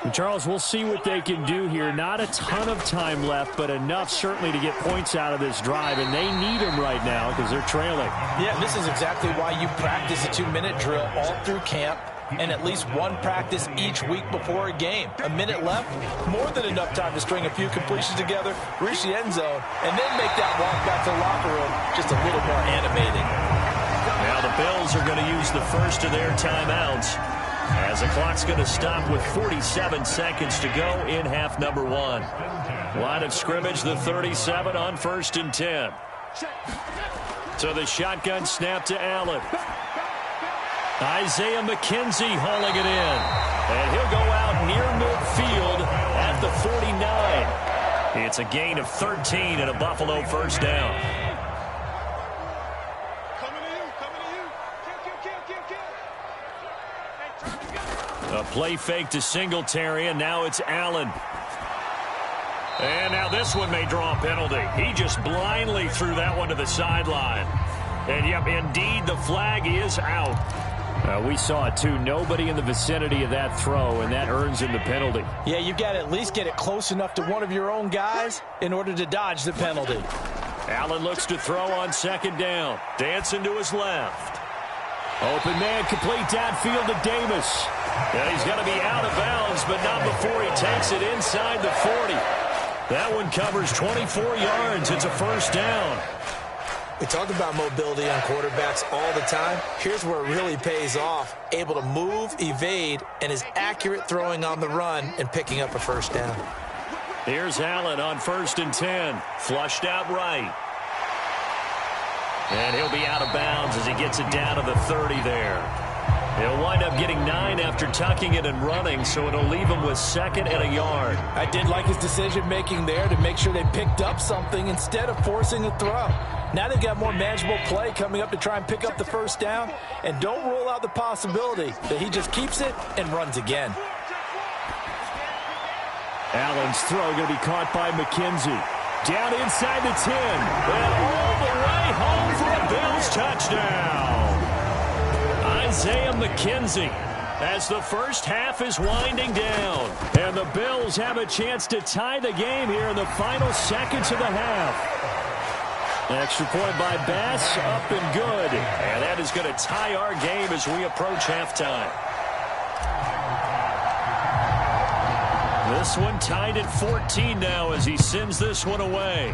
And Charles, we'll see what they can do here. Not a ton of time left, but enough certainly to get points out of this drive, and they need them right now because they're trailing. Yeah, this is exactly why you practice a 2-minute drill all through camp and at least one practice each week before a game. A minute left, more than enough time to string a few completions together, reach the end zone, and then make that walk back to the locker room just a little more animated. Now the Bills are going to use the first of their timeouts as the clock's going to stop with 47 seconds to go in half number 1. Line of scrimmage, the 37 on 1st and 10. So the shotgun snap to Allen. Isaiah McKenzie hauling it in. And he'll go out near midfield at the 49. It's a gain of 13 and a Buffalo first down. A play fake to Singletary, and now it's Allen. And now this one may draw a penalty. He just blindly threw that one to the sideline. And, yep, indeed, the flag is out. We saw it, too. Nobody in the vicinity of that throw, and that earns him the penalty. Yeah, you've got to at least get it close enough to one of your own guys in order to dodge the penalty. Allen looks to throw on 2nd down. Dancing to his left. Open man, complete downfield to Davis. And he's going to be out of bounds, but not before he takes it inside the 40. That one covers 24 yards. It's a first down. We talk about mobility on quarterbacks all the time. Here's where it really pays off. Able to move, evade, and is accurate throwing on the run and picking up a first down. Here's Allen on 1st and 10. Flushed out right. And he'll be out of bounds as he gets it down to the 30 there. He'll wind up getting 9 after tucking it and running, so it'll leave him with 2nd and a yard. I did like his decision-making there to make sure they picked up something instead of forcing a throw. Now they've got more manageable play coming up to try and pick up the first down, and don't rule out the possibility that he just keeps it and runs again. Allen's throw going to be caught by McKenzie. Down inside the 10. And all the way home for a Bills touchdown. Isaiah McKenzie as the first half is winding down. And the Bills have a chance to tie the game here in the final seconds of the half. Extra point by Bass, up and good. And that is going to tie our game as we approach halftime. This one tied at 14 now as he sends this one away.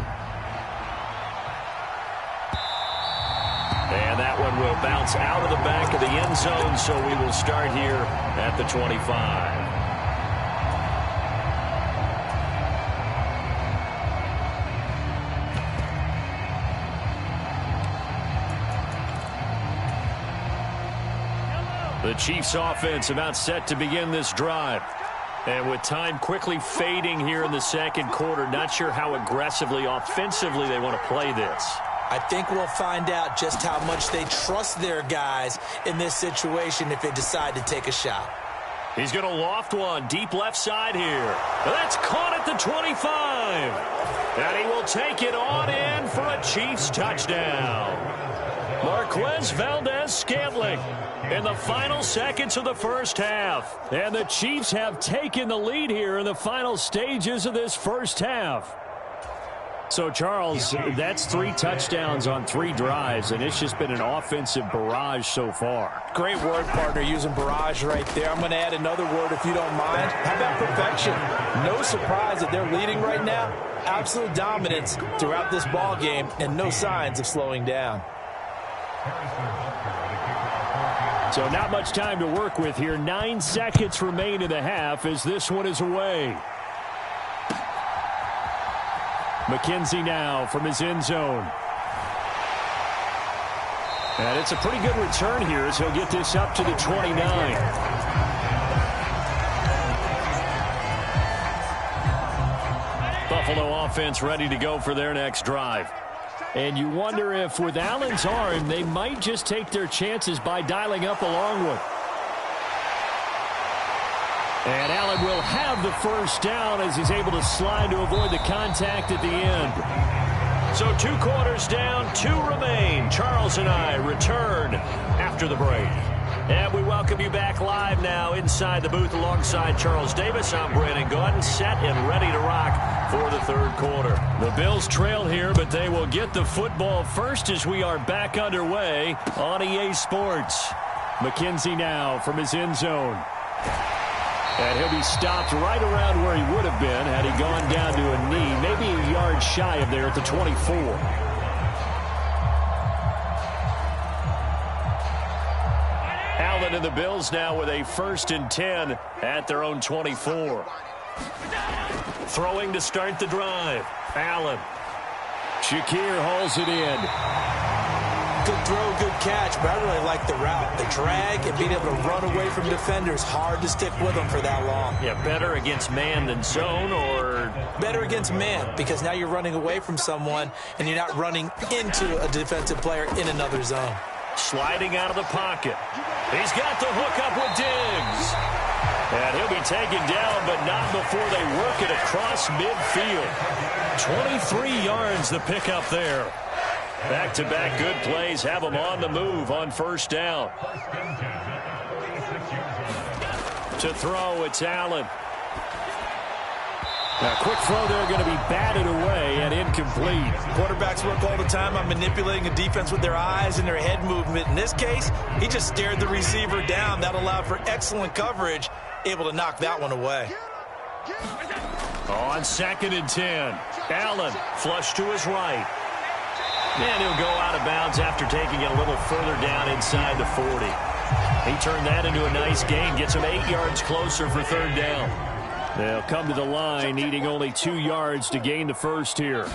And that one will bounce out of the back of the end zone, so we will start here at the 25. The Chiefs offense about set to begin this drive. And with time quickly fading here in the second quarter, not sure how aggressively, offensively they want to play this. I think we'll find out just how much they trust their guys in this situation if they decide to take a shot. He's going to loft one deep left side here. That's caught at the 25. And he will take it on in for a Chiefs touchdown. Marquez Valdez-Scantling in the final seconds of the first half. And the Chiefs have taken the lead here in the final stages of this first half. So, Charles, that's 3 touchdowns on 3 drives, and it's just been an offensive barrage so far. Great word, partner, using barrage right there. I'm going to add another word if you don't mind. How about perfection? No surprise that they're leading right now. Absolute dominance throughout this ball game and no signs of slowing down. So not much time to work with here. 9 seconds remain in the half as this one is away. McKenzie now from his end zone. And it's a pretty good return here as he'll get this up to the 29. Buffalo offense ready to go for their next drive. And you wonder if with Allen's arm, they might just take their chances by dialing up a long one. And Allen will have the first down as he's able to slide to avoid the contact at the end. So 2 quarters down, 2 remain. Charles and I return after the break. And we welcome you back live now inside the booth alongside Charles Davis. I'm Brandon Gaudin, set and ready to rock for the third quarter. The Bills trail here, but they will get the football first as we are back underway on EA Sports. McKenzie now from his end zone. And he'll be stopped right around where he would have been had he gone down to a knee, maybe a yard shy of there at the 24. Allen and the Bills now with a 1st and 10 at their own 24. Throwing to start the drive. Allen. Shakir hauls it in. Good throw, good catch, but I really like the route. The drag and being able to run away from defenders. Hard to stick with them for that long. Yeah, better against man than zone, or? Better against man, because now you're running away from someone and you're not running into a defensive player in another zone. Sliding out of the pocket. He's got the hook up with Diggs. And he'll be taken down, but not before they work it across midfield. 23 yards the pickup there. Back-to-back good plays have them on the move on first down. To throw, it's Allen. A quick throw there going to be batted away and incomplete. Quarterbacks work all the time on manipulating a defense with their eyes and their head movement. In this case, he just stared the receiver down. That allowed for excellent coverage, able to knock that one away. On 2nd and 10, Allen flush to his right. And he'll go out of bounds after taking it a little further down inside the 40. He turned that into a nice gain, gets him 8 yards closer for 3rd down. They'll come to the line, needing only 2 yards to gain the first here.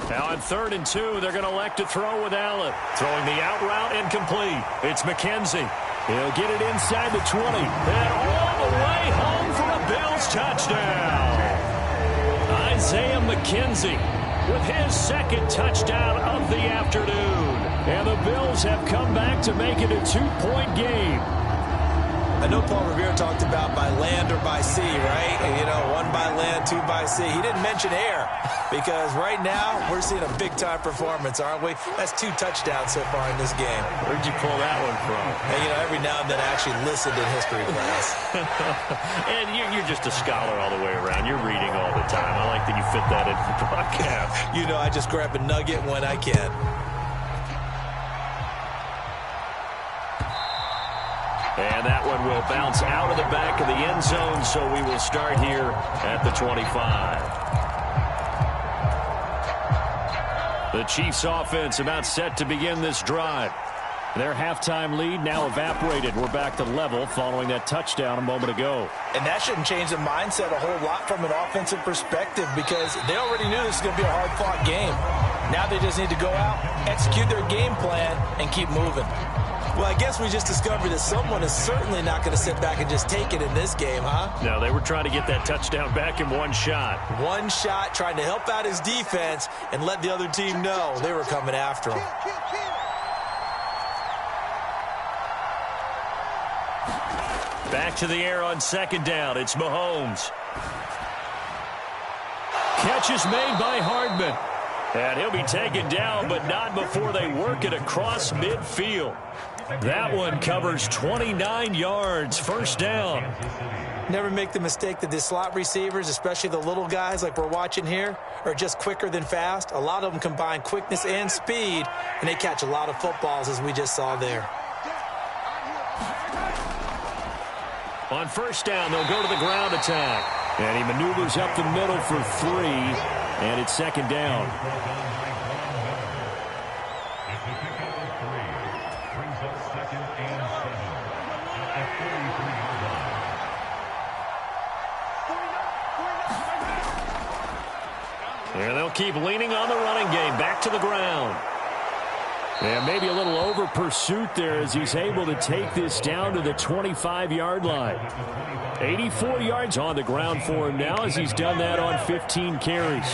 Now on 3rd and 2, they're going to elect to throw with Allen. Throwing the out route incomplete. It's McKenzie. He'll get it inside the 20. And all the way home for a Bills touchdown. Isaiah McKenzie with his 2nd touchdown of the afternoon. And the Bills have come back to make it a 2-point game. I know Paul Revere talked about by land or by sea, right? And, you know, 1 by land, 2 by sea. He didn't mention air because right now we're seeing a big-time performance, aren't we? That's 2 touchdowns so far in this game. Where'd you pull that one from? And, you know, every now and then I actually listened in history class. And you're just a scholar all the way around. You're reading all the time. I like that you fit that into the broadcast. You know, I just grab a nugget when I can. And that one will bounce out of the back of the end zone, so we will start here at the 25. The Chiefs offense about set to begin this drive. Their halftime lead now evaporated. We're back to level following that touchdown a moment ago. And that shouldn't change the mindset a whole lot from an offensive perspective because they already knew this was going to be a hard-fought game. Now they just need to go out, execute their game plan, and keep moving. Well, I guess we just discovered that someone is certainly not going to sit back and just take it in this game, huh? No, they were trying to get that touchdown back in 1 shot. 1 shot, trying to help out his defense and let the other team know they were coming after him. Back to the air on 2nd down. It's Mahomes. Catch is made by Hardman. And he'll be taken down, but not before they work it across midfield. That one covers 29 yards. 1st down. Never make the mistake that the slot receivers, especially the little guys like we're watching here, are just quicker than fast. A lot of them combine quickness and speed, and they catch a lot of footballs, as we just saw there. On 1st down, they'll go to the ground attack. And he maneuvers up the middle for 3, and it's 2nd down. And they'll keep leaning on the running game. Back to the ground. And maybe a little over pursuit there as he's able to take this down to the 25-yard line. 84 yards on the ground for him now as he's done that on 15 carries.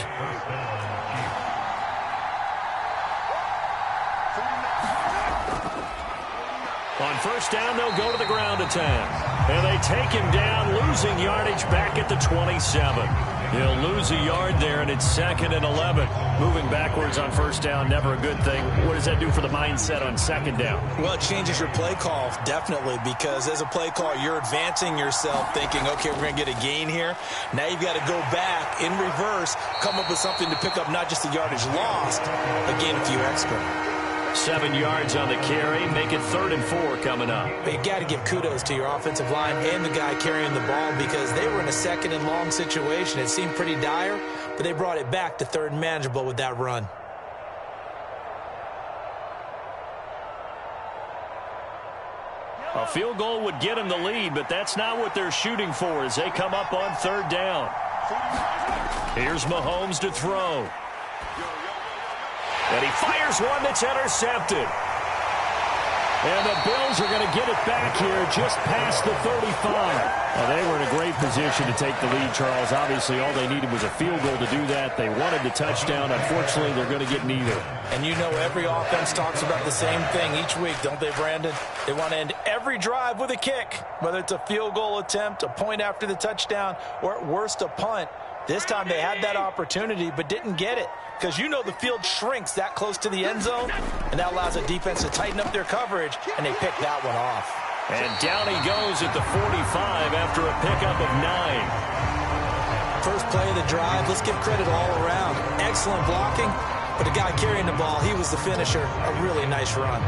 On 1st down, they'll go to the ground attack. And they take him down, losing yardage back at the 27. He'll lose a yard there, and it's 2nd and 11. Moving backwards on 1st down, never a good thing. What does that do for the mindset on 2nd down? Well, it changes your play call, definitely, because as a play call, you're advancing yourself thinking, okay, we're going to get a gain here. Now you've got to go back in reverse, come up with something to pick up not just the yardage lost, but gain a few extra. 7 yards on the carry. Make it 3rd and 4 coming up. But you got to give kudos to your offensive line and the guy carrying the ball because they were in a 2nd and long situation. It seemed pretty dire, but they brought it back to 3rd and manageable with that run. A field goal would get them the lead, but that's not what they're shooting for as they come up on 3rd down. Here's Mahomes to throw. And he fires one that's intercepted. And the Bills are going to get it back here just past the 35. Well, they were in a great position to take the lead, Charles. Obviously, all they needed was a field goal to do that. They wanted the touchdown. Unfortunately, they're going to get neither. And you know every offense talks about the same thing each week, don't they, Brandon? They want to end every drive with a kick, whether it's a field goal attempt, a point after the touchdown, or at worst a punt. This time they had that opportunity but didn't get it because you know the field shrinks that close to the end zone, and that allows the defense to tighten up their coverage, and they pick that one off. And down he goes at the 45 after a pickup of 9. First play of the drive, let's give credit all around. Excellent blocking, but the guy carrying the ball, he was the finisher. A really nice run.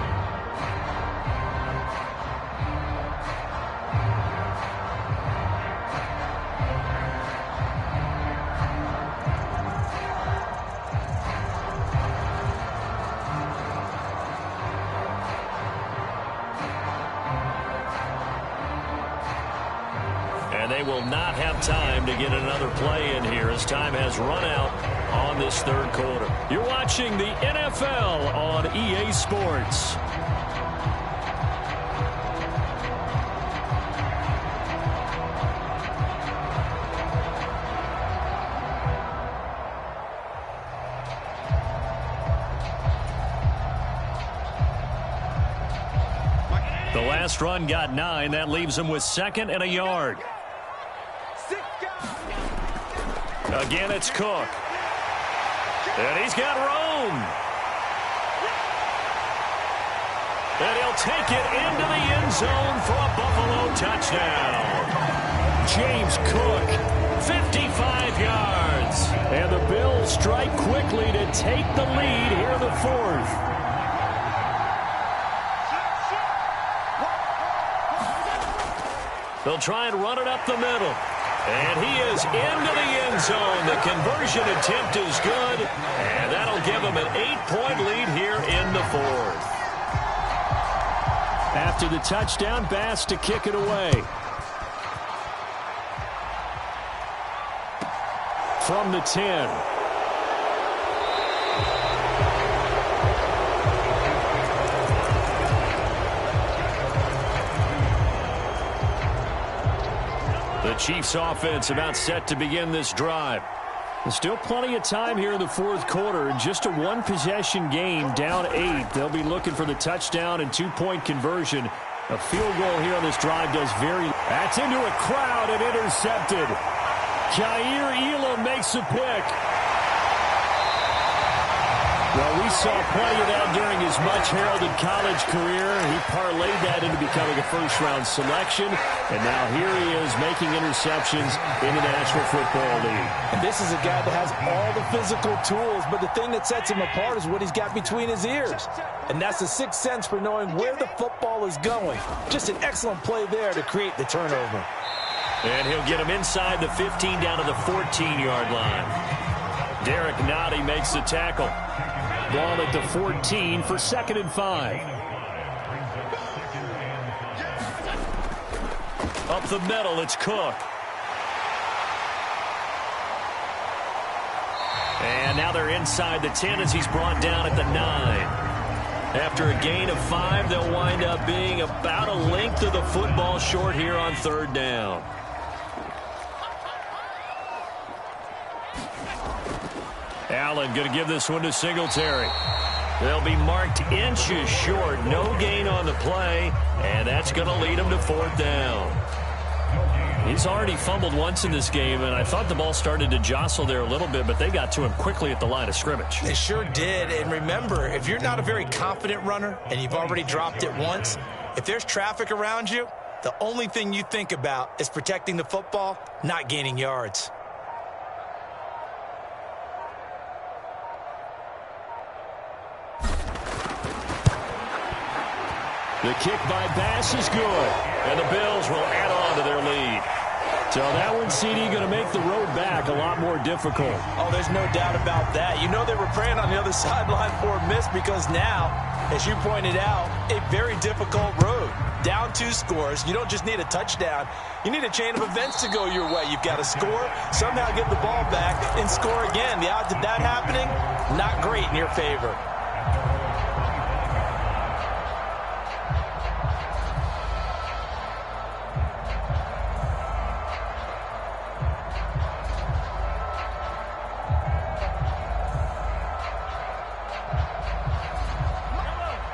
will not have time to get another play in here as time has run out on this third quarter. You're watching the NFL on EA Sports. The last run got 9. That leaves him with 2nd and a yard. Again, it's Cook. And he's got room. And he'll take it into the end zone for a Buffalo touchdown. James Cook, 55 yards. And the Bills strike quickly to take the lead here in the 4th. They'll try and run it up the middle. And he is into the end zone. The conversion attempt is good. And that'll give him an 8-point lead here in the 4th. After the touchdown, Bass to kick it away. From the 10. The Chiefs offense about set to begin this drive. There's still plenty of time here in the 4th quarter. Just a one-possession game, down 8. They'll be looking for the touchdown and 2-point conversion. A field goal here on this drive does very... That's into a crowd and intercepted. Jair Elam makes a pick. Well, we saw plenty of that during his much-heralded college career. He parlayed that into becoming a first-round selection, and now here he is making interceptions in the National Football League. And this is a guy that has all the physical tools, but the thing that sets him apart is what he's got between his ears. And that's the sixth sense for knowing where the football is going. Just an excellent play there to create the turnover. And he'll get him inside the 15 down to the 14-yard line. Derek Nottie makes the tackle. Ball at the 14 for 2nd and 5. Up the middle, it's Cook. And now they're inside the 10 as he's brought down at the 9. After a gain of 5, they'll wind up being about a length of the football short here on 3rd down. Allen going to give this one to Singletary. They'll be marked inches short. No gain on the play, and that's going to lead him to 4th down. He's already fumbled once in this game, and I thought the ball started to jostle there a little bit, but they got to him quickly at the line of scrimmage. They sure did, and remember, if you're not a very confident runner and you've already dropped it once, if there's traffic around you, the only thing you think about is protecting the football, not gaining yards. The kick by Bass is good. And the Bills will add on to their lead. So that one, CD, going to make the road back a lot more difficult. Oh, there's no doubt about that. You know they were praying on the other sideline for a miss because now, as you pointed out, a very difficult road. Down 2 scores. You don't just need a touchdown. You need a chain of events to go your way. You've got to score, somehow get the ball back, and score again. The odds of that happening, not great in your favor.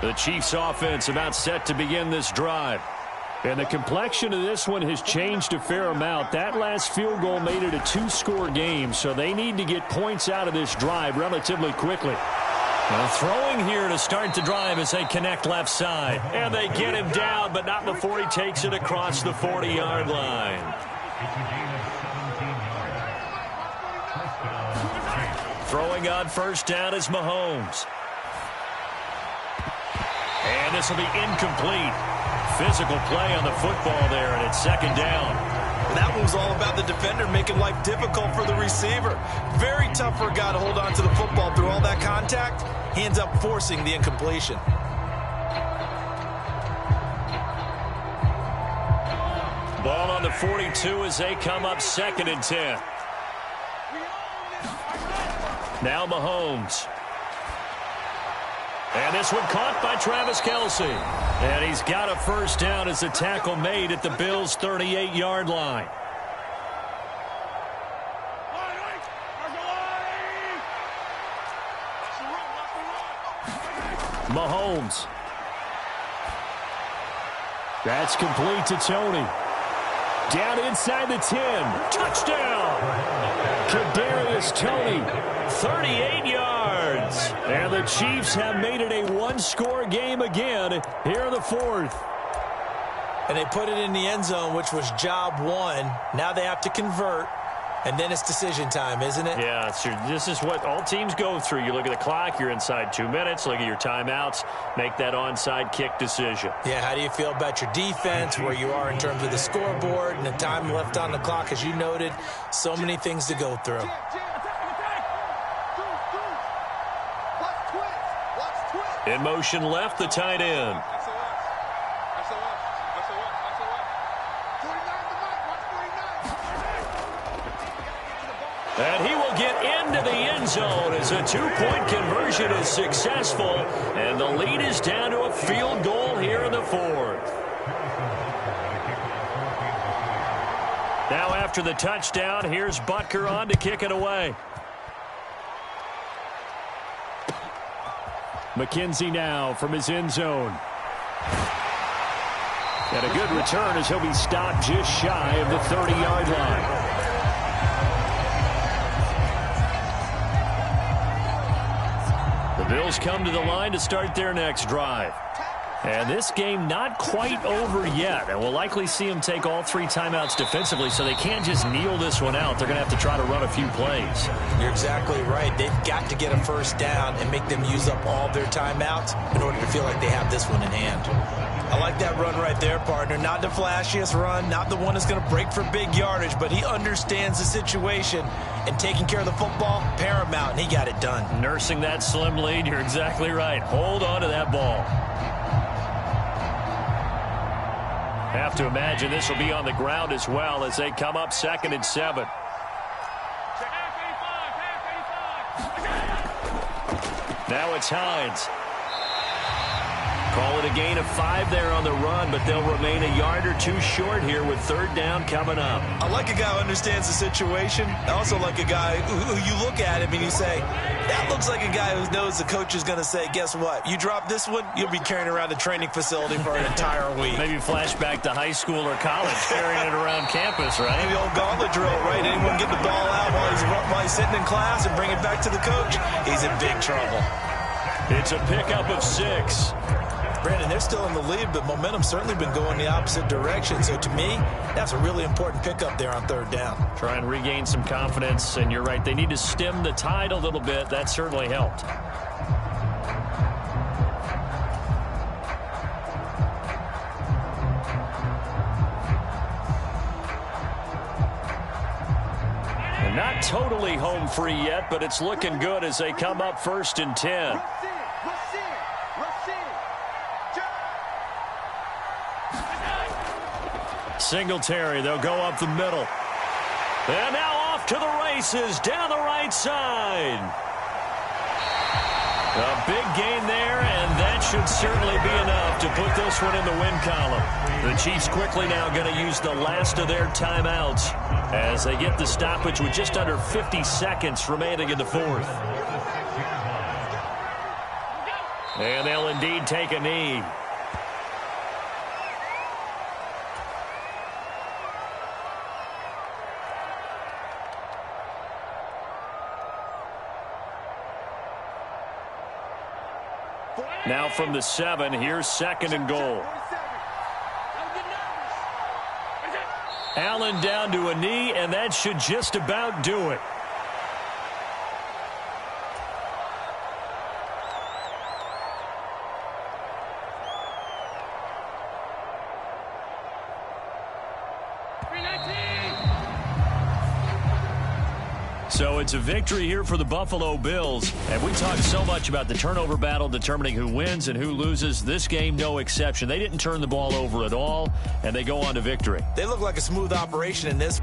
The Chiefs offense about set to begin this drive. And the complexion of this one has changed a fair amount. That last field goal made it a 2-score game, so they need to get points out of this drive relatively quickly. Now throwing here to start the drive as they connect left side. And they get him down, but not before he takes it across the 40-yard line. Throwing on 1st down is Mahomes. And this will be incomplete. Physical play on the football there, and it's 2nd down. That one was all about the defender making life difficult for the receiver. Very tough for a guy to hold on to the football through all that contact. He ends up forcing the incompletion. Ball on the 42 as they come up 2nd and 10. Now Mahomes. And this one caught by Travis Kelce. And he's got a first down as the tackle made at the Bills' 38-yard line. Mahomes. That's complete to Tony. Down inside the 10. Touchdown. Kadarius Toney. 38 yards. And the Chiefs have made it a one-score game again here in the 4th. And they put it in the end zone, which was job one. Now they have to convert. And then it's decision time, isn't it? Yeah, this is what all teams go through. You look at the clock, you're inside 2 minutes, look at your timeouts, make that onside kick decision. Yeah, how do you feel about your defense, where you are in terms of the scoreboard and the time left on the clock, as you noted? So many things to go through. In motion left, the tight end. And he will get into the end zone as a two-point conversion is successful. And the lead is down to a field goal here in the 4th. Now after the touchdown, here's Butker on to kick it away. McKenzie now from his end zone. And a good return as he'll be stopped just shy of the 30-yard line. The Bills come to the line to start their next drive. And this game not quite over yet. And we'll likely see them take all 3 timeouts defensively, so they can't just kneel this one out. They're going to have to try to run a few plays. You're exactly right. They've got to get a first down and make them use up all their timeouts in order to feel like they have this one in hand. I like that run right there, partner. Not the flashiest run, not the one that's going to break for big yardage, but he understands the situation, and taking care of the football, paramount, and he got it done. Nursing that slim lead, you're exactly right. Hold on to that ball. Have to imagine this will be on the ground as well as they come up 2nd and 7. Now it's Hines. Call it a gain of 5 there on the run, but they'll remain a yard or 2 short here with 3rd down coming up. I like a guy who understands the situation. I also like a guy who you look at him and you say, that looks like a guy who knows the coach is going to say, guess what? You drop this one, you'll be carrying around the training facility for an entire week. Maybe flashback to high school or college, carrying it around campus, right? Maybe the old gauntlet drill, right? Anyone get the ball out while he's sitting in class and bring it back to the coach? He's in big trouble. It's a pickup of 6. Brandon, they're still in the lead, but momentum's certainly been going the opposite direction. So to me, that's a really important pickup there on 3rd down. Try and regain some confidence, and you're right, they need to stem the tide a little bit. That certainly helped. And not totally home free yet, but it's looking good as they come up 1st and 10. Singletary, they'll go up the middle. And now off to the races down the right side. A big gain there, and that should certainly be enough to put this one in the win column. The Chiefs quickly now going to use the last of their timeouts as they get the stoppage with just under 50 seconds remaining in the 4th. And they'll indeed take a knee. Now from the 7, here's 2nd and goal. Allen down to a knee, and that should just about do it. So it's a victory here for the Buffalo Bills. And we talked so much about the turnover battle determining who wins and who loses. This game, no exception. They didn't turn the ball over at all, and they go on to victory. They look like a smooth operation in this.